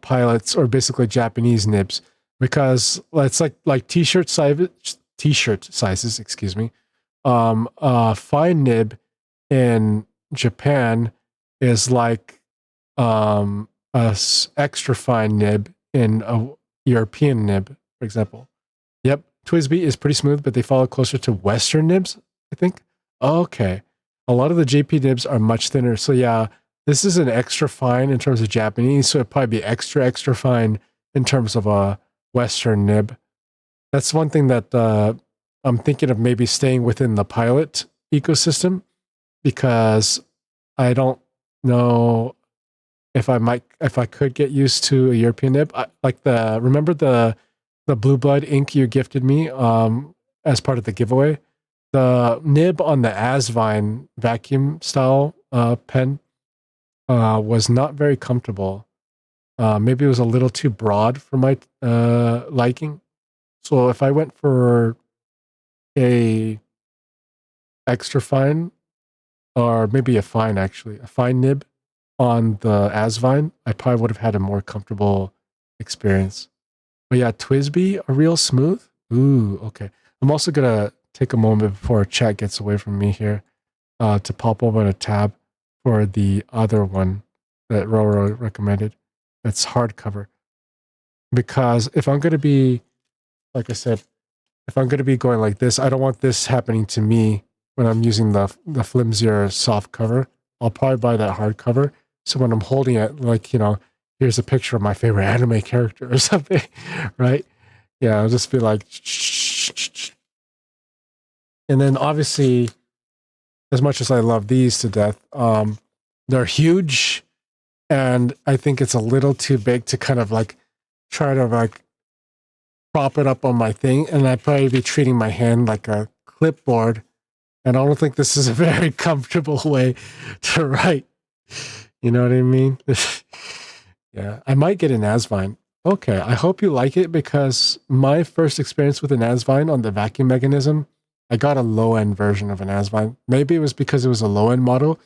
Pilots, or basically Japanese nibs, because it's like t-shirt sizes, excuse me. Fine nib in Japan is like extra fine nib in a European nib, for example. Yep, Twisby is pretty smooth, but they follow closer to Western nibs, I think. Okay. A lot of the JP nibs are much thinner. So yeah, this is an extra fine in terms of Japanese, so it'd probably be extra fine in terms of a Western nib. That's one thing that I'm thinking of maybe staying within the Pilot ecosystem, because I don't know if I could get used to a European nib. Remember the Blue Blood ink you gifted me as part of the giveaway? The nib on the Asvine vacuum style pen was not very comfortable. Maybe it was a little too broad for my liking. So if I went for a extra fine, or maybe a fine nib on the Asvine, I probably would have had a more comfortable experience. But yeah, Twisby are real smooth. Ooh, okay. I'm also gonna take a moment before chat gets away from me here to pop open a tab for the other one that Roro recommended. That's hardcover. Because if I'm gonna be, like I said, if I'm gonna be going like this, I don't want this happening to me when I'm using the flimsier soft cover. I'll probably buy that hardcover. So when I'm holding it, like, here's a picture of my favorite anime character or something, right? Yeah, I'll just be like, and then obviously, as much as I love these to death, they're huge, and I think it's a little too big to kind of like try to like prop it up on my thing, and I'd probably be treating my hand like a clipboard, and I don't think this is a very comfortable way to write. You know what I mean? Yeah, I might get an Asvine. Okay, I hope you like it, because my first experience with an Asvine on the vacuum mechanism I got a low-end version of an Asvine. Maybe it was because it was a low-end model,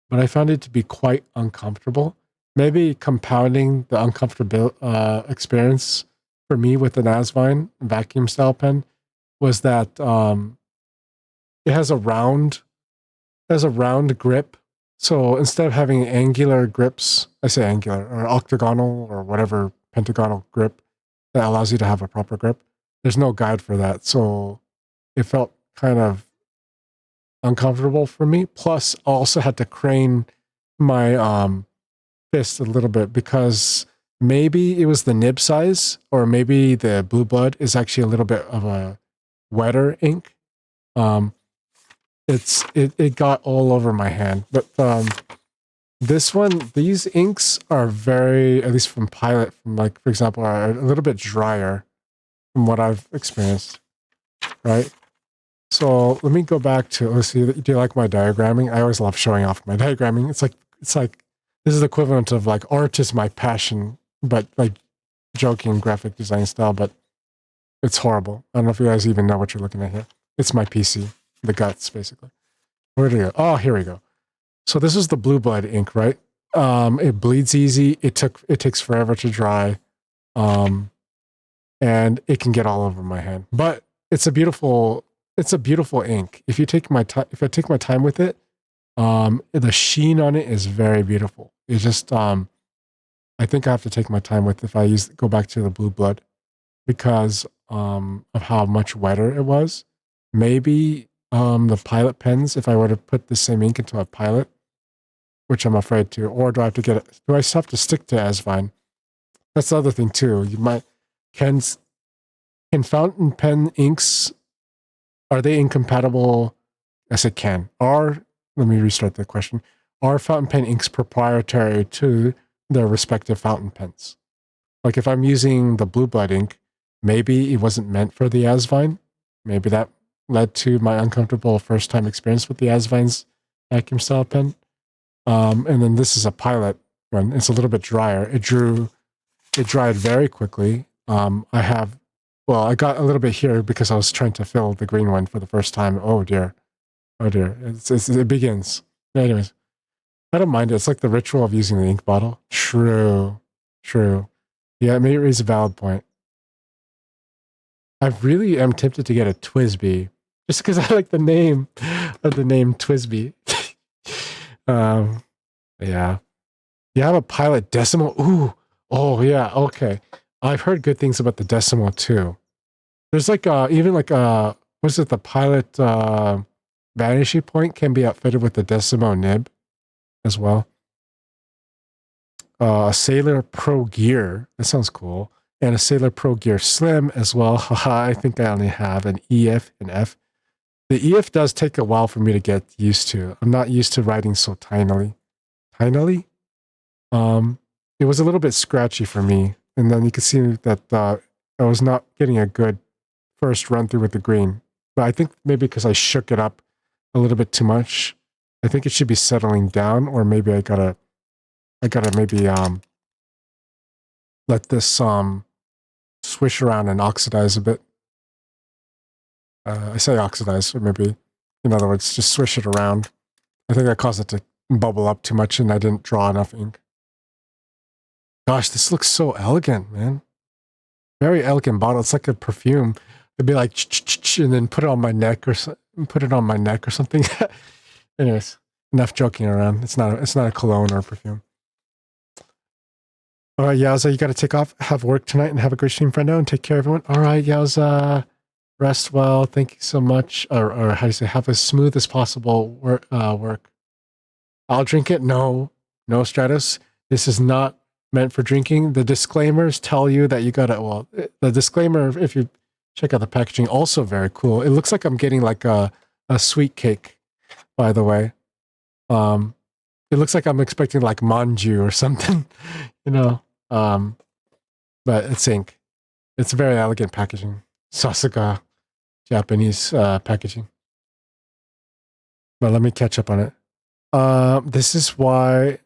but I found it to be quite uncomfortable. Maybe compounding the uncomfortable experience for me with an Asvine vacuum style pen was that it has a round grip. So instead of having angular grips, I say angular or octagonal or whatever pentagonal grip that allows you to have a proper grip, there's no guide for that. So it felt kind of uncomfortable for me. Plus, I also had to crane my fist a little bit because maybe it was the nib size, or maybe the Blue Blood is actually a little bit of a wetter ink. It got all over my hand. But these inks are very, at least from Pilot, from like, for example, are a little bit drier from what I've experienced, right? So let me go back to, let's see, do you like my diagramming? I always love showing off my diagramming. It's like, this is the equivalent of like, art is my passion, but like joking graphic design style, but it's horrible. I don't know if you guys even know what you're looking at here. It's my PC, the guts, basically. Where do we go? Oh, here we go. So this is the Blue Blood ink, right? It bleeds easy. It takes forever to dry. And it can get all over my hand. But it's a beautiful ink. If I take my time with it, the sheen on it is very beautiful. It's just I think I have to take my time with if I go back to the Blue Blood because of how much wetter it was. Maybe the Pilot pens, if I were to put the same ink into a Pilot, which I'm afraid to, or do I still have to stick to Asvine? That's the other thing too. Can fountain pen inks, are they incompatible? Yes, it can. Let me restart the question. Are fountain pen inks proprietary to their respective fountain pens? Like if I'm using the Blue Blood ink, maybe it wasn't meant for the Asvine. Maybe that led to my uncomfortable first time experience with the Asvine's vacuum style pen. And then this is a Pilot one. It's a little bit drier. It dried very quickly. I got a little bit here because I was trying to fill the green one for the first time. Oh dear. It begins. Anyways, I don't mind it. It's like the ritual of using the ink bottle. True. Yeah, maybe it raises a valid point. I really am tempted to get a Twisby just because I like the name of the name Twisby. Yeah. You have a Pilot Decimal. Ooh. Oh yeah. Okay. I've heard good things about the Decimal too. There's like even like was it the Pilot Vanishing Point can be outfitted with the Decimo nib as well. A Sailor Pro Gear. That sounds cool. And a Sailor Pro Gear Slim as well. Haha, I think I only have an EF and F. The EF does take a while for me to get used to. I'm not used to writing so tinily. Tinily? It was a little bit scratchy for me. And then you can see that I was not getting a good first run through with the green. But I think maybe because I shook it up a little bit too much. I think it should be settling down, or maybe I gotta maybe let this swish around and oxidize a bit. I say oxidize, or maybe, in other words, just swish it around. I think I caused it to bubble up too much and I didn't draw enough ink. Gosh, this looks so elegant, man. Very elegant bottle. It's like a perfume. It'd be like, and then put it on my neck or something. Anyways, enough joking around. It's not a cologne or a perfume. All right, Yowza, you got to take off. Have work tonight and have a great stream, friendo, and take care, everyone. All right, Yowza, rest well. Thank you so much. Or how do you say, have as smooth as possible work. I'll drink it. No, Stratus. This is not meant for drinking. The disclaimers tell you that you gotta, well, the disclaimer, if you check out the packaging, also very cool. It looks like I'm getting like a sweet cake, by the way. It looks like I'm expecting like manju or something, but it's ink. It's very elegant packaging. Sasuga Japanese packaging. But let me catch up on it. This is why,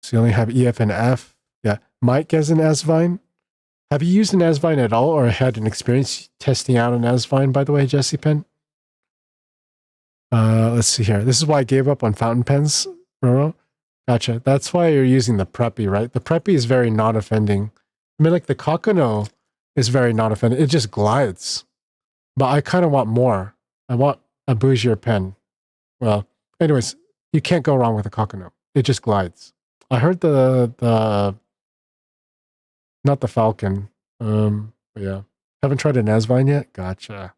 so you only have EF and F. Yeah. Mike has an Asvine. Have you used an Asvine at all or had an experience testing out an Asvine, by the way, Jesse Penn? Let's see here. This is why I gave up on fountain pens, Roro. Gotcha. That's why you're using the Preppy, right? The Preppy is very non-offending. I mean, like the Kakano is very non-offending. It just glides. But I kind of want more. I want a bougier pen. Well, anyways, you can't go wrong with a Kakano. It just glides. I heard the not the Falcon. But yeah. Haven't tried a Nasvine yet? Gotcha.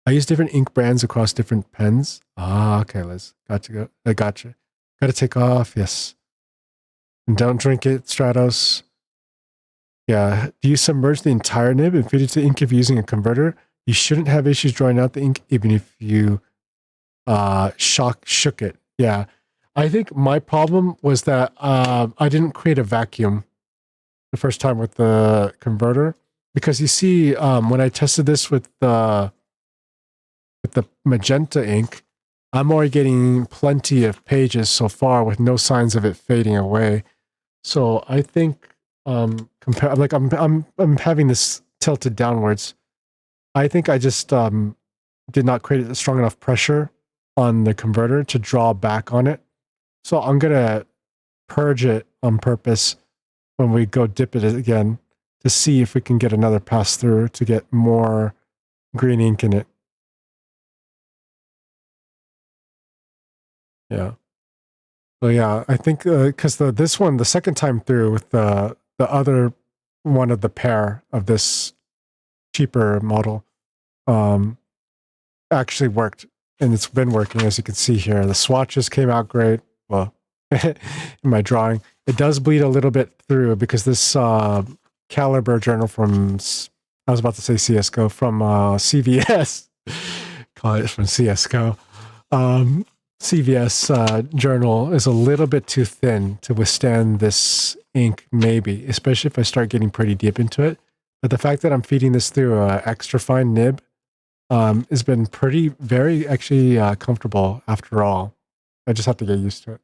I use different ink brands across different pens. Ah, okay, Liz. Gotcha. I gotcha. Gotta take off. Yes. And don't drink it, Stratos. Yeah. Do you submerge the entire nib and feed it to ink if you're using a converter? You shouldn't have issues drawing out the ink even if you shook it. Yeah. I think my problem was that I didn't create a vacuum the first time with the converter because you see when I tested this with the magenta ink, I'm already getting plenty of pages so far with no signs of it fading away. So I think like I'm having this tilted downwards. I think I just did not create a strong enough pressure on the converter to draw back on it. So I'm gonna purge it on purpose when we go dip it again to see if we can get another pass through to get more green ink in it. Yeah. So yeah, I think because this one, the second time through with the other one of the pair of this cheaper model, um, actually worked, and it's been working as you can see here. The swatches came out great. Well, in my drawing, it does bleed a little bit through because this Caliber journal from I was about to say CS:GO from CVS, call it from CS:GO. CVS journal is a little bit too thin to withstand this ink, maybe, especially if I start getting pretty deep into it. But the fact that I'm feeding this through an extra fine nib has been very actually comfortable after all. I just have to get used to it.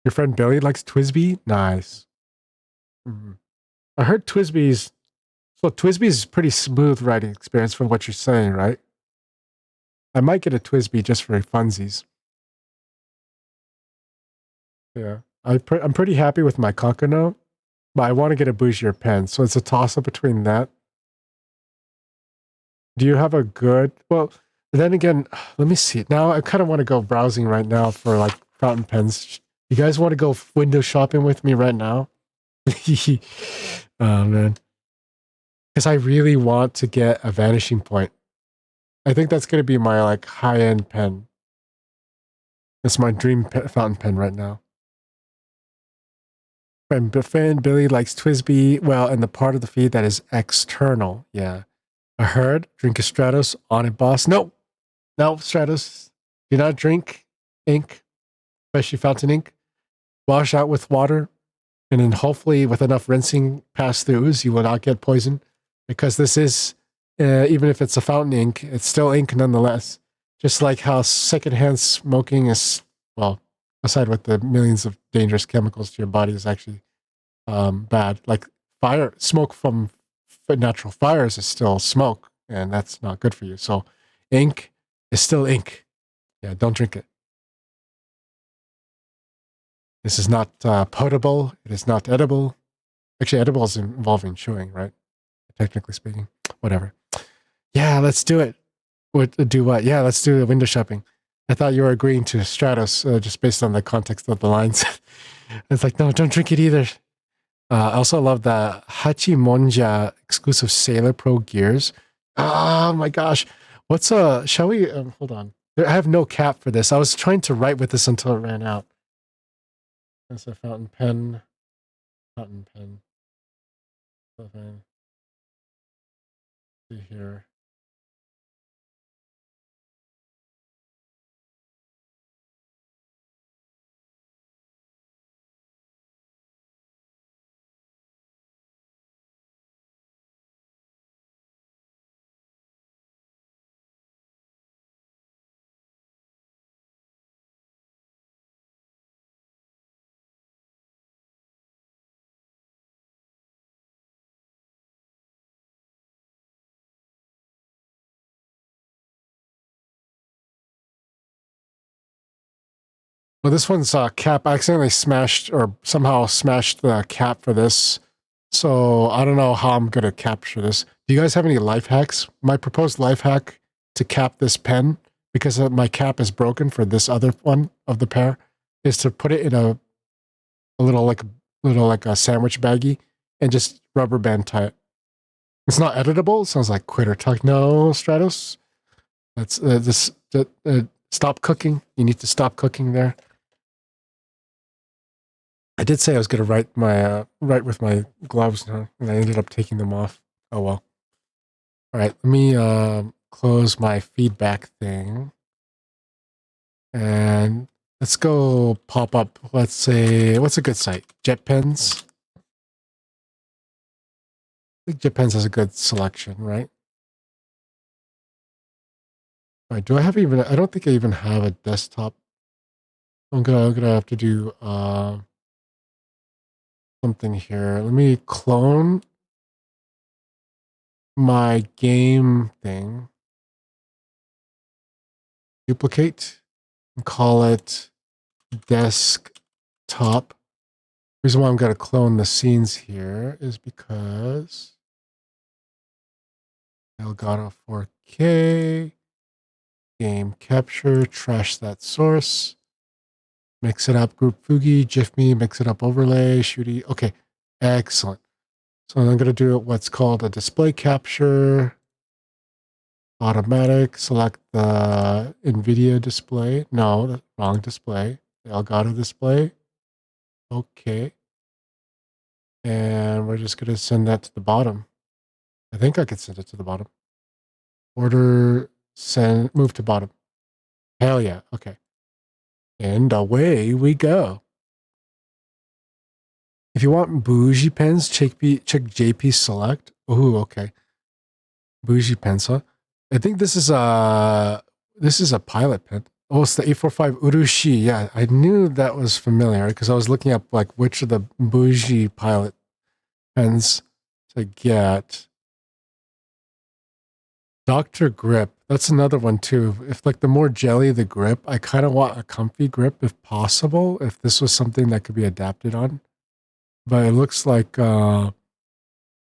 Your friend Billy likes Twisby? Nice. Mhm. I heard Twisby's pretty smooth writing experience from what you're saying, right? I might get a Twisby just for funsies. Yeah. I'm pretty happy with my Kakano, but I want to get a bougier pen, so it's a toss-up between that. Do you have a good... Well, then again, let me see. Now I kind of want to go browsing right now for like fountain pens. You guys want to go window shopping with me right now? Oh, man. Because I really want to get a vanishing point. I think that's going to be my like high-end pen. It's my dream fountain pen right now. And fan Billy likes Twisby. Well, and the part of the feed that is external. Yeah. I heard. Drink a Stratos on it, boss. No. No, Stratos. Do not drink ink, especially fountain ink. Wash out with water. And then hopefully with enough rinsing pass throughs, you will not get poisoned. Because this is, even if it's a fountain ink, it's still ink nonetheless. Just like how secondhand smoking is, well, aside with the millions of dangerous chemicals to your body, is actually bad. Like smoke from natural fires is still smoke, and that's not good for you. So ink is still ink. Yeah, don't drink it. This is not potable. It is not edible. Actually, edible is involving chewing, right? Technically speaking. Whatever. Yeah, let's do it. Do what? Yeah, let's do the window shopping. I thought you were agreeing to Stratos just based on the context of the lines. It's like, no, don't drink it either. I also love the Hachimonja exclusive Sailor Pro gears. Oh my gosh. Shall we, hold on. I have no cap for this. I was trying to write with this until it ran out. That's a fountain pen. Fountain pen. Okay. See here. Well, this one's cap. I accidentally smashed or somehow smashed the cap for this. So I don't know how I'm going to capture this. Do you guys have any life hacks? My proposed life hack to cap this pen, because my cap is broken for this other one of the pair, is to put it in a little like a sandwich baggie and just rubber band tie it. It's not editable. It sounds like quitter talk. No, Stratos. That's stop cooking. You need to stop cooking there. I did say I was going to write with my gloves, and I ended up taking them off. Oh well. All right, let me close my feedback thing, and let's go pop up. Let's say, what's a good site? JetPens. I think JetPens has a good selection, right? All right, do I have even? I don't think I even have a desktop. I'm gonna have to do something here. Let me clone my game thing, duplicate, and call it desktop. Reason why I'm going to clone the scenes here is because Elgato 4K, game capture, trash that source, mix it up, group Fugi, GIF.me, mix it up, overlay, shooty. Okay, excellent. So I'm going to do what's called a display capture, automatic, select the NVIDIA display. No, the wrong display, the Elgato display. Okay. And we're just going to send that to the bottom. I think I could send it to the bottom. Order, send, move to bottom. Hell yeah. Okay. And away we go. If you want bougie pens, check JP Select. Oh, okay. Bougie pencil. I think this is a pilot pen. Oh, it's the 845 Urushi. Yeah, I knew that was familiar because I was looking up like which of the bougie pilot pens to get. Dr. Grip. That's another one too. If like the more jelly the grip, I kind of want a comfy grip if possible, if this was something that could be adapted on. But it looks like it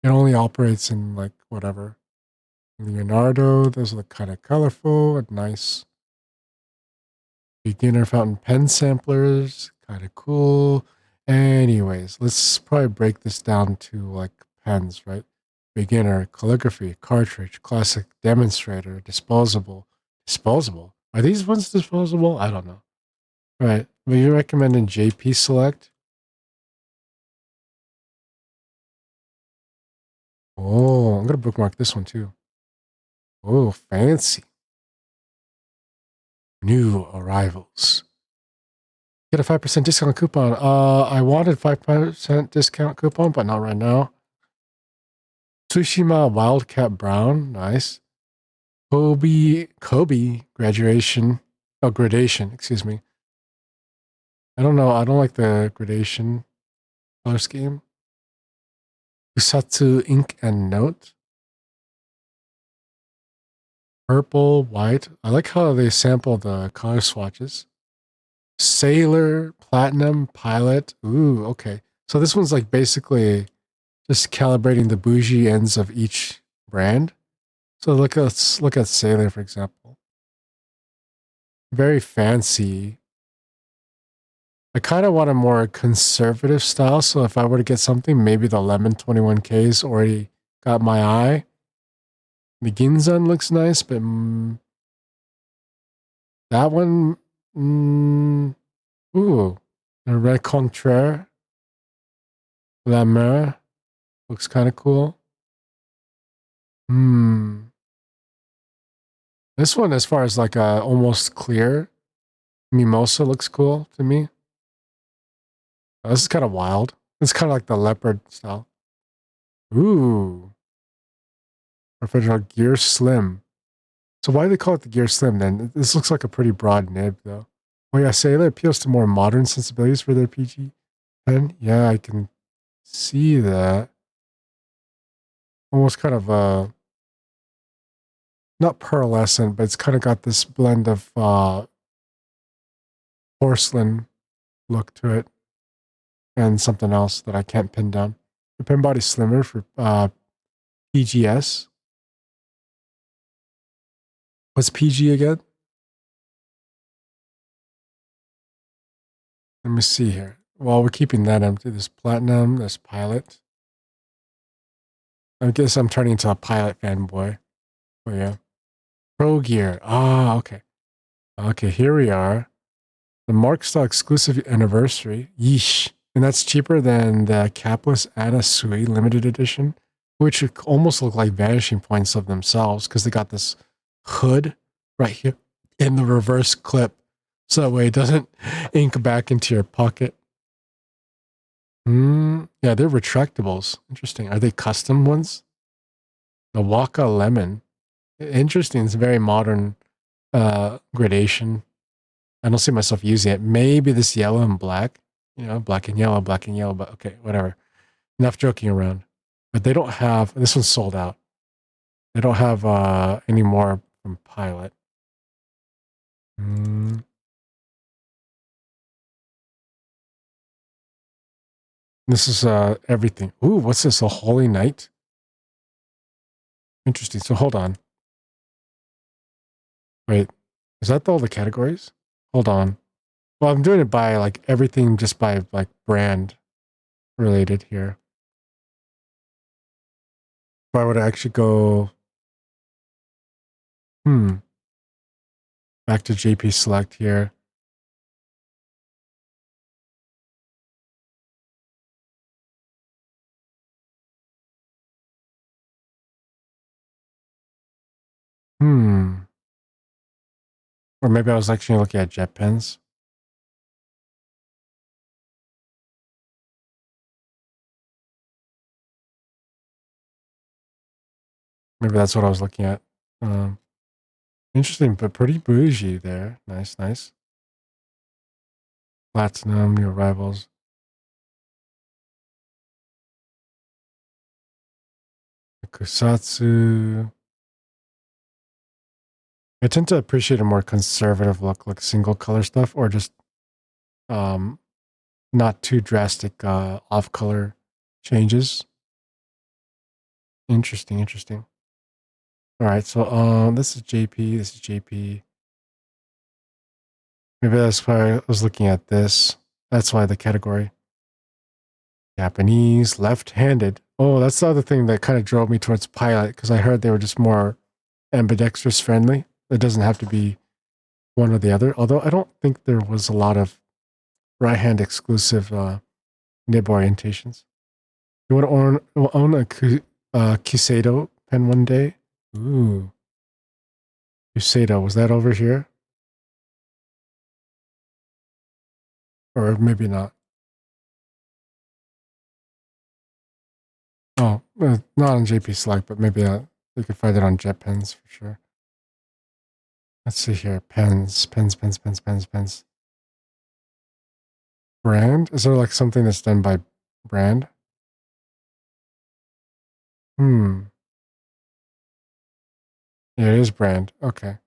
only operates in like whatever. Leonardo, those look kind of colorful and nice. Beginner fountain pen samplers, kind of cool. Anyways, let's probably break this down to like pens, right? Beginner, calligraphy, cartridge, classic, demonstrator, disposable. Disposable? Are these ones disposable? I don't know. All right. Will you recommend in JP Select? Oh, I'm going to bookmark this one too. Oh, fancy. New arrivals. Get a 5% discount coupon. I wanted 5% discount coupon, but not right now. Tsushima Wildcat Brown. Nice. Kobe graduation. Oh, gradation. Excuse me. I don't know. I don't like the gradation color scheme. Usatsu ink and note. Purple, white. I like how they sample the color swatches. Sailor, platinum, pilot. Ooh, okay. So this one's like basically just calibrating the bougie ends of each brand. So let's look at Sailor, for example. Very fancy. I kind of want a more conservative style. So if I were to get something, maybe the Lemon 21K's already got my eye. The Ginzan looks nice, but that one, ooh, the Red Contraire, La Mer looks kind of cool. This one, as far as like a almost clear mimosa, looks cool to me. This is kind of wild. It's kind of like the leopard style. Ooh, refrigerator Gear Slim. So why do they call it the Gear Slim then? This looks like a pretty broad nib though. Oh yeah, Sailor appeals to more modern sensibilities for their PG pen. Yeah, I can see that. Almost kind of not pearlescent, but it's kind of got this blend of porcelain look to it, and something else that I can't pin down. The pin body's slimmer for PGS. What's PG again? Let me see here. Well, we're keeping that empty. There's platinum, there's pilot. I guess I'm turning into a pilot fanboy. Oh yeah. Pro gear. Ah, okay. Okay, here we are. The Markstar exclusive anniversary. Yeesh. And that's cheaper than the capless Anna Sui limited edition, which almost look like vanishing points of themselves because they got this hood right here in the reverse clip. So that way it doesn't ink back into your pocket. Yeah, they're retractables. Interesting. Are they custom ones? The Waka Lemon. Interesting. It's a very modern gradation. I don't see myself using it. Maybe this yellow and black. You know, black and yellow, but okay, whatever. Enough joking around. But they don't have, this one's sold out. They don't have any more from Pilot. This is everything. Ooh, what's this? A Holy Night? Interesting. So hold on. Wait, is that all the categories? Hold on. Well, I'm doing it by like everything just by like brand related here. If I would actually go, back to JP Select here. Or maybe I was actually looking at jet pens. Maybe that's what I was looking at. Interesting, but pretty bougie there. Nice, nice. Platinum, new arrivals. Kusatsu. I tend to appreciate a more conservative look, like single color stuff, or just not too drastic off color changes. Interesting, interesting. All right, so this is JP, this is JP. Maybe that's why I was looking at this. That's why the category. Japanese, left-handed. Oh, that's the other thing that kind of drove me towards Pilot, because I heard they were just more ambidextrous friendly. It doesn't have to be one or the other. Although I don't think there was a lot of right-hand exclusive nib orientations. You want to own a Kiseido pen one day? Ooh. Kiseido, was that over here? Or maybe not. Oh, not on JP Select, but maybe you could find it on Jet Pens for sure. Let's see here. Pens. Brand? Is there like something that's done by brand? Yeah, it is brand. Okay.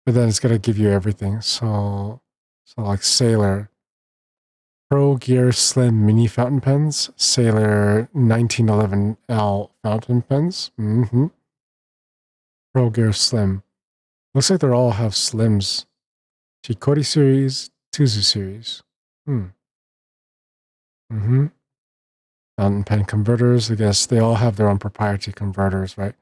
But then it's going to give you everything. So like Sailor. Pro Gear Slim Mini Fountain Pens. Sailor 1911L Fountain Pens. Pro Gear Slim. Looks like they all have Slims. Chikori series, Tuzu series. Fountain pen converters. I guess they all have their own proprietary converters, right?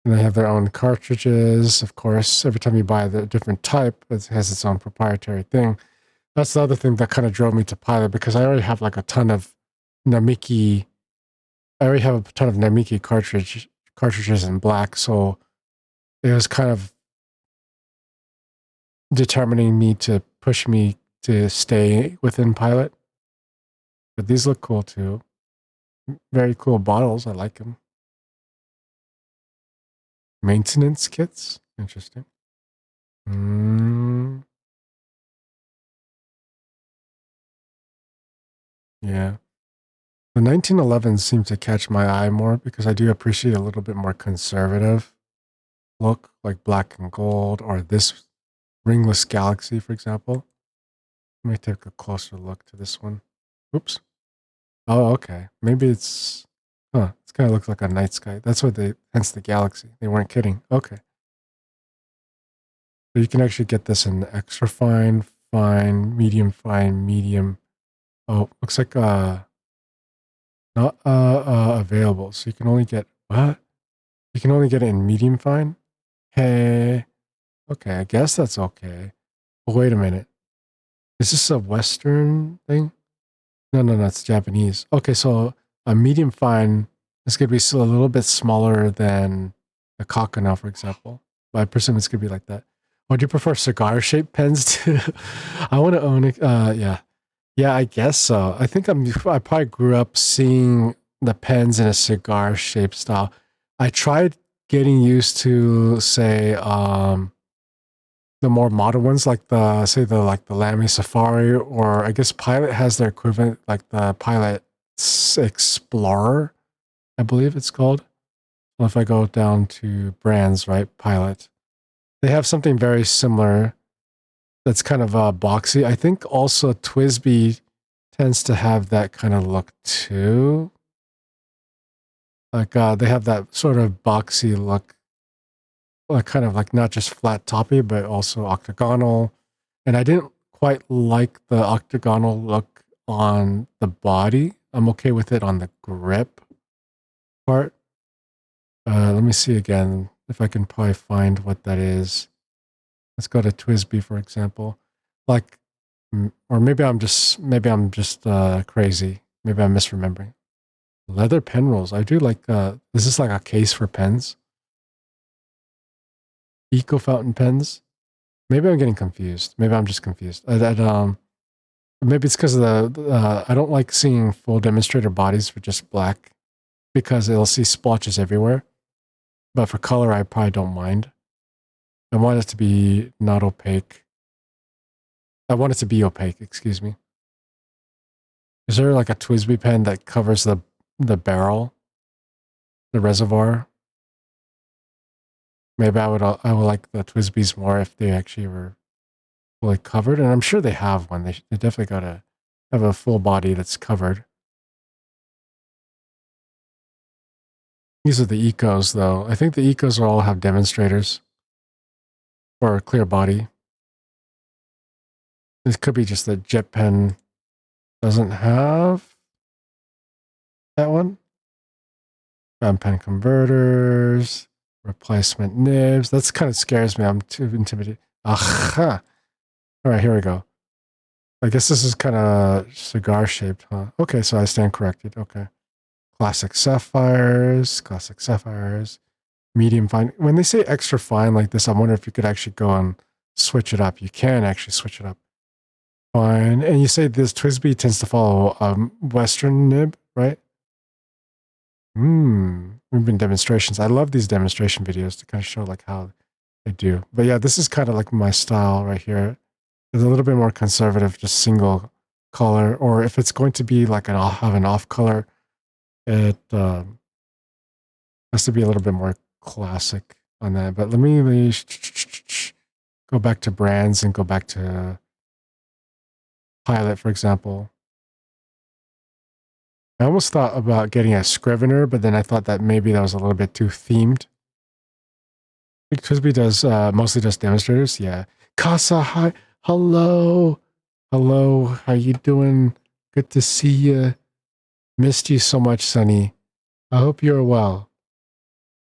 And they have their own cartridges. Of course, every time you buy the different type, it has its own proprietary thing. That's the other thing that kind of drove me to Pilot, because I already have like a ton of Namiki. I already have a ton of Namiki cartridges in black, so it was kind of determining me to push me to stay within Pilot. But these look cool too. Very cool bottles. I like them. Maintenance kits. Interesting. Yeah. The 1911s seem to catch my eye more because I do appreciate a little bit more conservative look, like black and gold, or this Ringless Galaxy, for example. Let me take a closer look to this one. Oops. Oh, okay. Maybe it's, it kind of looks like a night sky. That's what hence the galaxy. They weren't kidding. Okay. So you can actually get this in extra fine, fine, medium. Oh, looks like, not, available. So you can only get, what? You can only get it in medium fine? Hey. Okay, I guess that's okay. But wait a minute. Is this a Western thing? No, it's Japanese. Okay, so a medium fine is going to be still a little bit smaller than a Kakana, for example. But I presume it's going to be like that. Or do you prefer cigar-shaped pens too? I want to own it. Yeah. Yeah, I guess so. I think I probably grew up seeing the pens in a cigar-shaped style. I tried getting used to, say, the more modern ones, like the Lamy Safari, or I guess Pilot has their equivalent, like the Pilot Explorer, I believe it's called. Well, if I go down to brands, right, Pilot, they have something very similar that's kind of boxy. I think also Twisby tends to have that kind of look too. Like they have that sort of boxy look, like kind of like not just flat toppy, but also octagonal. And I didn't quite like the octagonal look on the body. I'm okay with it on the grip part. Let me see again if I can probably find what that is. Let's go to Twisby, for example. Like, or maybe I'm just crazy. Maybe I'm misremembering. Leather pen rolls. I do like. Is this like a case for pens? Eco fountain pens. Maybe I'm getting confused. Maybe I'm just confused. Maybe it's because of the. I don't like seeing full demonstrator bodies with just black because it'll see splotches everywhere. But for color, I probably don't mind. I want it to be not opaque. I want it to be opaque. Excuse me. Is there like a Twisby pen that covers the barrel, the reservoir? Maybe I would like the Twisbys more if they actually were fully covered, and I'm sure they have one. They definitely gotta have a full body that's covered. These are the Ecos, though. I think the Ecos all have demonstrators for a clear body. This could be just that Jet Pen doesn't have that one. Pen converters, replacement nibs. That's kind of scares me. I'm too intimidated. Aha! All right, here we go. I guess this is kind of cigar shaped, huh? Okay, so I stand corrected. Okay. Classic sapphires, medium fine. When they say extra fine like this, I wonder if you could actually go and switch it up. You can actually switch it up. Fine. And you say this Twisby tends to follow Western nib, right? We've been demonstrations. I love these demonstration videos to kind of show like how they do. But yeah, this is kind of like my style right here. It's a little bit more conservative, just single color. Or if it's going to be like an off color, it has to be a little bit more classic on that. But let me go back to brands and go back to Pilot, for example. I almost thought about getting a Scrivener, but then I thought that maybe that was a little bit too themed. I think Twisby does mostly just demonstrators. Yeah. Casa, hi. Hello. Hello. How you doing? Good to see you. Missed you so much, Sonny. I hope you're well.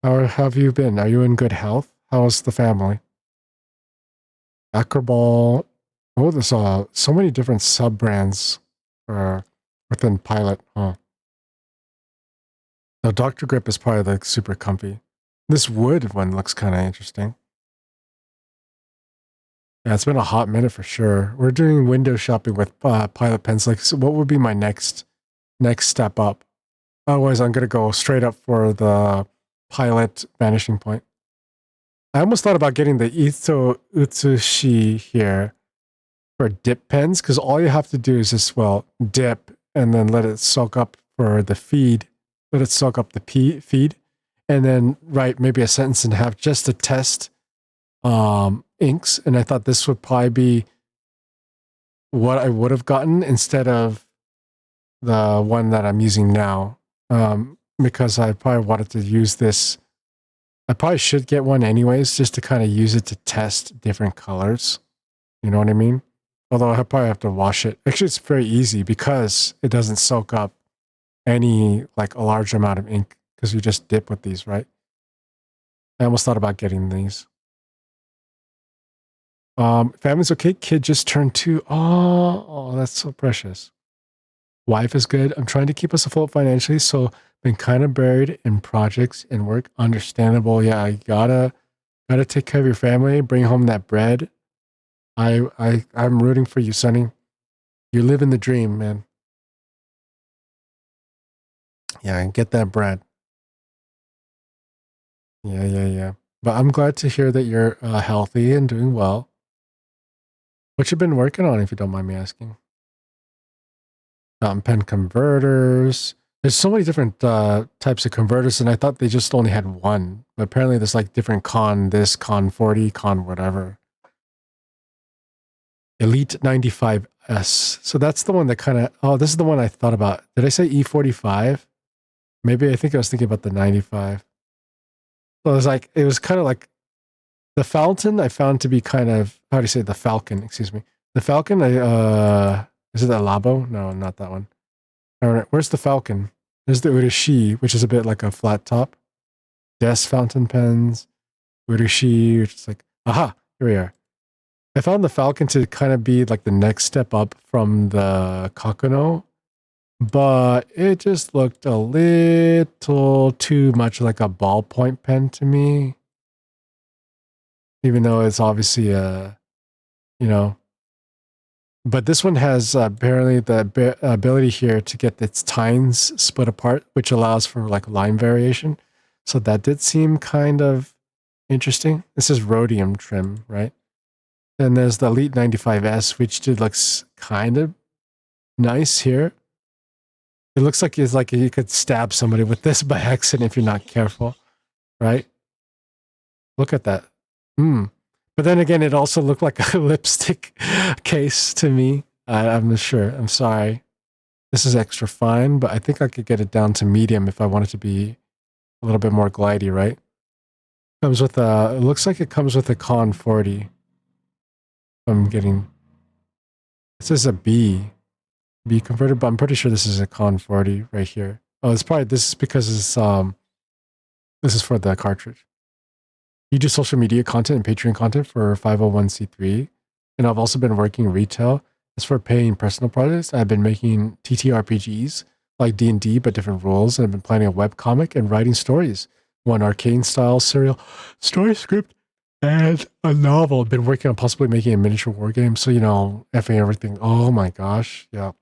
How have you been? Are you in good health? How's the family? Acroball. Oh, there's so many different sub-brands within Pilot, huh? Now, Dr. Grip is probably like super comfy. This wood one looks kind of interesting. Yeah, it's been a hot minute for sure. We're doing window shopping with Pilot pens. Like, so what would be my next step up? Otherwise, I'm gonna go straight up for the Pilot vanishing point. I almost thought about getting the Ito Utsushi here for dip pens, because all you have to do is just, well, dip and then let it soak up for the feed. Let it soak up the feed, and then write maybe a sentence and a half just to test inks. And I thought this would probably be what I would have gotten instead of the one that I'm using now, because I probably wanted to use this. I probably should get one anyways, just to kind of use it to test different colors. You know what I mean? Although I probably have to wash it. Actually, it's very easy because it doesn't soak up any, like, a large amount of ink, because you just dip with these, right? I almost thought about getting these. Family's okay. Kid just turned 2. Oh, that's so precious. Wife is good. I'm trying to keep us afloat financially, so been kind of buried in projects and work. Understandable. Yeah, I gotta take care of your family. Bring home that bread. I'm rooting for you, Sonny. You live in the dream, man. Yeah, and get that bread. Yeah. But I'm glad to hear that you're healthy and doing well. What you been working on, if you don't mind me asking? Pen converters. There's so many different types of converters, and I thought they just only had one. But apparently, there's like different con this, con 40, con whatever. Elite 95S. So that's the one that kind of. Oh, this is the one I thought about. Did I say E45? Maybe I think I was thinking about the 95. So it was kind of like the Fountain. I found to be kind of, how do you say, the Falcon? Excuse me. The Falcon. Is it the Labo? No, not that one. All right, where's the Falcon? There's the Urashi, which is a bit like a flat top. Des fountain pens, Urashi, which is like, aha, here we are. I found the Falcon to kind of be like the next step up from the Kakuno, but it just looked a little too much like a ballpoint pen to me. Even though it's obviously you know, but this one has apparently the ability here to get its tines split apart, which allows for like line variation. So that did seem kind of interesting. This is rhodium trim, right? Then there's the Elite 95S, which looks kind of nice here. It looks like it's like you could stab somebody with this by accident if you're not careful, right? Look at that. But then again, it also looked like a lipstick case to me. I'm not sure. I'm sorry. This is extra fine, but I think I could get it down to medium if I want it to be a little bit more glidey, right? Comes with a, it looks like it comes with a Con 40. I'm getting, this is a B converter, but I'm pretty sure this is a Con 40 right here. Oh, it's probably, this is because this is for the cartridge. You do social media content and Patreon content for 501c3. And I've also been working retail. As for paying personal projects, I've been making TTRPGs like D&D, but different rules. And I've been planning a webcomic and writing stories. One arcane-style serial story script and a novel. I've been working on possibly making a miniature war game. So, effing everything. Oh my gosh. Yeah.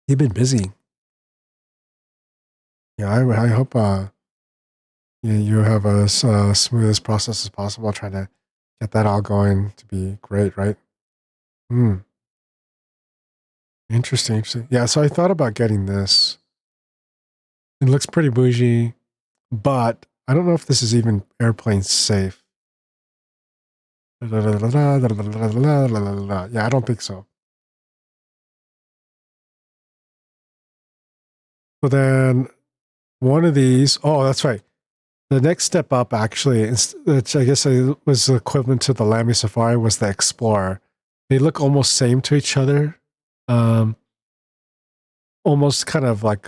You've been busy. Yeah, I hope you have a smoothest process as possible. Trying to get that all going to be great, right? Interesting. Yeah, so I thought about getting this. It looks pretty bougie, but I don't know if this is even airplane safe. Yeah, I don't think so. So then one of these, oh, that's right. The next step up, actually, which I guess was equivalent to the Lamy Safari, was the Explorer. They look almost same to each other. Almost kind of like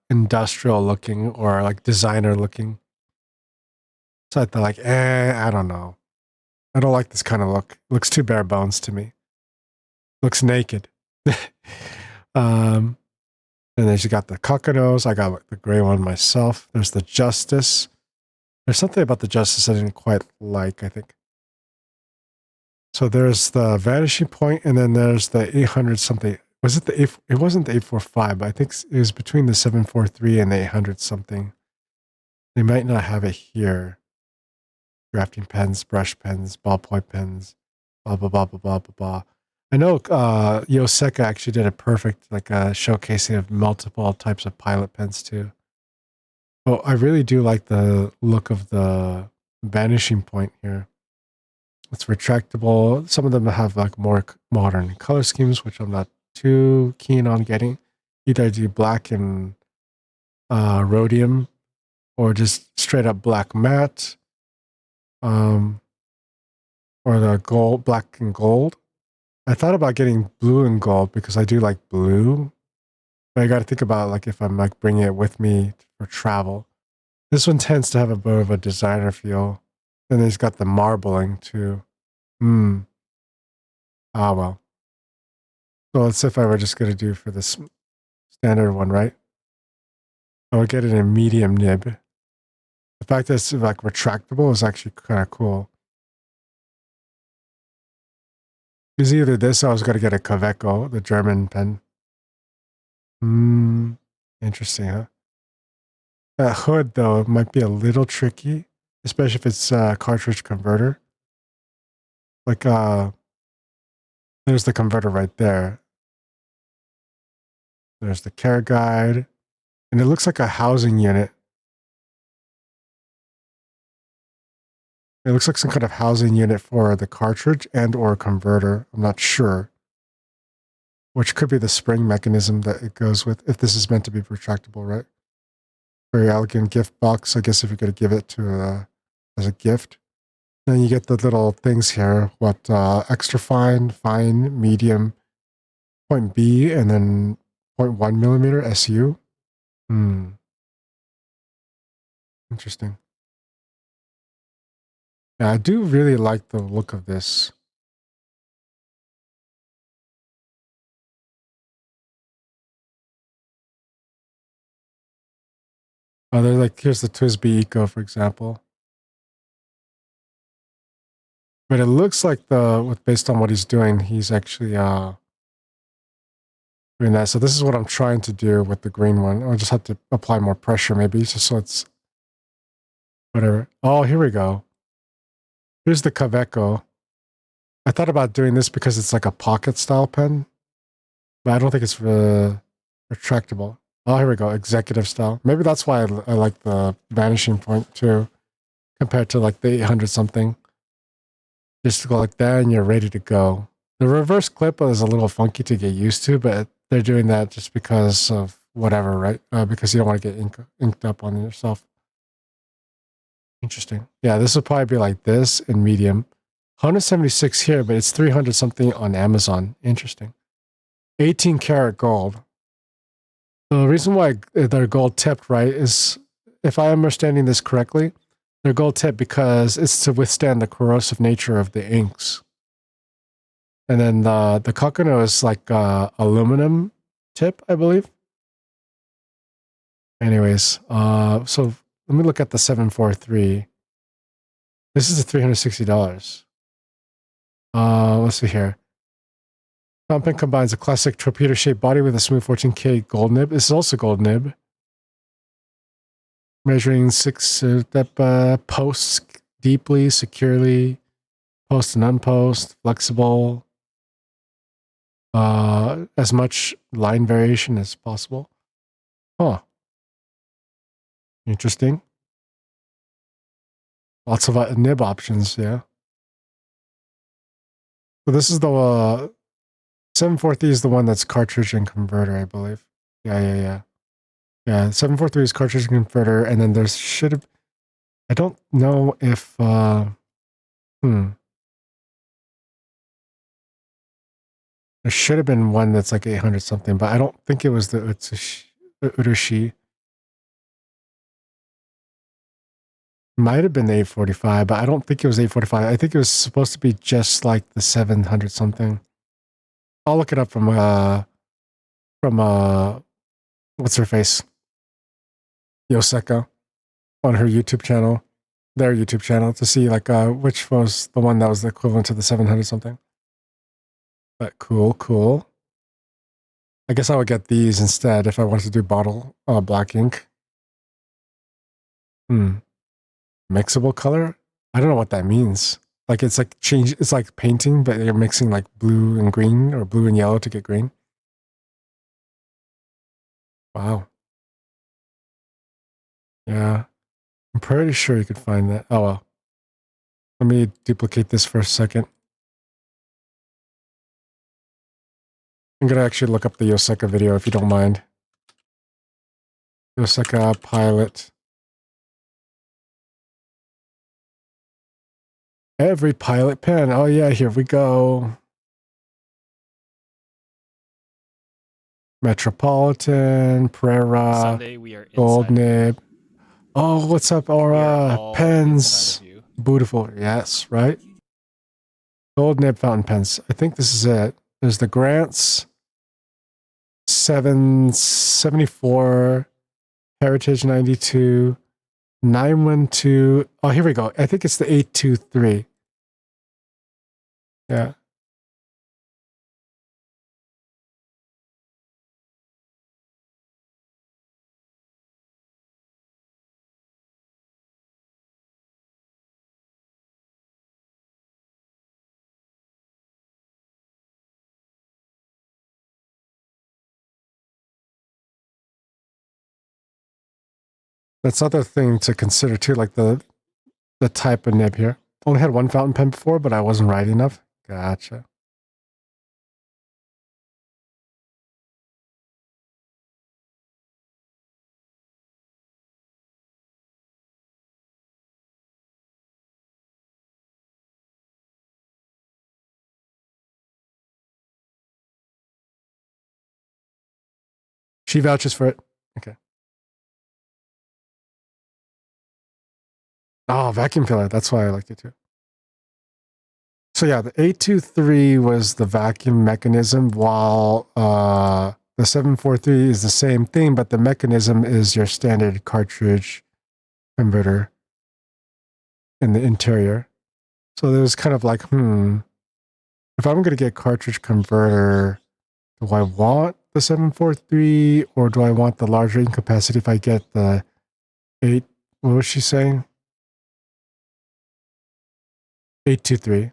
industrial looking or like designer looking. So I thought like, I don't know. I don't like this kind of look. It looks too bare bones to me. Looks naked. And then you got the Kakanos. I got the gray one myself. There's the Justice. There's something about the Justice I didn't quite like, I think. So there's the Vanishing Point, and then there's the 800 something. Was it the 8? It wasn't the 845, but I think it was between the 743 and the 800 something. They might not have it here. Drafting pens, brush pens, ballpoint pens, blah blah blah blah blah blah blah. I know Yoseka actually did a perfect showcasing of multiple types of pilot pens too. Oh, I really do like the look of the Vanishing Point here. It's retractable. Some of them have like more modern color schemes, which I'm not too keen on getting. Either do black and rhodium, or just straight up black matte, or the gold, black and gold. I thought about getting blue and gold because I do like blue, but I got to think about like if I'm like bringing it with me for travel. This one tends to have a bit of a designer feel. And he's got the marbling too. Hmm. Ah, well. So let's see if I were just going to do for this standard one, right? I would get it in medium nib. The fact that it's like retractable is actually kind of cool. Because either this or I was going to get a Kaweco, the German pen. Hmm. Interesting, huh? That hood, though, might be a little tricky, especially if it's a cartridge converter. Like, there's the converter right there. There's the care guide. And it looks like a housing unit. It looks like some kind of housing unit for the cartridge and or converter. I'm not sure. Which could be the spring mechanism that it goes with, if this is meant to be retractable, right? Very elegant gift box, I guess, if you're going to give it to as a gift. Then you get the little things here, what extra fine, fine, medium, point B, and then 0.1 millimeter SU. Hmm, interesting. Yeah, I do really like the look of this. Oh, they're like, here's the TWSBI Eco, for example. But it looks like based on what he's doing, he's actually doing that. So this is what I'm trying to do with the green one. I'll just have to apply more pressure maybe, just so it's whatever. Oh, here we go. Here's the Kaweco. I thought about doing this because it's like a pocket style pen, but I don't think it's retractable. Oh, here we go. Executive style. Maybe that's why I like the vanishing point too, compared to like the 800 something. Just to go like that and you're ready to go. The reverse clip is a little funky to get used to, but they're doing that just because of whatever, right? Because you don't want to get inked up on yourself. Interesting. Yeah, this will probably be like this in medium. 176 here, but it's 300 something on Amazon. Interesting. 18 karat gold. The reason why they're gold tipped, right, is if I'm understanding this correctly, they're gold tipped because it's to withstand the corrosive nature of the inks. And then the Kakano is like aluminum tip, I believe. Anyways, so let me look at the 743. This is $360. Let's see here. Fountain pen combines a classic torpedo-shaped body with a smooth 14K gold nib. This is also gold nib. Measuring 6 step posts deeply, securely, post and unpost, flexible. As much line variation as possible. Huh. Interesting. Lots of nib options, yeah. So this is the 743 is the one that's cartridge and converter, I believe. Yeah. Yeah, 743 is cartridge and converter, and then there's should have. I don't know if. There should have been one that's like 800 something, but I don't think it was the Urushi. Might have been the 845, but I don't think it was 845. I think it was supposed to be just like the 700 something. I'll look it up from what's her face? Yoseka on her YouTube channel, their YouTube channel, to see like which was the one that was the equivalent to the 700 something. But cool. I guess I would get these instead if I wanted to do bottle black ink. Mixable color? I don't know what that means. Like it's like change. It's like painting, but you're mixing like blue and green or blue and yellow to get green. Wow. Yeah, I'm pretty sure you could find that. Oh well. Let me duplicate this for a second. I'm going to actually look up the Yoseka video if you don't mind. Yoseka pilot. Every pilot pen. Oh yeah, here we go. Metropolitan, Pereira, Sunday, we are Gold inside. Nib. Oh, what's up, Aura? Pens. Beautiful. Yes, right? Gold Nib fountain pens. I think this is it. There's the Grants. 774. Heritage 92. 912. Oh, here we go. I think it's the 823. Yeah. That's other thing to consider too, like the type of nib here. Only had one fountain pen before, but I wasn't right enough. Gotcha. She vouches for it. Okay. Oh, vacuum filler. That's why I liked it too. So yeah, the 823 was the vacuum mechanism, while the 743 is the same thing, but the mechanism is your standard cartridge converter in the interior. So it was kind of like, if I'm going to get cartridge converter, do I want the 743 or do I want the larger ink capacity if I get the 8, what was she saying? 823. I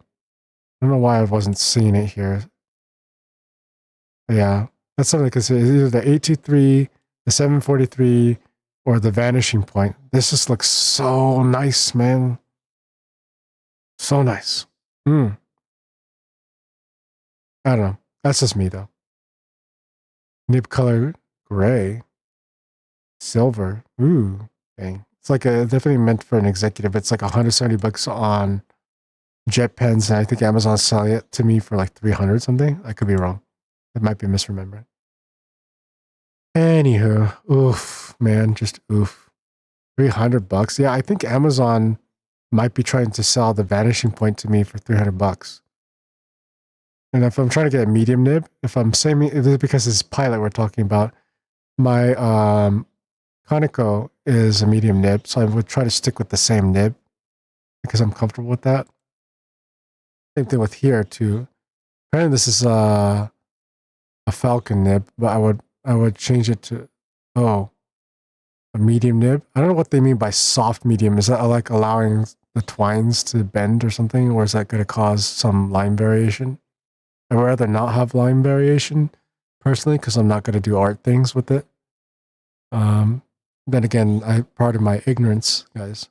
don't know why I wasn't seeing it here. Yeah, that's something to consider. It's either the 823, the 743, or the vanishing point. This just looks so nice, man. So nice. I don't know. That's just me, though. Nib color, gray. Silver. Ooh, dang. It's like definitely meant for an executive. It's like $170 on Jet Pens, and I think Amazon's selling it to me for like 300 something. I could be wrong. It might be misremembering. Anywho, oof, man, just oof. $300. Yeah, I think Amazon might be trying to sell the vanishing point to me for $300. And if I'm trying to get a medium nib, if I'm saying it is because it's pilot we're talking about, my Conoco is a medium nib, so I would try to stick with the same nib because I'm comfortable with that. Same thing with here too. Apparently this is a Falcon nib, but I would change it to a medium nib. I don't know what they mean by soft medium. Is that like allowing the twines to bend or something, or is that going to cause some line variation? I'd rather not have line variation personally because I'm not going to do art things with it. Then again, pardon my ignorance, guys.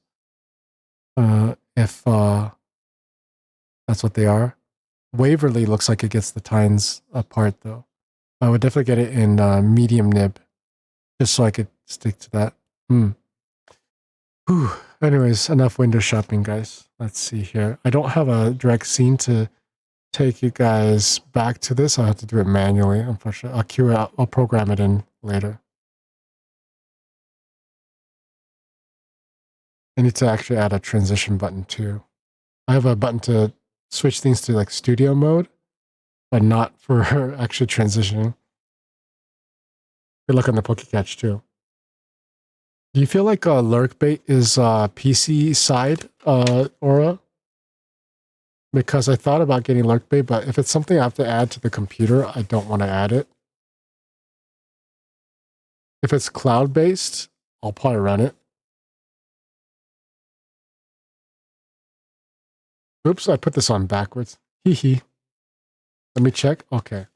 If that's what they are. Waverly looks like it gets the tines apart though. I would definitely get it in medium nib, just so I could stick to that. Whew. Anyways, enough window shopping, guys. Let's see here. I don't have a direct scene to take you guys back to this. I'll have to do it manually, unfortunately. I'll queue it out. I'll program it in later. I need to actually add a transition button too. I have a button to switch things to like studio mode, but not for actually transitioning. Good luck on the PokeCatch too. Do you feel like lurkbait is PC side, Aura? Because I thought about getting lurkbait, but if it's something I have to add to the computer, I don't want to add it. If it's cloud-based, I'll probably run it. Oops, I put this on backwards. Hee hee. Let me check. Okay.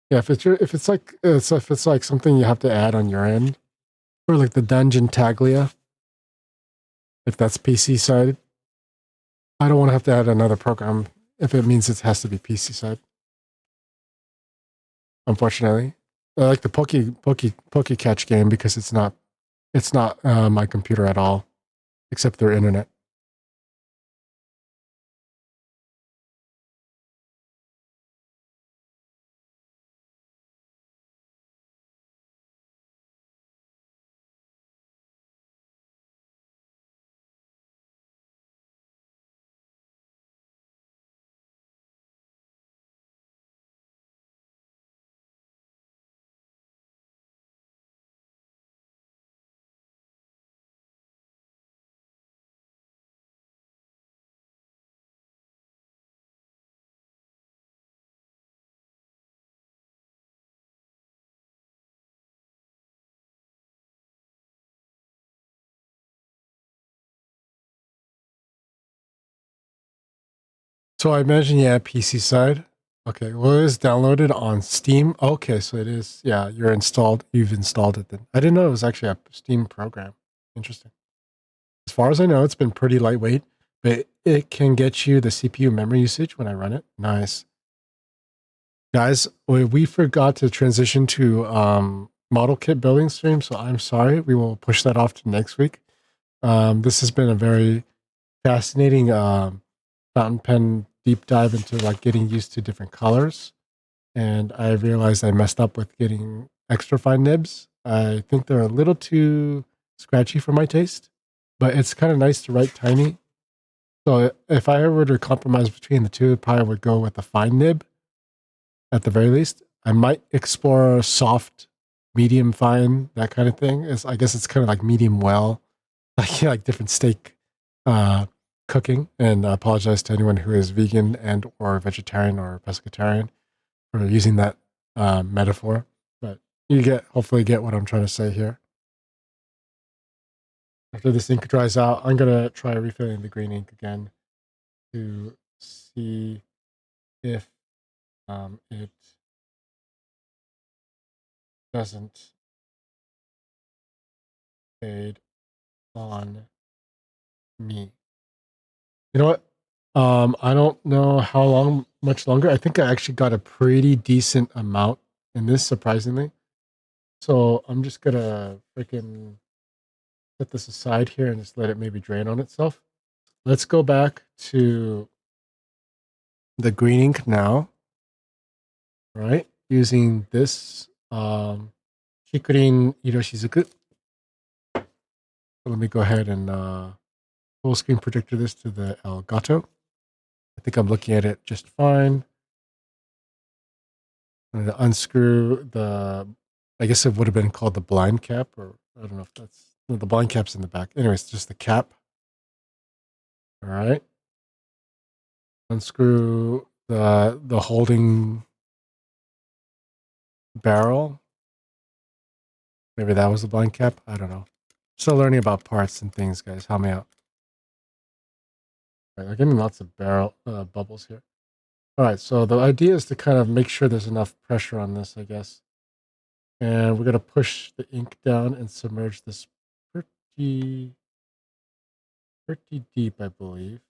Yeah, if it's like something you have to add on your end, or like the dungeon taglia, if that's PC sided, I don't want to have to add another program if it means it has to be PC side. Unfortunately, I like the Poke Catch game because it's not my computer at all, except their internet. So I imagine, yeah, PC side. Okay, well, it is downloaded on Steam. Okay, so it is, yeah, you've installed it then. I didn't know it was actually a Steam program. Interesting. As far as I know, it's been pretty lightweight, but it can get you the CPU memory usage when I run it. Nice. Guys, we forgot to transition to model kit building stream, so I'm sorry. We will push that off to next week. This has been a very fascinating fountain pen deep dive into like getting used to different colors. And I realized I messed up with getting extra fine nibs. I think they're a little too scratchy for my taste, but it's kind of nice to write tiny. So if I were to compromise between the two, I probably would go with the fine nib at the very least. I might explore soft, medium fine, that kind of thing. I guess it's kind of like medium well, like different steak uh, cooking. And I apologize to anyone who is vegan and or vegetarian or pescatarian for using that metaphor. But you hopefully get what I'm trying to say here. After this ink dries out, I'm gonna try refilling the green ink again to see if it doesn't fade on me. You know what? I don't know how much longer. I think I actually got a pretty decent amount in this, surprisingly. So I'm just gonna freaking set this aside here and just let it maybe drain on itself. Let's go back to the green ink now, right? Using this Shikurin Hiroshizuku. So let me go ahead and full screen projector this to the Elgato. I think I'm looking at it just fine. I'm going to unscrew I guess it would have been called the blind cap, or I don't know if that's, no, the blind cap's in the back. Anyways, just the cap. All right. Unscrew the holding barrel. Maybe that was the blind cap. I don't know. Still learning about parts and things, guys. Help me out. All right, I'm getting lots of barrel bubbles here. All right, so the idea is to kind of make sure there's enough pressure on this, I guess. And we're going to push the ink down and submerge this pretty deep, I believe.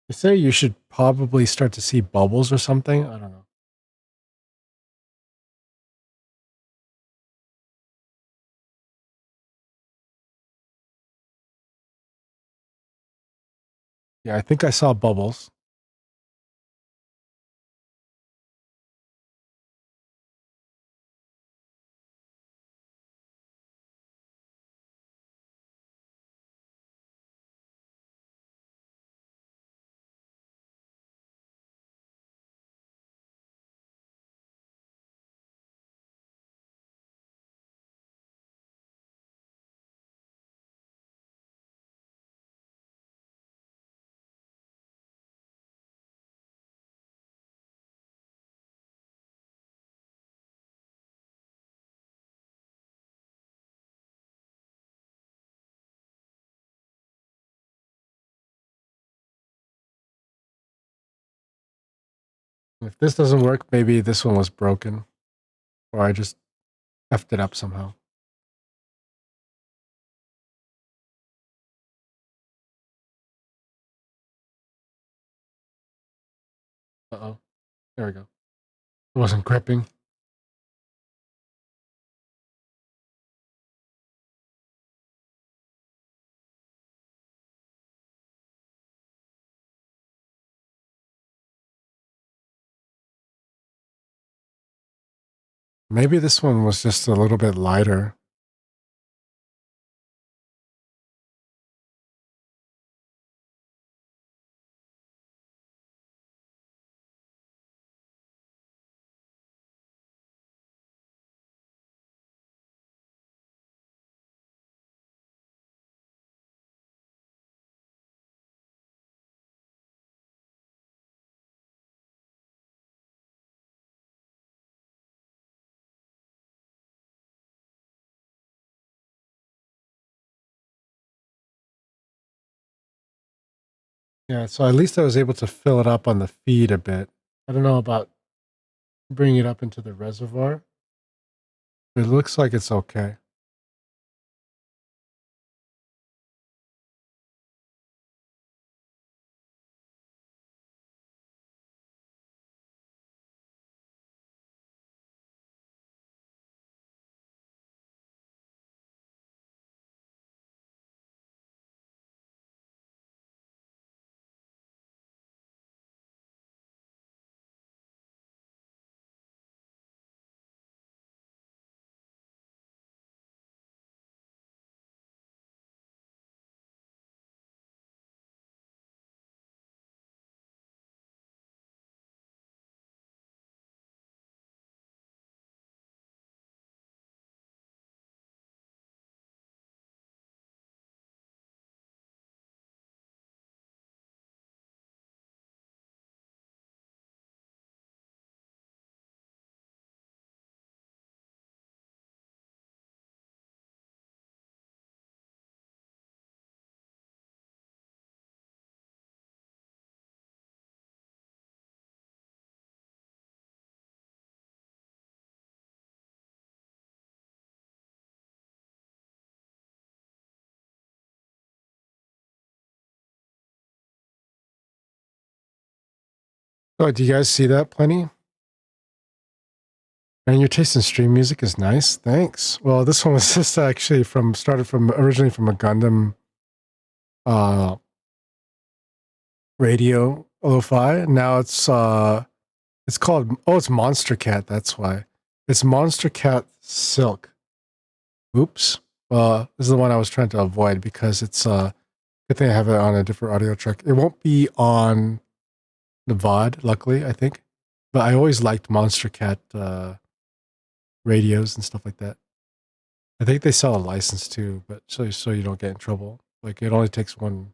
They say you should probably start to see bubbles or something. I don't know. Yeah, I think I saw bubbles. If this doesn't work, maybe this one was broken, or I just effed it up somehow. Uh-oh. There we go. It wasn't gripping. Maybe this one was just a little bit lighter. Yeah, so at least I was able to fill it up on the feed a bit. I don't know about bringing it up into the reservoir. It looks like it's okay. Oh, do you guys see that plenty? And your taste in stream music is nice. Thanks. Well, this one was just actually originally from a Gundam uh radio lo-fi. Now it's called it's Monster Cat, that's why. It's Monster Cat Silk. Oops. This is the one I was trying to avoid because it's good thing I have it on a different audio track. It won't be on the VOD, luckily, I think. But I always liked Monster Cat radios and stuff like that. I think they sell a license too, but so you don't get in trouble. Like it only takes one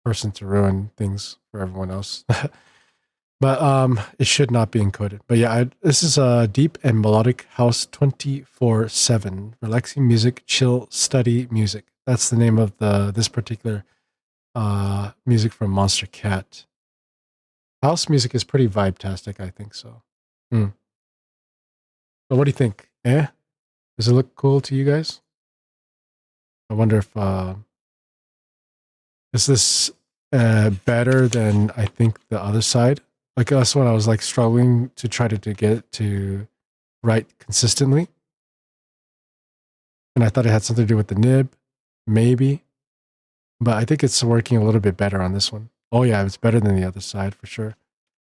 person to ruin things for everyone else. But it should not be encoded. But yeah, this is a deep and melodic house 24/7, relaxing music, chill, study music. That's the name of this particular music from Monster Cat. House music is pretty vibe-tastic, I think so. Hmm. So what do you think? Does it look cool to you guys? I wonder if is this better than I think the other side? Like that's when I was like struggling to try to get it to write consistently. And I thought it had something to do with the nib, maybe. But I think it's working a little bit better on this one. Oh yeah, it's better than the other side for sure.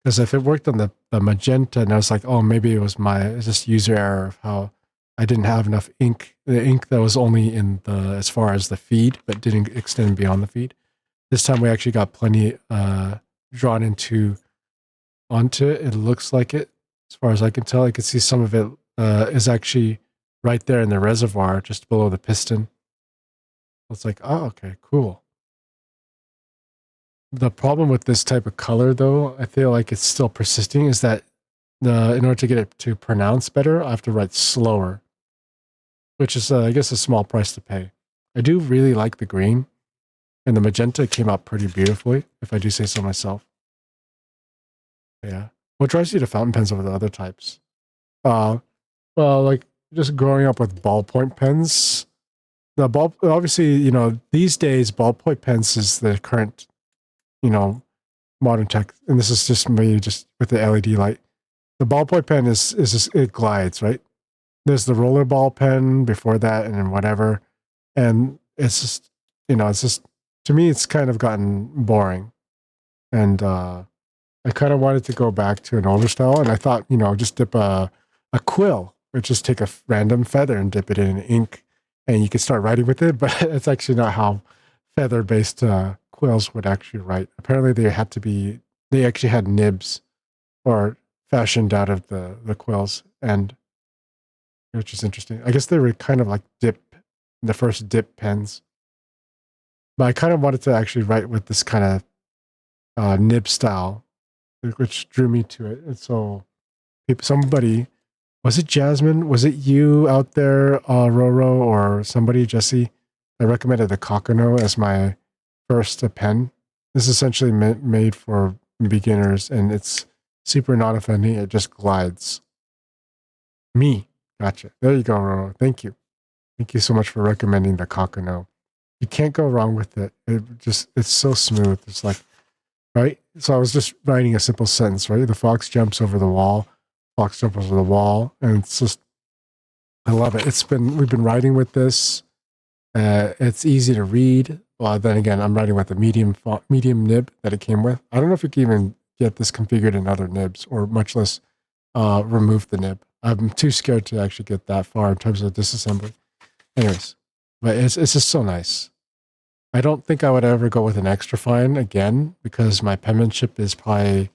Because if it worked on the magenta, and I was like, oh, maybe it's just user error of how I didn't have enough ink. The ink that was only in as far as the feed, but didn't extend beyond the feed. This time we actually got plenty drawn onto it. It looks like it, as far as I can tell. I can see some of it is actually right there in the reservoir, just below the piston. It's like, oh, okay, cool. The problem with this type of color, though, I feel like it's still persisting, is that in order to get it to pronounce better, I have to write slower, which is, I guess, a small price to pay. I do really like the green, and the magenta came out pretty beautifully, if I do say so myself. Yeah. What drives you to fountain pens over the other types? Uh, well, like just growing up with ballpoint pens. The ball, obviously, these days ballpoint pens is the current, you know, modern tech, and this is just me, just with the LED light. The ballpoint pen is just, it glides, right? There's the roller ball pen before that, and then whatever, and it's just, it's just, to me, it's kind of gotten boring, and I kind of wanted to go back to an older style, and I thought, just dip a quill, or just take a random feather and dip it in ink, and you could start writing with it. But it's actually not how feather-based quills would actually write. Apparently, they actually had nibs or fashioned out of the quills, and which is interesting. I guess they were kind of like the first dip pens. But I kind of wanted to actually write with this kind of nib style, which drew me to it. And so somebody, was it Jasmine? Was it you out there, Roro, or somebody, Jesse? I recommended the Kakano as my first pen. This is essentially made for beginners, and it's super non-offending. It just glides. Me. Gotcha. There you go, Roro. Thank you. Thank you so much for recommending the Kakano. You can't go wrong with it. It's so smooth. It's like, right? So I was just writing a simple sentence, right? The fox jumps over the wall. Fox jumps over the wall. And it's just, I love it. We've been writing with this. It's easy to read. Well, then again, I'm writing with a medium nib that it came with. I don't know if you can even get this configured in other nibs, or much less remove the nib. I'm too scared to actually get that far in terms of disassembly. Anyways, but it's just so nice. I don't think I would ever go with an extra fine again, because my penmanship is probably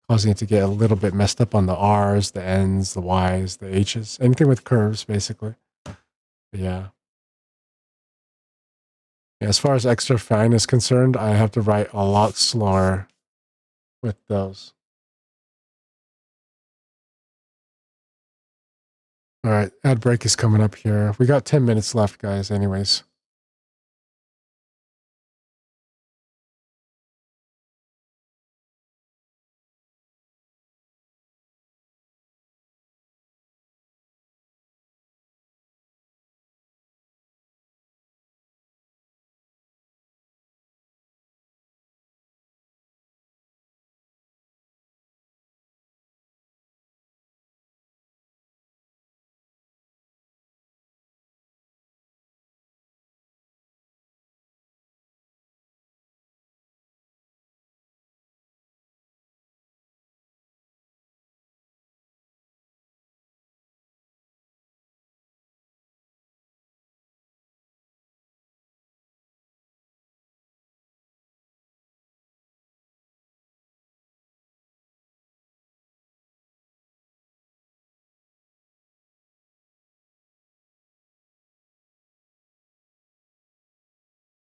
causing it to get a little bit messed up on the R's, the N's, the Y's, the H's, anything with curves, basically. But yeah. As far as extra fine is concerned, I have to write a lot slower with those. All right, ad break is coming up here. We got 10 minutes left, guys, anyways.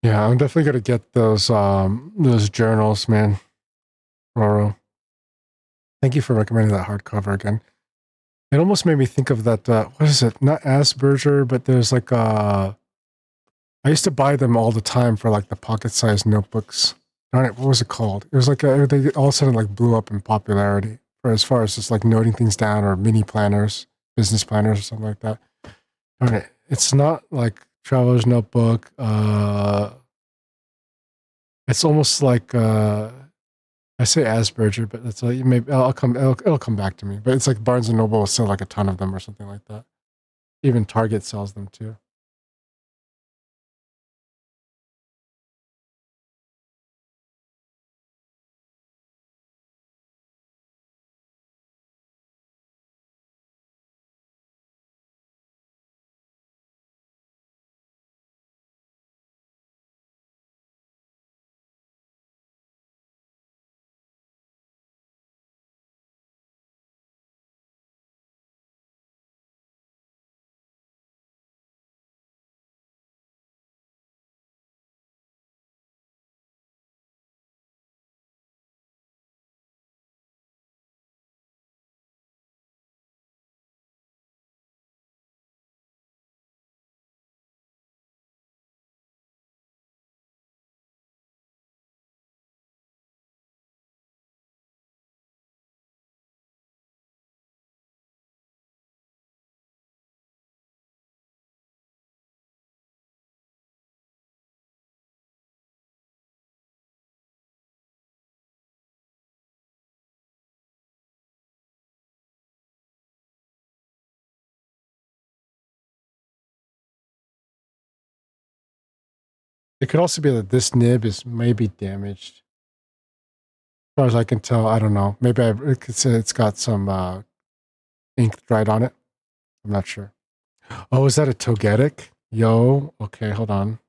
Yeah, I'm definitely gonna get those journals, man. Roro. Thank you for recommending that hardcover again. It almost made me think of that. What is it? Not Asperger, but there's like I used to buy them all the time for like the pocket-sized notebooks. Darn it, what was it called? It was like they all of a sudden like blew up in popularity for as far as just like noting things down, or mini planners, business planners, or something like that. Darn it, it's not like traveler's notebook. It's almost like I say Asperger, but it's like maybe it'll come back to me. But it's like Barnes and Noble will sell like a ton of them or something like that. Even Target sells them too. It could also be that this nib is maybe damaged. As far as I can tell, I don't know. Maybe it's got some ink dried on it. I'm not sure. Oh, is that a Togetic? Yo, okay, hold on.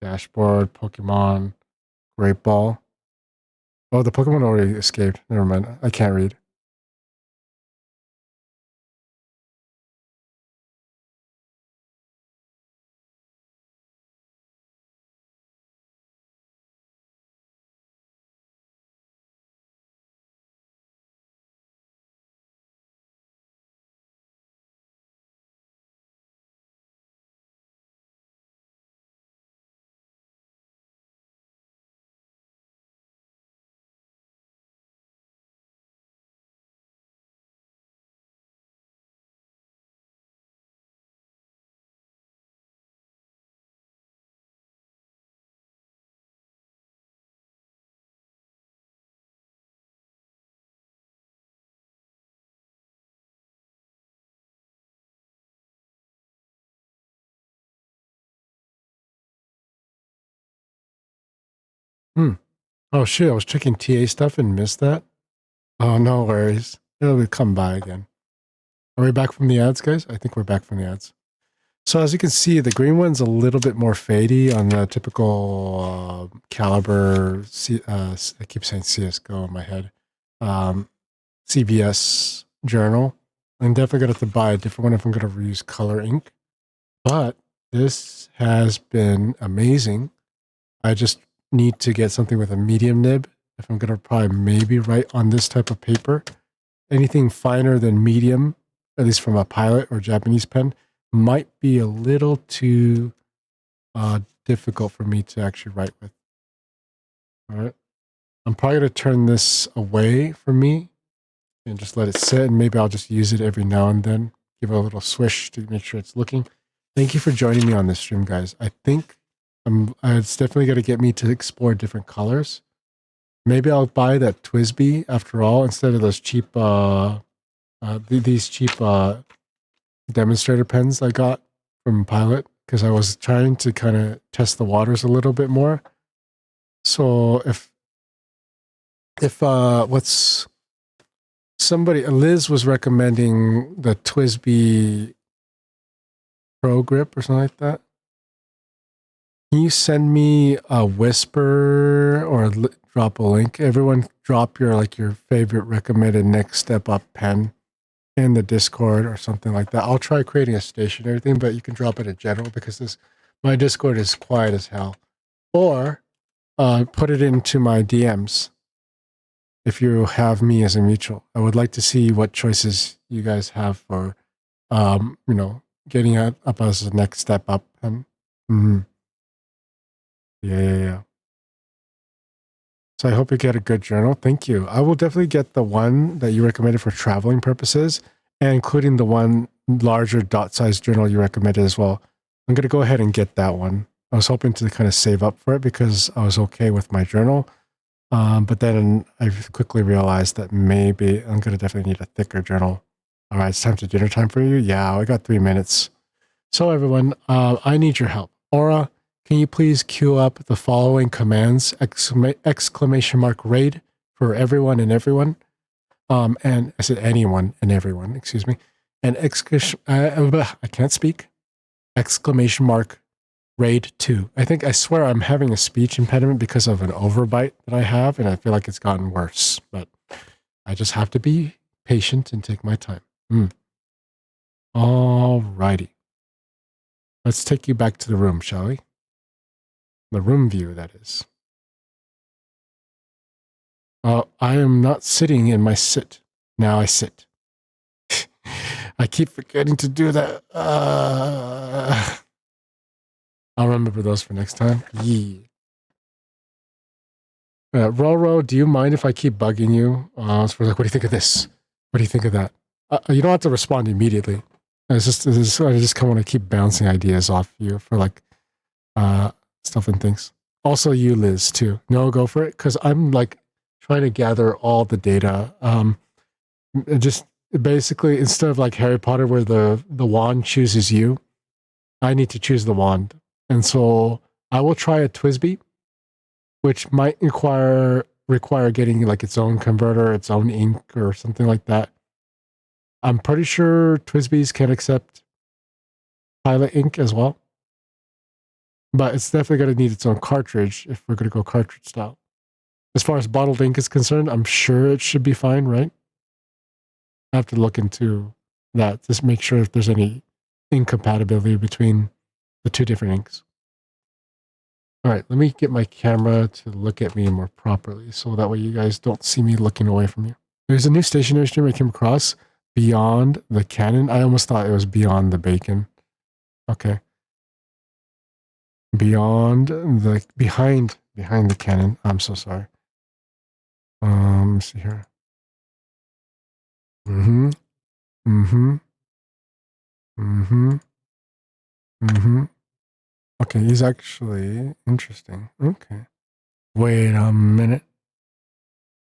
Dashboard, Pokemon, Great Ball. Oh, the Pokemon already escaped. Never mind. I can't read. Oh, shit. I was checking TA stuff and missed that. Oh, no worries. It'll come by again. Are we back from the ads, guys? I think we're back from the ads. So as you can see, the green one's a little bit more fadey on the typical caliber. I keep saying CSGO in my head. CVS journal. I'm definitely going to have to buy a different one if I'm going to reuse color ink. But this has been amazing. I just need to get something with a medium nib if I'm going to probably maybe write on this type of paper. Anything finer than medium, at least from a Pilot or Japanese pen, might be a little too difficult for me to actually write with. All right. I'm probably going to turn this away from me and just let it sit, and maybe I'll just use it every now and then. Give it a little swish to make sure it's looking. Thank you for joining me on this stream, guys. I think it's definitely going to get me to explore different colors. Maybe I'll buy that Twisby after all, instead of those cheap, these cheap demonstrator pens I got from Pilot, because I was trying to kind of test the waters a little bit more. So if what's somebody, Liz was recommending the Twisby Pro Grip or something like that. Can you send me a whisper or drop a link? Everyone drop your favorite recommended next step up pen in the Discord or something like that. I'll try creating a stationary thing, but you can drop it in general because my Discord is quiet as hell. Or put it into my DMs if you have me as a mutual. I would like to see what choices you guys have for, getting up as the next step up. Yeah. So I hope you get a good journal. Thank you. I will definitely get the one that you recommended for traveling purposes, and including the one larger dot size journal you recommended as well. I'm going to go ahead and get that one. I was hoping to kind of save up for it because I was okay with my journal. But then I quickly realized that maybe I'm going to definitely need a thicker journal. All right, it's time to dinner time for you. Yeah, we got 3 minutes. So everyone, I need your help. Aura, can you please queue up the following commands, exclamation mark raid for everyone and everyone. And I said anyone and everyone, excuse me. And I can't speak. Exclamation mark raid 2. I swear I'm having a speech impediment because of an overbite that I have, and I feel like it's gotten worse. But I just have to be patient and take my time. All righty. Let's take you back to the room, shall we? The room view, that is. I am not sitting in my sit. Now I sit. I keep forgetting to do that. I'll remember those for next time. Yeah. Roro, do you mind if I keep bugging you? What do you think of this? What do you think of that? You don't have to respond immediately. I just kind of want to keep bouncing ideas off you for stuff and things. Also, you, Liz, too. No, go for it, because I'm trying to gather all the data. Just basically, instead of Harry Potter, where the wand chooses you, I need to choose the wand. And so I will try a Twisby, which might require getting like its own converter, its own ink, or something like that. I'm pretty sure Twisbys can accept Pilot ink as well, but it's definitely going to need its own cartridge if we're going to go cartridge style. As far as bottled ink is concerned, I'm sure it should be fine, right? I have to look into that to make sure if there's any incompatibility between the two different inks. All right, let me get my camera to look at me more properly so that way you guys don't see me looking away from you. There's a new stationary stream I came across, Beyond the Cannon. I almost thought it was Beyond the Bacon. Okay. Behind the cannon. I'm so sorry. Let's see here. Mm-hmm. Mm-hmm. Mm-hmm. Mm-hmm. Okay, he's actually interesting. Okay. Wait a minute.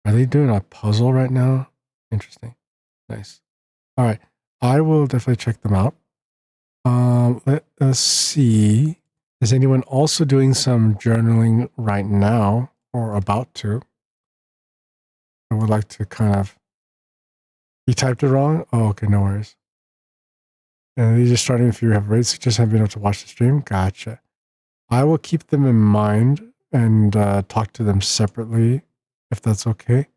Are they doing a puzzle right now? Interesting. Nice. All right. I will definitely check them out. Let us see. Is anyone also doing some journaling right now or about to? I would like to kind of... You typed it wrong? Oh, okay, no worries. And these are starting if you have rates, just haven't been able to watch the stream. Gotcha. I will keep them in mind and talk to them separately, if that's okay.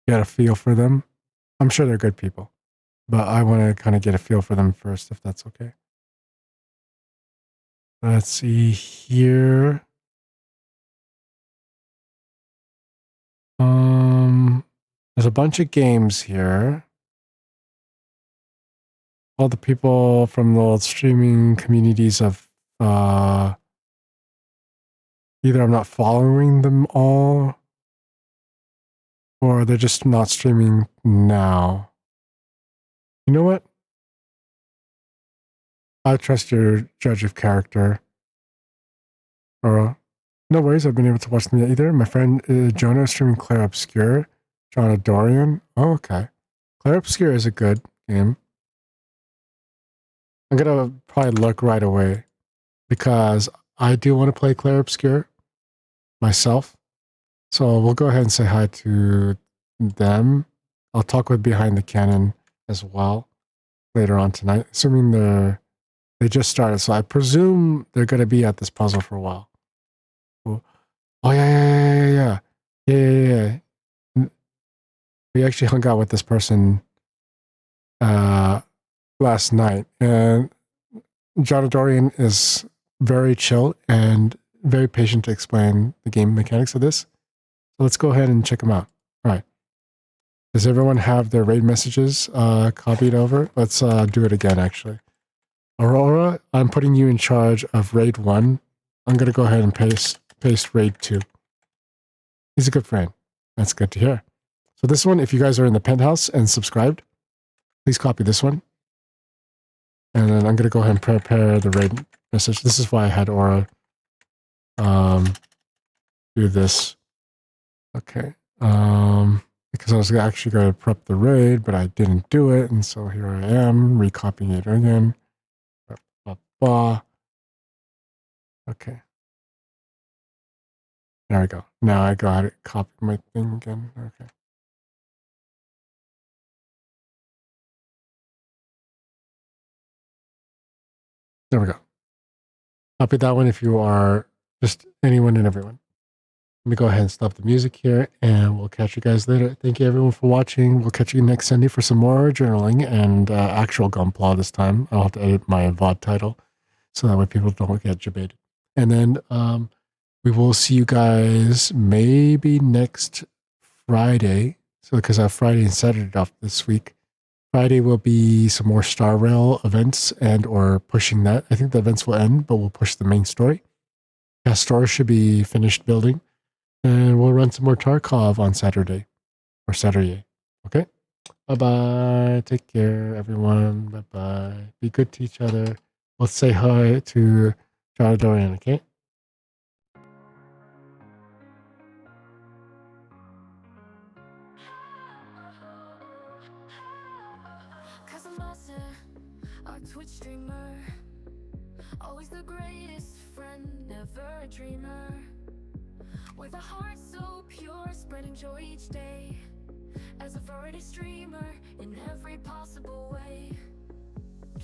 Get a feel for them. I'm sure they're good people, but I want to kind of get a feel for them first, if that's okay. Let's see here. There's a bunch of games here. All the people from the old streaming communities of either I'm not following them all, or they're just not streaming now. You know what? I trust your judge of character. Or no worries, I've been able to watch them yet either. My friend Jonah is streaming Claire Obscure. Jonah Dorian. Oh, okay. Claire Obscure is a good game. I'm gonna probably look right away because I do want to play Claire Obscure myself. So we'll go ahead and say hi to them. I'll talk with Behind the Cannon as well later on tonight, assuming they just started. So I presume they're going to be at this puzzle for a while. Cool. Oh, yeah. We actually hung out with this person last night, and John Dorian is very chill and very patient to explain the game mechanics of this. So let's go ahead and check them out. All right. Does everyone have their raid messages copied over? Let's do it again, actually. Aurora, I'm putting you in charge of raid 1. I'm going to go ahead and paste raid 2. He's a good friend. That's good to hear. So this one, if you guys are in the penthouse and subscribed, please copy this one. And then I'm going to go ahead and prepare the raid message. This is why I had Aura do this. Okay. Because I was actually going to prep the raid, but I didn't do it. And so here I am, recopying it again. Okay. There we go. Now I got it. Copy my thing again. Okay. There we go. Copy that one if you are just anyone and everyone. Let me go ahead and stop the music here, and we'll catch you guys later. Thank you, everyone, for watching. We'll catch you next Sunday for some more journaling and actual Gunpla this time. I'll have to edit my VOD title so that way people don't get debated. And then we will see you guys maybe next Friday. So because I have Friday and Saturday off this week. Friday will be some more Star Rail events and or pushing that. I think the events will end, but we'll push the main story. Castor should be finished building. And we'll run some more Tarkov on Saturday. Or Saturday. Okay? Bye-bye. Take care, everyone. Bye-bye. Be good to each other. Let's say hi to John Dorian, okay? Twitch streamer, Always the greatest friend, never a dreamer. With a heart so pure, spreading joy each day. As a variety streamer, in every possible way.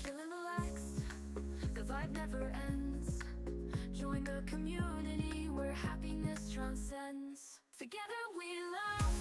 Chill and relax, the vibe never ends. Join the community where happiness transcends. Together we love.